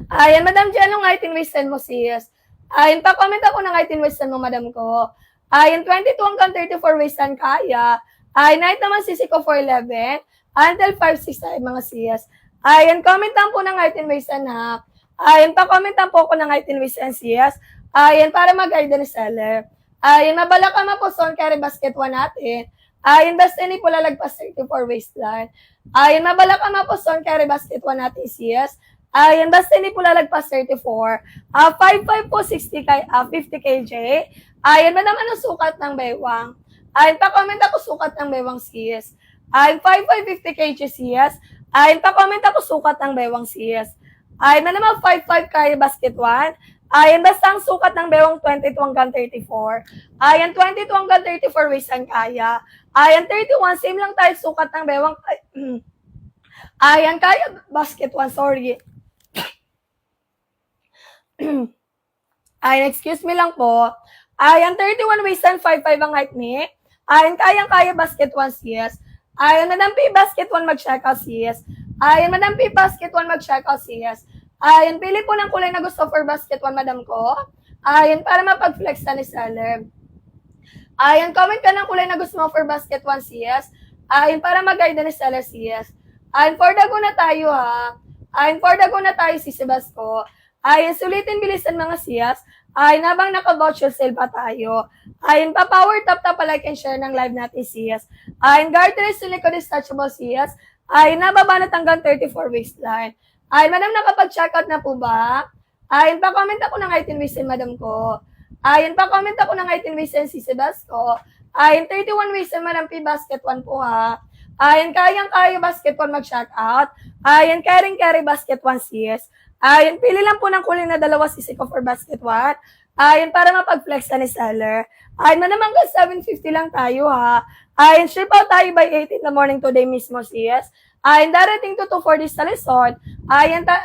Ayan, Madam J, anong item waisten mo sis? Ayan, pa-comment ako ng item waisten mo, Madam ko. Ayan, 22 hanggang 34 waisten kaya. Ayan, night naman sisi ko 411 until 5-6 tayo mga sis. Ayan, comment lang po ng item waisten ha. Ayan, pa-comment lang po ako ng item waisten sis. Ayan, para mag-guide na seller. Ayan, mabala ka po son carry basket 1 natin. Ayan, basta ni po lalagpas 34 waistline. Ayan, mabala ka po son carry basket 1 natin sis. Ayan, basta ni po lalagpas 34. 55 po 50 kg. Ayan, madam ano sukat ng baywang? Ayan, pa-comment ako sukat ng baywang sis. Ayan, 55 50 kg sis. Ayan, pa-comment ako sukat ng baywang sis. Ayan, madam 55 carry basket 1. Ayan, basta ang sukat ng bewang 22 hanggang 34. Ayan, 22 hanggang 34 waistline kaya. Ayan, 31, same lang tayo sukat ng bewang. Ayan, kaya basket 1, sorry. Ayan, excuse me lang po. Ayan, 31 waistline, 55 ang height ni. Ayan, kaya basket 1 sis. Ayan, Madam P, basket 1 mag-check out sis. Ayan, Madam P, basket 1 mag-check out sis. Ayan, pili po ng kulay na gusto for basket 1, madam ko. Ayan, para mapag-flex na ni seller. Ayan, comment ka ng kulay na gusto mo for basket 1 sis. Ayan, para mag-guide na ni seller sis. Ayan, for the go na tayo ha. Ayan, for the go na tayo si Sebasco. Ayan, sulitin bilisan mga sis. Ayan, habang naka-voucher sale pa tayo. Ayan, pa-power tap like and share ng live natin sis. Ayan, guard race to likod detachable sis. Ayan, nababa na hanggang 34 waistline. Ay, madam, nakapag-check out na po ba? Ayun, pa-comment ako ng item waisten, madam ko. Ayun, pa-comment ako ng item waisten si Sebasco. Ayun, 31 waisten, madam P, basket 1 po ha. Ayun, kayang-kaya basket 1 mag-check out. Ayun, carry basket 1 sis. Ayun, pili lang po ng kulay na dalawa sisi ko for basket 1. Ayun, para mapag-flex na ni seller. Ayun, madam, hanggang 750 lang tayo ha. Ayun, ship out tayo by 8 in the morning today mismo sis. Ayan, darating to 2 days sa Luzon. Ayan, 5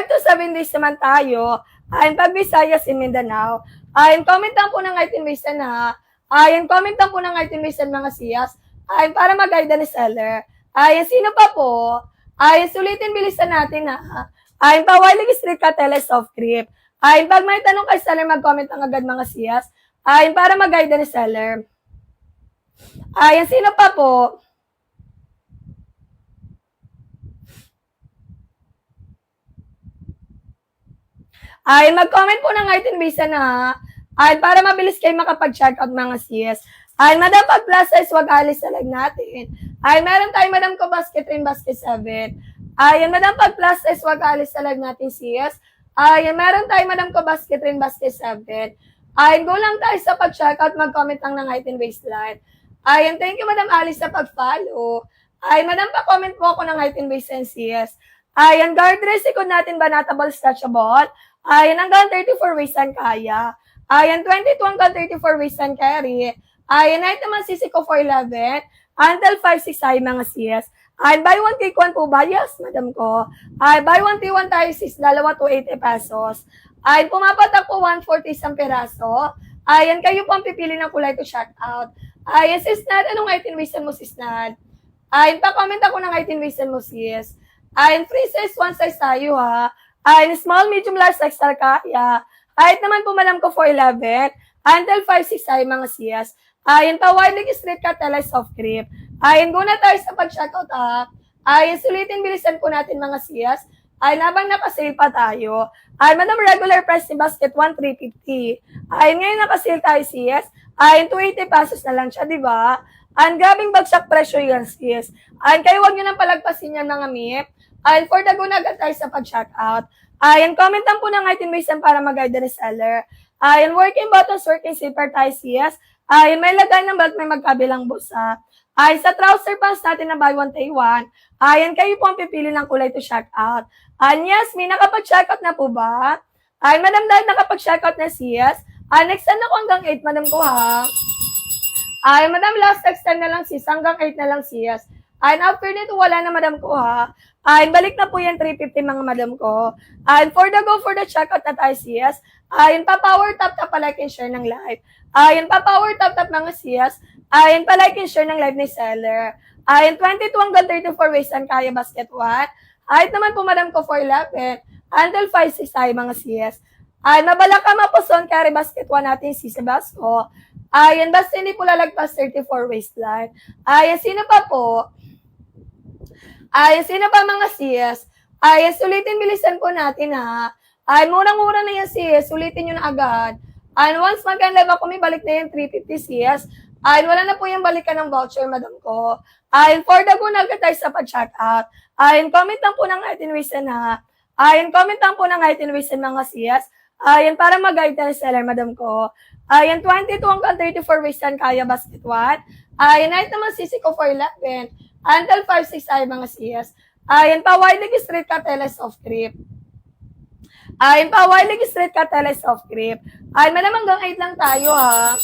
to 7 days naman tayo. Ayan, pag Visayas in Mindanao. Ayan, comment lang po ng item waisten ha. Ayan, comment lang po ng item waisten mga siyas. Ayan, para mag-guide ni seller. Ayan, sino pa po? Ayan, sulitin bilisan natin ha. Ayan, pawalig street ka tele soft grip. Ayan, pag may tanong kay seller, mag-comment lang agad mga siyas. Ayan, para mag-guide ni seller. Ayan, sino pa po? Ay, mag-comment po ng item visa na. Ay, para mabilis kayo makapag-check out mga sis. Ay, madam, pag plus size, wag alis sa lag natin. Ay, meron tayo, madam ko, basket 3, basket 7. Ay, madam, pag plus size, wag alis sa lag natin sis. Ay, meron tayo, madam ko, basket 3, basket 7. Ay, go lang tayo sa pag-check out, mag-comment lang ng item waistline. Ay, thank you, madam Alice, sa pag-follow. Ay, madam, pa-comment po ako ng item waistline sis. Ay, guard dress, ikon natin ba natable, stretchable? Ayan, hanggang 34 waistline kaya. Ayan, 22 hanggang 34 waistline carry. Ayan, night naman sisi ko 411 until 5-6 tayo mga sis. Ayan, buy 1 take 1 po ba? Yes, madam ko. Ayan, buy 1 take 1 tayo sis, dalawa to 80 pesos. Ayan, pumapatak po 140 isang peraso. Ayan, kayo po ang pipili ng kulay to shout out. Ayan, sis Nad, anong item waistline mo sis Nad? Ayan, pa-comment ako ng item waistline mo sis. Ayan, free size, 1 size tayo ha. Ay, small, medium, large, extra kaya. Height naman po madam ko 4'11", until 5'6" ay mga siyas. Ayan pa, widely straight cut, tele soft grip. Ayan, go na tayo sa pag-checkout ha. Ayan, sulitin bilisan po natin mga CS. Ayan, habang nakasale pa tayo. Ayan, madam, regular price ni basket 1,350. Ayan, ngayon nakasale tayo CS. Ayan, 280 pesos na lang siya, di ba? Ayan, grabing bagsak presyo yan, CS. Ayan, kayo huwag nyo nang palagpasin yan mga MIP. Ayan, for the go na agad tayo sa pag-checkout. Ayan, commentan po ng item based para mag-guide the seller. Ayan, working buttons, working zipper tayo, CS. Ayan, may lagay ng belt, may magkabilang busa. Ayan, sa trouser pants natin na buy one, take one. Ayan, kayo po ang pipili ng kulay to check out. Ayan, yes, may nakapag-check out na po ba? Ayan, madam, dahil nakapag-check out na CS. Ayan, extend ako hanggang 8, madam ko ha. Ayan, madam, last extend na lang sis, hanggang 8 na lang CS. Ayan, after nito, wala na madam ko ha. Ayan, balik na po yan 350 mga madam ko. Ayan, for the go for the checkout na tayo CS. Ayan, pa-power tap tap pa-like and share ng live. Ayan, pa-power tap tap mga CS. Ayan, pa-like and share ng live ni seller. Ayan, 22 hanggang 34 waist ang kaya basket 1. Ayan naman po madam ko for 11. Until 5-6 tayo mga CS. Ayan, mabala ka mapuson carry basket 1 natin si Sebasco. Ayan, basta hindi po lalagpas 34 waistline. Ayan, sino pa po? Ayan, sino pa mga CS? Ayan, sulitin bilisan po natin ha. Ayan, murang-mura na yan CS, sulitin nyo na agad. Ayan, once mag-live ako, may balik na yung 350 CS. Ayan, wala na po yung balikan ng voucher, madam ko. Ayan, for the go na agad tayo sa pag-check out. Ayan, comment lang po ng item reason ha. Ayan, comment lang po ng item reason mga CS. Ayan, para mag-guide na seller, madam ko. Ayan, 22 hanggang 34 waist yan kaya basket 1. Ayan, kahit naman sisi ko for 11. Until 5-6 tayo mga CS. Ayan, pa wide leg straight ka tele soft grip. Ayan, pa wide leg straight ka tele soft grip. Ayan, madam, hanggang 8 lang tayo ha.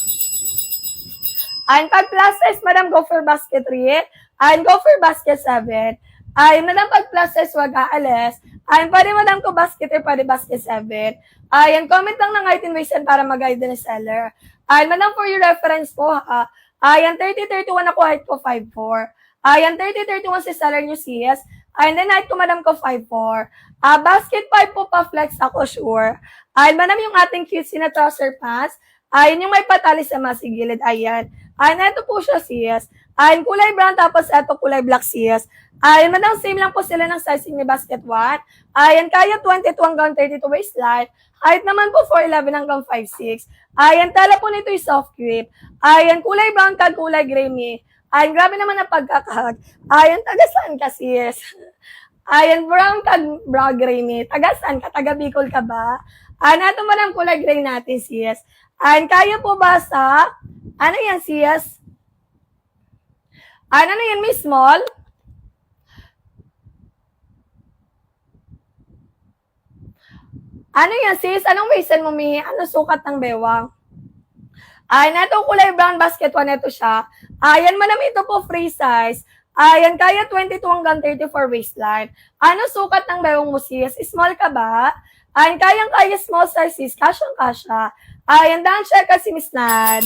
Ayan, pag plus size, madam, go for basket 3. Ayan, go for basket 7. Ayan, madam, pag plus size, wag aalis. Ayan, pwede madam ko basket or pwede basket 7. Ayan, comment lang ng item reason para mag-guide na seller. Ayan, madam, for your reference po ha. Ayan, 30-31 ako, height ko 5'4". Ayan, 30-31 si seller nyo CS. Ayan, then height ko madam ko 5'4". Basket 5 po pa flex ako, sure. Ayan, madam, yung ating cute na trouser pants. Ayan, yung may patali sa masigilid. Ayan. Ayan, ito po siya CS. Ayan, kulay brown, tapos ito kulay black CS. Ayan, madam, same lang po sila ng sizing ni basket 1. Ayan, kaya 22 hanggang 32 waistline. Height naman po 4'11 hanggang 5'6". Ayan, tala po nito yung soft grip. Ayan, kulay brown ka, kulay gray me. Ayan, grabe naman ang pagkakahag. Ayan, taga saan ka, sis? Ayan, brown ka, brown gray me. Taga saan ka? Taga Bicol ka ba? Ayan, ito man ang kulay gray natin, sis. Ayan, kaya po ba sa, ano yan, sis? Ayan, ano yan, may small? Ano yan, sis? Anong waistan mo, mi? Ano sukat ng bewang? Ayan, ito kulay brown basket 1, ito siya. Ayan, madam, ito po free size. Ayan, kaya 22 hanggang 34 waistline. Ano sukat ng bewang mo, sis? Small ka ba? Ayan, kayang-kaya small size, sis. Kasyang-kasya. Ayan, daan siya kasi Miss Nad.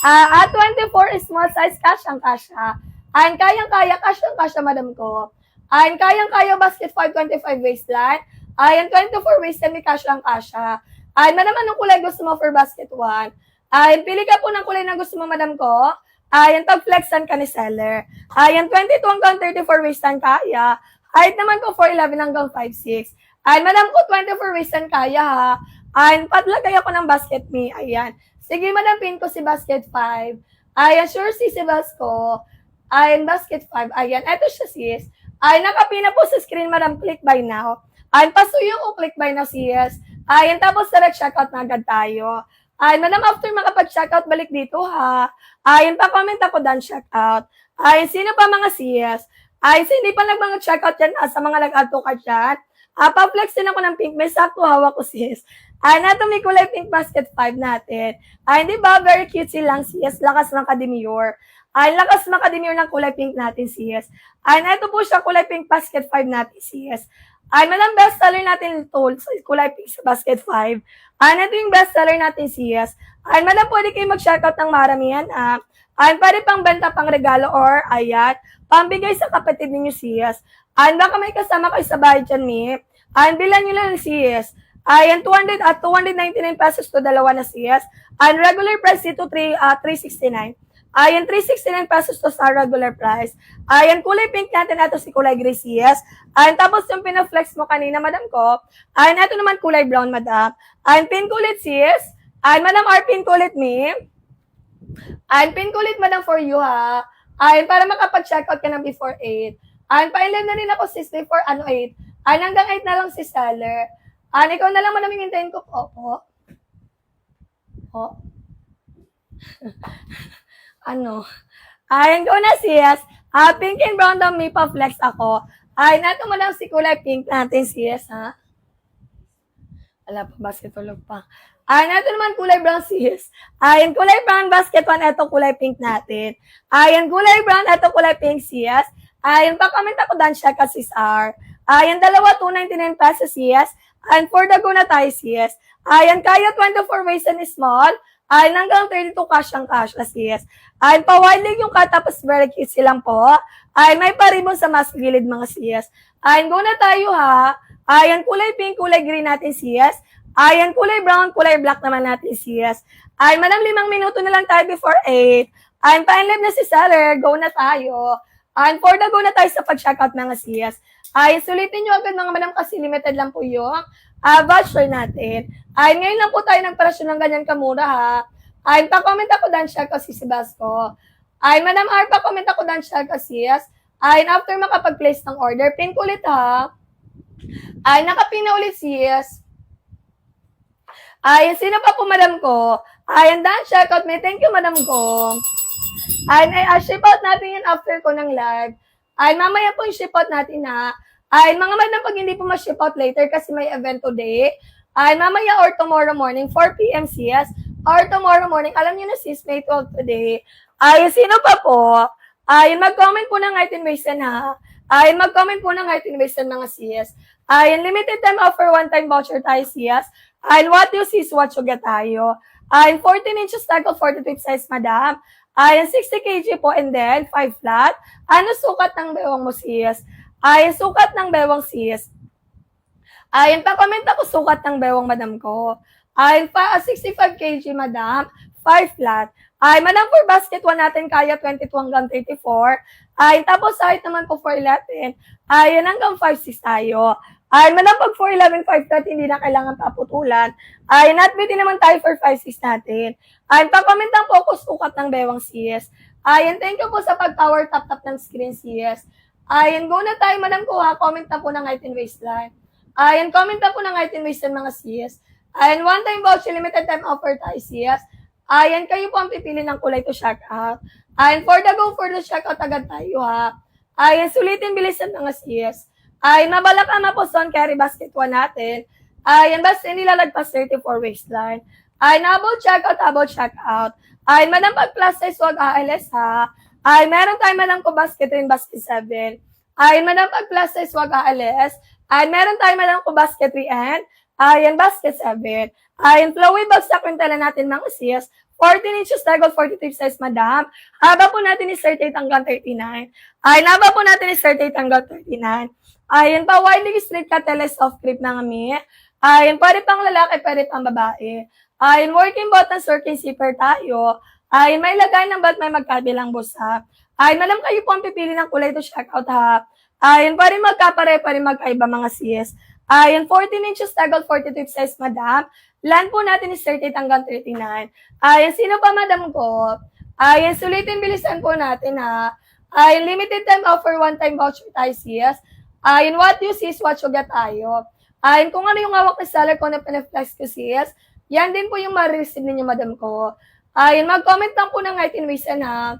24 small size, kasyang-kasya. Ayan, kayang-kaya, kasyang-kasya, madam ko. Ayan, kayang-kaya basket 525 waistline. Ayan, 24 waistline, may kasyang-kasya. Ayan, madam, anong kulay gusto mo for basket 1? Ayan, pili ka po ng kulay na gusto mo, madam ko. Ayan, pag-flexan ka ni seller. Ayan, 22 hanggang 34 waistline kaya. Height naman ko 4'11 hanggang 5'6". Ayan, madam ko 24 waistline kaya ha. Ayan, patlagay ako ng basket me. Ayan. Sige, madam, pin ko si basket 5. Ayan, sure si Sebasco. Ayan, basket 5. Ayan, eto siya sis. Ayan, nakapina po sa screen, madam, click buy now. Ayan, pasuyo ko, click buy now sis. Ayan, tapos direct checkout na agad tayo. Ayan, madam, after makapag-checkout, balik dito ha. Ayan, pa-comment ako done checkout. Ayan, sino pa mga CS? Ayan, hindi pa lang mga checkout yan sa mga nag-add to cart yan. Pa-flex din ako ng pink. May sakto hawak ko sis. Ayan, ito may kulay pink basket 5 natin. Ayan, di ba? Very cute silang CS. Lakas ng kademure. Ayan, lakas ng kademure ng kulay pink natin CS. Ayan, ito po siya kulay pink basket 5 natin CS. Ay, madam, best seller natin ito, kulay pink sa basket 5. Ayan, ito yung best seller natin, CS. Ayan, madam, pwede kayo mag-checkout ng maramihan, Ayan, pwede pang benta, pang regalo, or, ayan, pambigay sa kapatid ninyo, CS. Ayan, baka may kasama kayo sa bahay dyan, mi. Ayan, bilan nyo lang, CS. Ayan, 200 at 299 pesos to dalawa na CS. Ayan, regular price dito, 369. Ayan, 369 pesos to sa regular price. Ayan, kulay pink natin, ito si kulay gray CS. Ayan, tapos yung pinaflex mo kanina, madam ko. Ayan, ito naman kulay brown, madam. Ayan, pink ulit CS. Ayan, madam R, pink ulit me. Ayan, pink ulit, madam, for you, ha. Ayan, para makapag-checkout ka na before 8. Ayan, pa-inlive na rin ako, sis, before 8. Ayan, hanggang 8 na lang si seller. Ayan, ikaw na lang, madam, hintayin ko po. Ano? Ayan, go na sis. Pink and brown daw may pa-flex ako. Ayan, nato mo lang si kulay pink natin sis, ha? Wala pa, basket tulog pa. Ayan, nato naman kulay brown sis. Ayan, kulay brown basket one, eto kulay pink natin. Ayan, kulay brown, eto kulay pink sis. Ayan, pa-comment ako dan siya ka sis R. Ayan, dalawa, 299 pesos sis. Ayan, for the go na tayo sis. Ayan, kaya 24 waist and small. Ayan, hanggang 32 cash ang cash sis. Ayan, pa-wide yung cut, tapos very cute silang po. Ayan, may paribon sa mas gilid mga sis. Ayan, go na tayo ha. Ayan, kulay pink, kulay green natin sis. Ayan, kulay brown, kulay black naman natin sis. Ayan, madam, 5 minuto na lang tayo before 8. Ayan, pa-inlive na si seller, go na tayo. Ayan, for the go na tayo sa pag-checkout mga sis. Ayan, sulitin nyo agad mga madam kasi limited lang po yung voucher natin. Ayan, ngayon lang po tayo ng presyo ng ganyan kamura ha. Ayan, pa-comment ako dan siya kasi si Basco. Ayan, madam R, pa-comment ako dan siya kasi yes. Ayan, after makapag-place ng order, pin ko ulit ha. Ayan, nakapin na ulit sis. Ayan, sino pa po madam ko? Ayan, dan checkout me. Thank you madam ko. Ayan, ship out natin yun after ko ng live. Ayan, mamaya po yung ship out natin ha. Ayan, mga madam, pag hindi po ma-ship out later kasi may event today. Ayan, mamaya or tomorrow morning, 4 p.m. sis. Or tomorrow morning, alam niyo na sis, May 12 today. Ayan, sino pa po? Ayan, mag-comment po ng Height Invasion ha. Ayan, mag-comment po ng Height Invasion mga sis. Ayan, limited time offer, one-time voucher tayo sis. Ayan, what you sis, what you get tayo. Ayan, 14 inches tackle, 42 size madam. Ayan, 60 kg po and then 5 flat. Ano sukat ng bewang mo sis? Ayan, sukat ng bewang sis. Ayan, pa-comment ako sukat ng bewang madam ko. Ayan, 65 kg madam, 5 flat. Ay, madam, for basket 1 natin kaya 22 hanggang 34. Ay, tapos height naman po 4'11. Ay, hanggang 5'6 tayo. Ay, madam, pag 4'11, 5'30, hindi na kailangan paputulan. Ay, not beauty naman tayo for 5'6 natin. Ay, pakomentan po ako sukat ng bewang sis. Ay, thank you po sa pag-power tap-tap ng screen sis. Ay, go na tayo, madam ko ha. Comment na po ng height and waistline. Ay, comment na po ng height and waistline mga sis. Ay, one-time voucher, limited time offer tayo sis. Ayan, kayo po ang pipili ng kulay to check out. Ayan, for the go for the check out agad tayo ha. Ayan, sulitin bilisan mga sis. Ayan, mabalak na po son carry basket 1 natin. Ayan, basta nilalagpas 34 waistline. Ayan, about check out. Ayan, madam pag plus size wag ALS ha. Ayan, meron tayo madam ko basket rin, basket 7. Ayan, madam pag plus size wag ALS. Ayan, meron tayo madam ko basket 3 and ayan, basket 7. Ayan, flowy bagsak kwintala natin mga sis. 14 inches tackle, 42 size, madam. Haba po natin is 38 hanggang 39. Ayan, haba po natin is 38 hanggang 39. Ayan, pa widely straight cut, soft grip na kami. Ayan, pwede pang lalaki, pwede pang babae. Ayan, working buttons, working zipper tayo. Ayan, may lagay ng ba't may magkabilang busa. Ayan, madam, kayo po ang pipili ng kulay to check out ha. Ayan, pwede magkapare, pwede magkaiba mga sis. Ayan, 14 inches tackle, 42 size, madam. Land po natin is 38 hanggang 39. Ayan, sino pa madam ko? Ayan, sulitin bilisan po natin ha. Ayan, limited time offer, one-time voucher tayo sis. Ayan, what you sis, what you get tayo. Ayan, kung ano yung hawak na seller ko na pinaflex ko sis, yan din po yung ma-receive ninyo madam ko. Ayan, mag-comment lang po ng height and waist ha.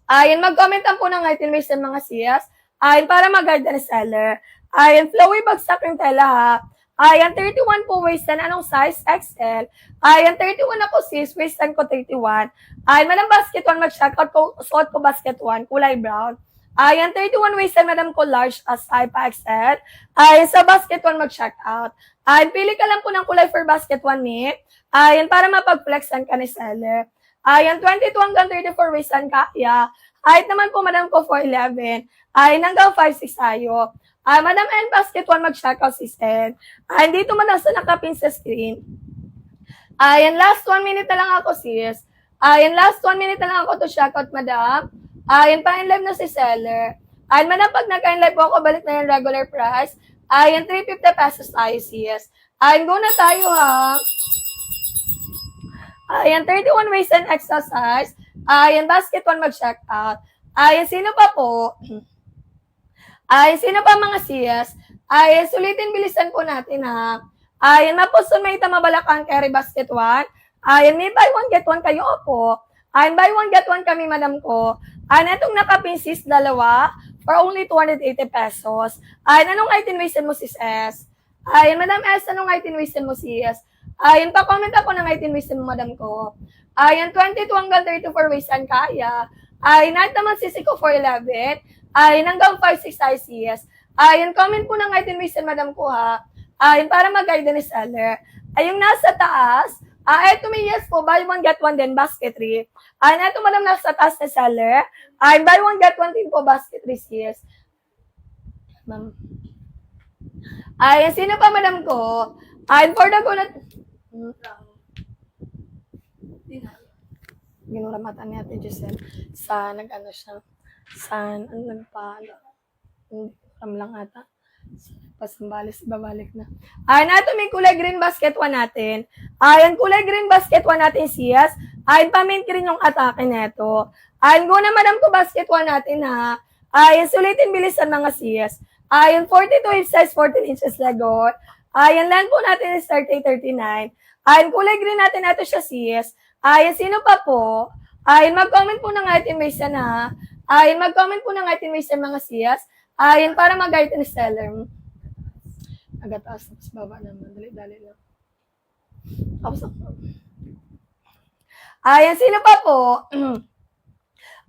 Ayan, mag-comment lang po ng height and waist mga sis. Ayan, para mag-guide na seller. Ayan, flowy bagsak yung tela ha. Ayan, 31 po waistan. Anong size? XL. Ayan, 31 ako sis. Waistan ko 31. Ayan, madam basket 1. Mag-checkout ko. Suot ko basket 1. Kulay brown. Ayan, 31 waistan. Madam ko large as type XL. Ayan, sa basket 1 mag-checkout. Ayan, pili ka lang po ng kulay for basket 1 ni. Ayan, para mapag-flexan ka ni seller. Ayan, 22 hanggang 34 waistan kaya. Height naman po madam ko 4'11. Ayan, hanggang 5'6 tayo. Madam and basket 1 mag-checkout system. Dito man sa nakapin sa screen. Ayan, last 1 minute na lang ako sis. Ayan, last 1 minute na lang ako to shoutout, madam. Ayan, pa-in-live na si seller. Ayan, madam, pag nagka-in-live po ako, balik na yung regular price. Ayan, 350 pesos tayo, sis. Ayan, go na tayo, ha. Ayan, 31 ways and exercise. Ayan, basket 1 mag-check out. Ayan, sino pa po? Ayan, sino pa mga sis? Ayan, sulitin bilisan po natin, ha. Ayan, mapuson may tamabalakang carry basket 1. Ayan, may buy 1 get 1 kayo po. Ayan, buy 1 get 1 kami, madam ko. Ayan, itong nakapin sis, dalawa, for only 280 pesos. Ayan, anong item waste mo sis S? Ayan, madam S, anong item waste mo sis? Ayan, pa-comment ako ng item waste mo, madam ko. Ayan, 22 hanggang 34 waste ang kaya. Ayan, natin naman sisi ko for 11. Ayan, hanggang 5-6 tayo sis. Ayan, comment po ng item waste madam ko ha. Ayan, para mag-guide ni seller. Ay, yung nasa taas, eto may yes po, buy 1 get 1 din, basket 3. Ayan, eto madam nasa taas na seller. Ayan, buy 1 get 1 din po, basket 3 sis. Ma'am. Ayan, sino pa madam ko? Ayan, for the gunat... Ginuramatan ni Ate Giselle sa nag-ano siya, sa hindi lang ata. Pasambales, babalik na. Ayan, nato may kulay green basket 1 natin. Ayan, kulay green basket 1 natin siyas. Ayan, pa-main rin yung atake neto. Ayan, go na madam ko basket 1 natin ha. Ayan, sulitin bilisan mga siyas. Ayan, 42 inch size, 14 inches lagot. Ayan, land po natin is 30-39. Ayan, kulay green natin ito siya siyas. Ayan, sino pa po? Ayan, mag-comment po ng item waste na. Ayan, mag-comment po ng item waste mga siyas. Ayan, para mag-guide ni seller. Agataas, tapos baba naman. Dali-dali lang. Tapos ako. Ayan, sino pa po?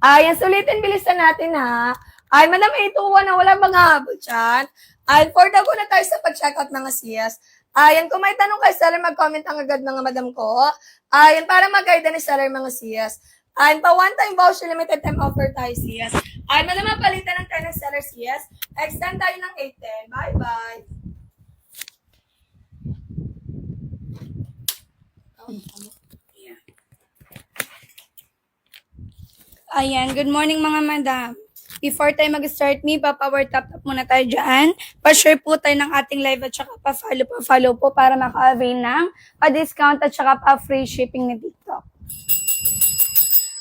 Ayan, sulitin bilisan natin ha. Ayan, madam, ituwa na wala mga habol dyan. Ayan, for the go na tayo sa pag-checkout mga siyas. Ayan, kung may tanong kay seller, mag-comment ang agad mga madam ko. Ayan, para mag-guide ni seller mga siyas. Ayan, pa one-time voucher, limited time offer tayo siyas. Ayan, madam, mapalitan ng tayo ng seller siyas. Extend tayo ng 8-10. Bye-bye. Ayan, good morning mga madam. Before tayo mag-start pa-power tap muna tayo dyan. Pa-share po tayo ng ating live at saka pa-follow po para maka-avail ng pa-discount at saka pa-free shipping ni TikTok.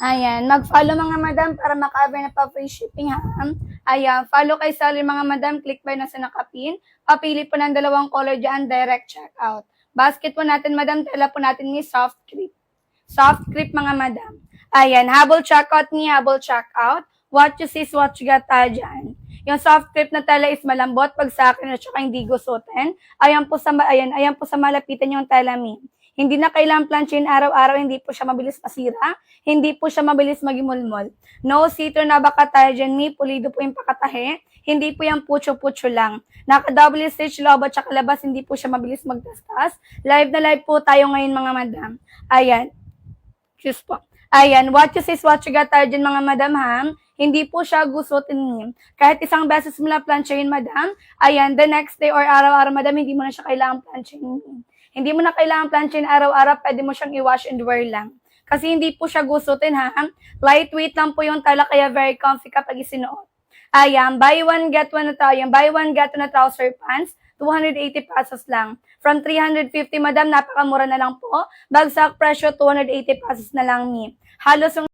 Ayan, mag-follow mga madam para maka-avail na pa-free shipping ha. Ayan, follow kay seller mga madam, click by na sa nakapin. Papili po ng dalawang color dyan, direct checkout. Basket po natin madam, tela po natin ni soft grip. Soft grip mga madam. Ayan, habol checkout ni habol checkout. What you see is what you got dyan. Yung soft grip na tela is malambot pag sa akin at saka hindi gusutin. Ayan po sa malapitan yung tela min. Hindi na kailangan planchin araw-araw, hindi po siya mabilis masira, hindi po siya mabilis magimulmol. No sitro na baka tayo dyan, mi, pulido po yung pakatahe, hindi po yung putyo-putyo lang. Naka-double stitch loob at saka labas, hindi po siya mabilis magtastas. Live na live po tayo ngayon mga madam. Ayan. Excuse po. Ayan, what you see is what you got tayo dyan mga madam ha. Hindi po siya gusutin niyo. Kahit isang beses mo na planchain madam, ayan, the next day or araw-araw madam, hindi mo na siya kailangan planchain. Hindi mo na kailangan planchain araw-araw, pwede mo siyang i-wash and wear lang. Kasi hindi po siya gusutin ha. Lightweight lang po yung tala, kaya very comfy kapag isinuot. Ayan, buy one get one na tayo. Buy one get one na trouser pants, 280 pesos lang. From 350 madam, napakamura na lang po. Bagsak presyo, 280 pesos na lang ni. Halos yung